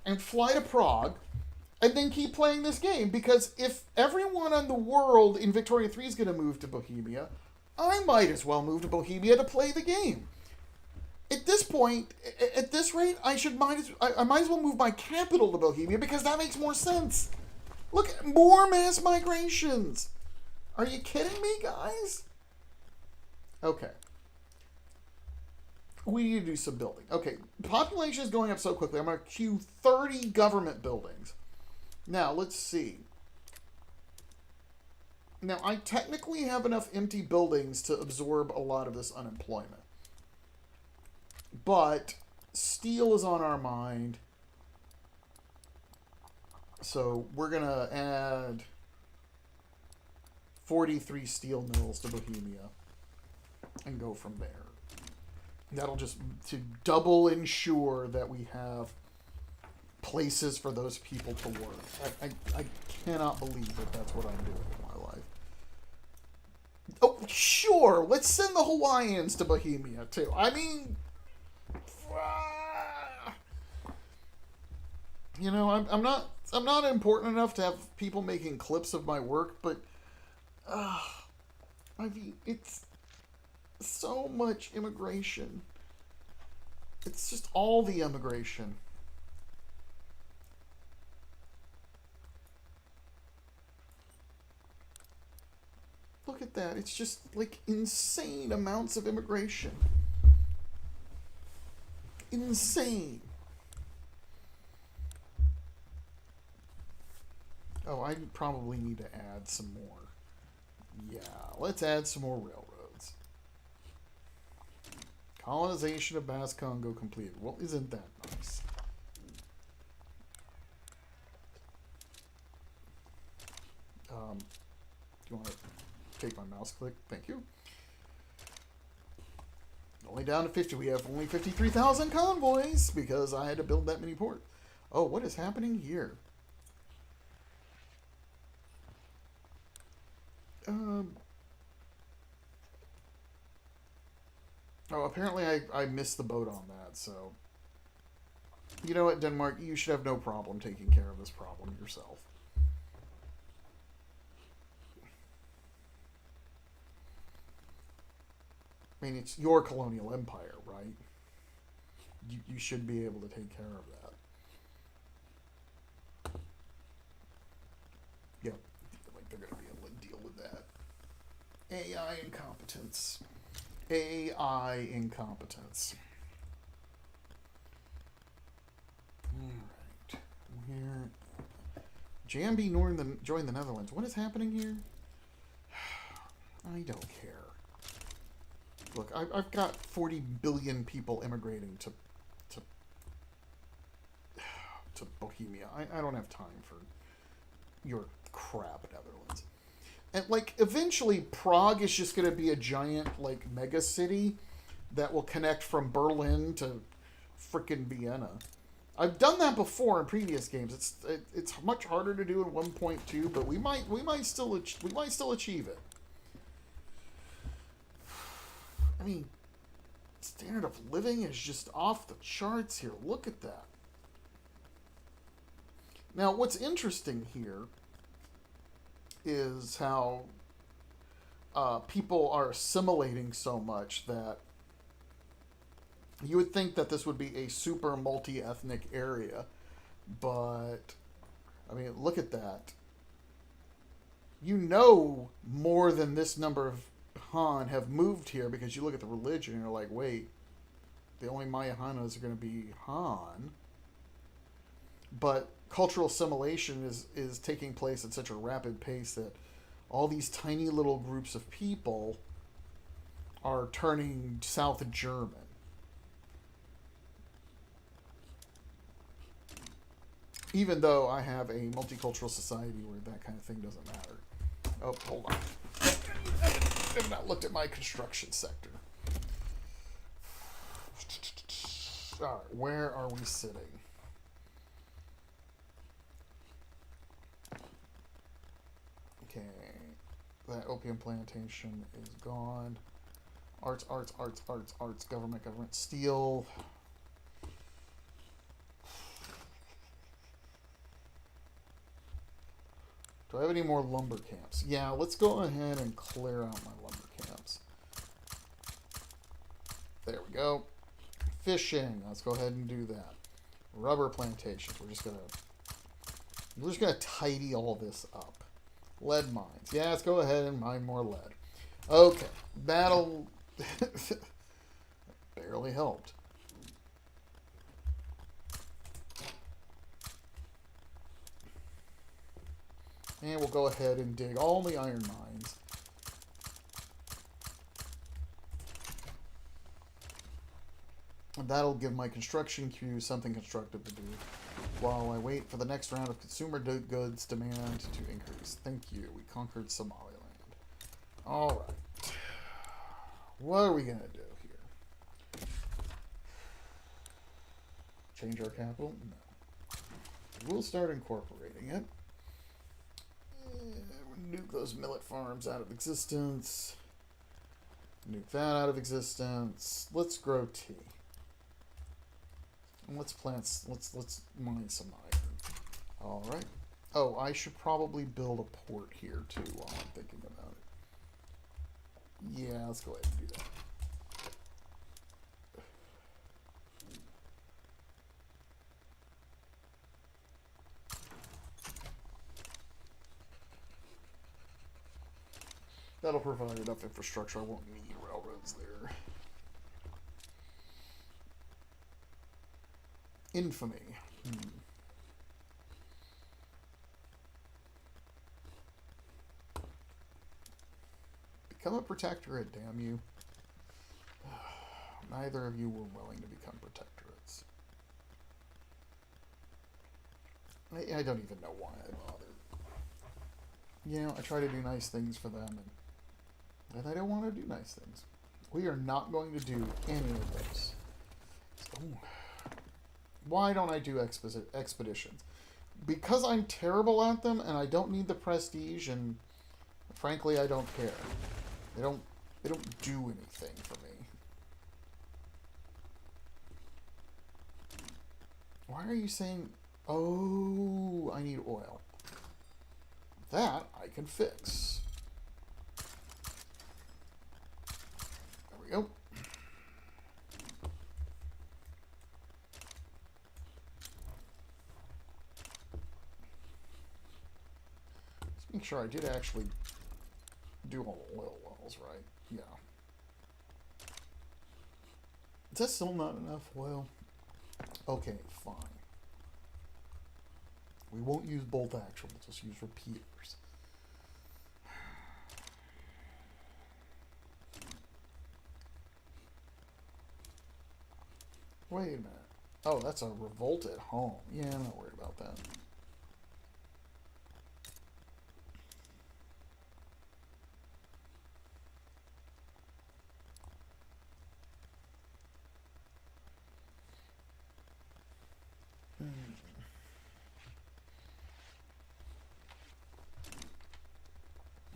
and fly to Prague. And then keep playing this game, because if everyone in the world in Victoria 3 is going to move to Bohemia, I might as well move to Bohemia to play the game. At this point, at this rate, I might as well move my capital to Bohemia, because that makes more sense. Look, more mass migrations. Are you kidding me, guys? Okay. We need to do some building. Okay, population is going up so quickly. I'm going to queue 30 government buildings. Now, let's see. Now, I technically have enough empty buildings to absorb a lot of this unemployment. But steel is on our mind. So we're going to add 43 steel mills to Bohemia and go from there. That'll just to double ensure that we have places for those people to work. I cannot believe that that's what I'm doing in my life. Oh, sure, let's send the Hawaiians to Bohemia too. I mean, you know, I'm not important enough to have people making clips of my work, but I mean, it's so much immigration. It's just all the immigration. Look at that. It's just like insane amounts of immigration. insane. Oh, I probably need to add some more. Yeah, let's add some more railroads. Colonization of Basque Congo completed. Well, isn't that nice? Do you want to take my mouse click? Thank you. Only down to 50. We have only 53,000 convoys because I had to build that many ports. Oh, what is happening here? Oh, apparently I missed the boat on that, so... You know what, Denmark? You should have no problem taking care of this problem yourself. I mean, it's your colonial empire, right? You should be able to take care of that. Yep. Like they're going to be able to deal with that. AI incompetence. AI incompetence. Alright. Here. Jambi joined the Netherlands. What is happening here? I don't care. Look, I've got 40 billion people immigrating to Bohemia. I don't have time for your crap, Netherlands. And, like, eventually Prague is just going to be a giant, like, mega city that will connect from Berlin to frickin' Vienna. I've done that before in previous games. It's much harder to do in 1.2, but we might still achieve it. I mean, standard of living is just off the charts here. Look at that. Now, what's interesting here is how people are assimilating so much that you would think that this would be a super multi-ethnic area, but I mean, look at that. You know more than this number of Han have moved here because you look at the religion and you're like, wait, the only Mayahanas are going to be Han. But cultural assimilation is taking place at such a rapid pace that all these tiny little groups of people are turning South German. Even though I have a multicultural society where that kind of thing doesn't matter. Oh, hold on. I've not looked at my construction sector. Alright, where are we sitting? Okay. That opium plantation is gone. Arts, government, steel. Do I have any more lumber camps? Yeah, let's go ahead and clear out my lumber camps. There we go. Fishing. Let's go ahead and do that. Rubber plantations. We're just gonna tidy all this up. Lead mines. Yeah, let's go ahead and mine more lead. Okay, that'll barely helped. And we'll go ahead and dig all the iron mines. And that'll give my construction queue something constructive to do while I wait for the next round of consumer goods demand to increase. Thank you. We conquered Somaliland. All right. What are we going to do here? Change our capital? No. We'll start incorporating it. Nuke those millet farms out of existence. Nuke that out of existence. Let's grow tea. And let's mine some iron. Alright. Oh, I should probably build a port here too while I'm thinking about it. Yeah, let's go ahead and do that. That'll provide enough infrastructure. I won't need railroads there. Infamy. Become a protectorate, damn you. Neither of you were willing to become protectorates. I don't even know why I bothered. You know, I try to do nice things for them, and I don't want to do nice things. We are not going to do any of this. Ooh. Why don't I do expeditions? Because I'm terrible at them, and I don't need the prestige, and frankly, I don't care. They don't do anything for me. Why are you saying, oh, I need oil? That I can fix. There we go. Let's make sure I did actually do all the oil wells right. Yeah. Is that still not enough oil? Okay, fine. We won't use bolt action, we'll just use repeaters. Wait a minute. Oh, that's a revolt at home. Yeah, I'm not worried about that.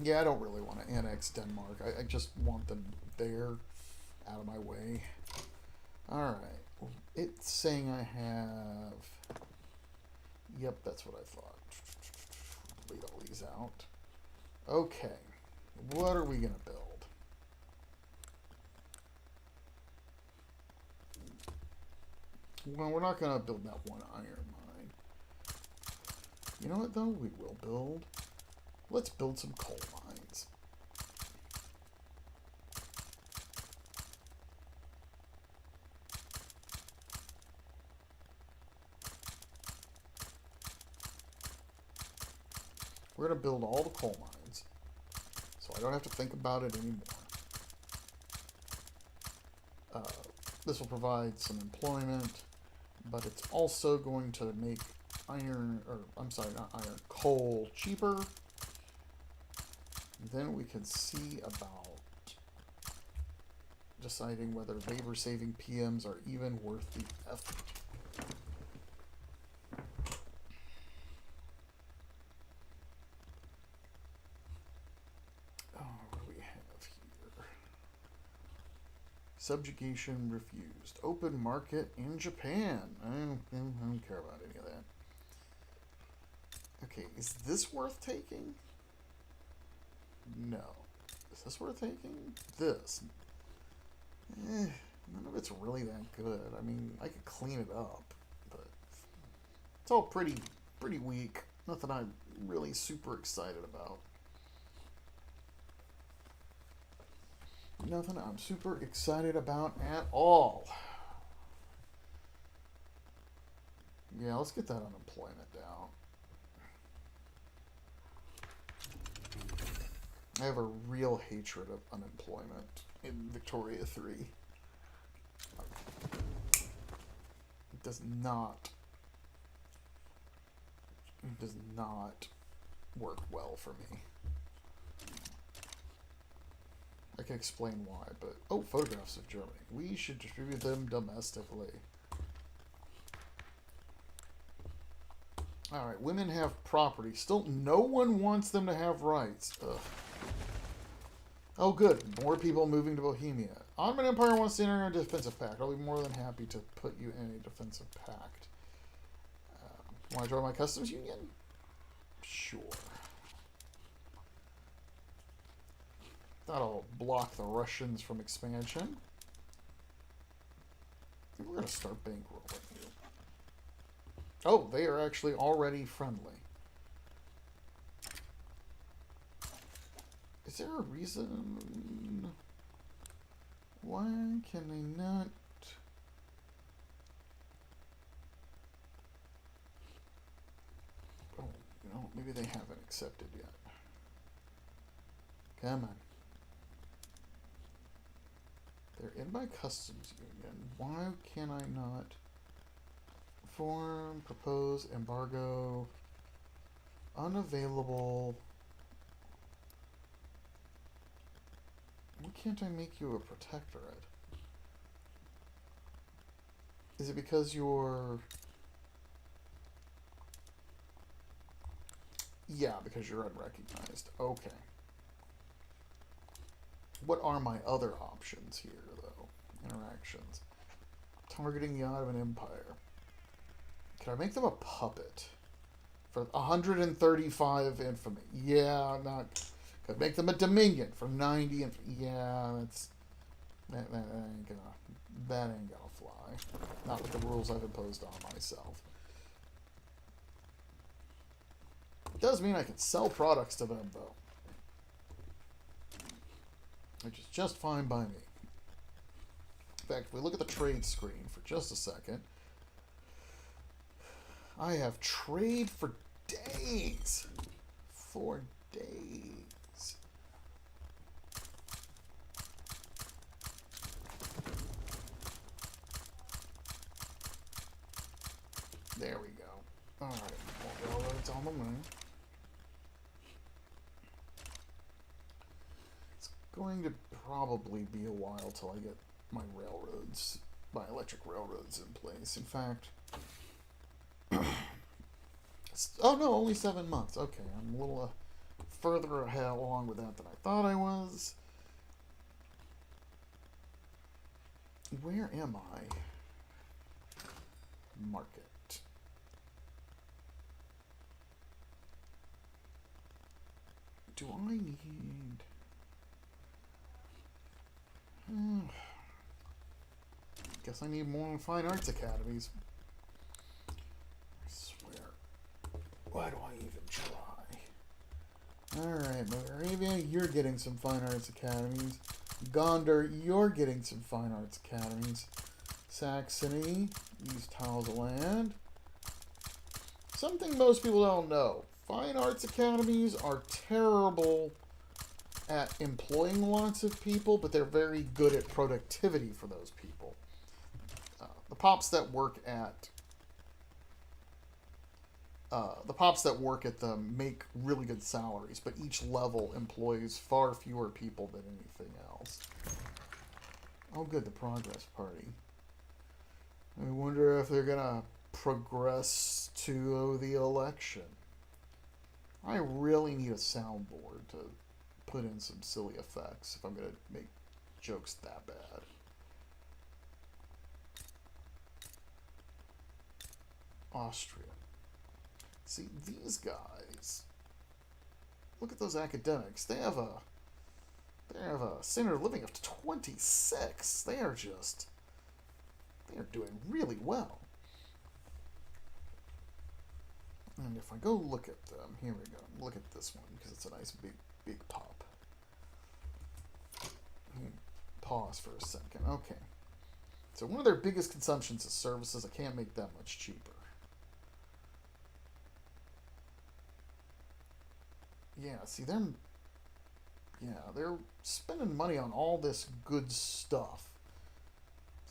Yeah, I don't really want to annex Denmark. I just want them there, out of my way. Alright. It's saying I have... Yep, that's what I thought. Delete all these out. Okay. What are we going to build? Well, we're not going to build that one iron mine. You know what, though? We will build... Let's build some coal mines. We're going to build all the coal mines, so I don't have to think about it anymore. This will provide some employment, but it's also going to make iron, or I'm sorry, not iron, coal cheaper. Then we can see about deciding whether labor-saving PMs are even worth the effort. Oh, what do we have here? Subjugation refused. Open market in Japan. I don't care about any of that. Okay, is this worth taking? No. Is this worth taking? This. None of it's really that good. I mean, I could clean it up, but it's all pretty weak. Nothing I'm really super excited about. Nothing I'm super excited about at all. Yeah, let's get that unemployment down. I have a real hatred of unemployment in Victoria 3. It does not work well for me. I can explain why, but... Oh, photographs of Germany. We should distribute them domestically. Alright, women have property. Still, no one wants them to have rights. Ugh. Oh, good. More people moving to Bohemia. Ottoman Empire wants to enter a defensive pact. I'll be more than happy to put you in a defensive pact. Want to join my customs union? Sure. That'll block the Russians from expansion. I think we're going to start bankrolling you. Oh, they are actually already friendly. Is there a reason? Why can they not? Maybe they haven't accepted yet. Come on. They're in my customs union. Why can I not form, propose, embargo, unavailable? Why can't I make you a protectorate? Is it because you're... Yeah, because you're unrecognized. Okay. What are my other options here, though? Interactions. Targeting the Ottoman Empire. Can I make them a puppet? For 135 infamy. Yeah, not... Could make them a Dominion for 90 infamy. Yeah, that's... That ain't gonna fly. Not with the rules I've imposed on myself. It does mean I can sell products to them, though. Which is just fine by me. In fact, if we look at the trade screen for just a second, I have trade for days. 4 days. There we go. Alright, more railroads on the moon. It's going to probably be a while till I get my railroads, my electric railroads in place. In fact, oh no, only 7 months. Okay, I'm a little further ahead along with that than I thought I was. Where am I? Market. Do I need... Guess I need more fine arts academies. I swear. Why do I even try? Alright, Moravia, you're getting some fine arts academies. Gondar, you're getting some fine arts academies. Saxony, East Hausaland. Something most people don't know. Fine arts academies are terrible at employing lots of people, but they're very good at productivity for those people. The pops that work at them make really good salaries, but each level employs far fewer people than anything else. Oh good, the Progress Party. I wonder if they're gonna progress to the election. I really need a soundboard to put in some silly effects if I'm gonna make jokes that bad. Austria. See, these guys, look at those academics. They have a standard of living of 26. They are doing really well. And if I go look at them, here we go. Look at this one because it's a nice big pop. Pause for a second. Okay. So one of their biggest consumptions is services. I can't make that much cheaper. Yeah, see, they're spending money on all this good stuff.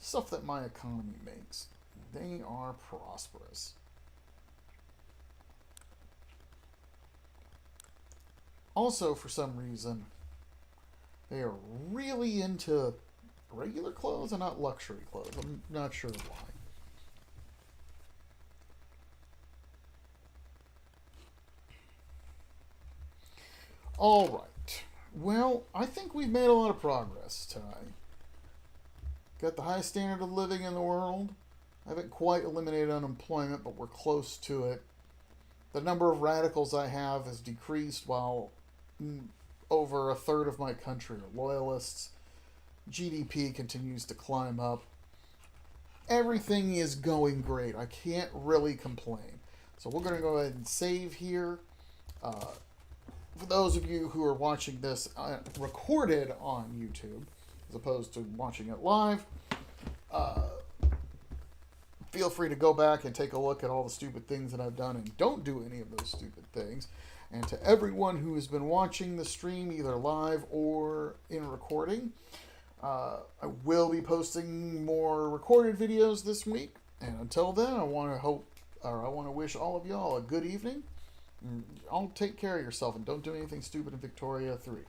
Stuff that my economy makes. They are prosperous. Also, for some reason, they are really into regular clothes and not luxury clothes. I'm not sure why. Alright. Well, I think we've made a lot of progress tonight. Got the highest standard of living in the world. I haven't quite eliminated unemployment, but we're close to it. The number of radicals I have has decreased while over a third of my country are loyalists. GDP continues to climb up. Everything is going great. I can't really complain. So we're going to go ahead and save here. For those of you who are watching this recorded on YouTube, as opposed to watching it live, feel free to go back and take a look at all the stupid things that I've done and don't do any of those stupid things. And to everyone who has been watching the stream, either live or in recording, I will be posting more recorded videos this week. And until then, I want to wish all of y'all a good evening. I'll take care of yourself and don't do anything stupid in Victoria 3.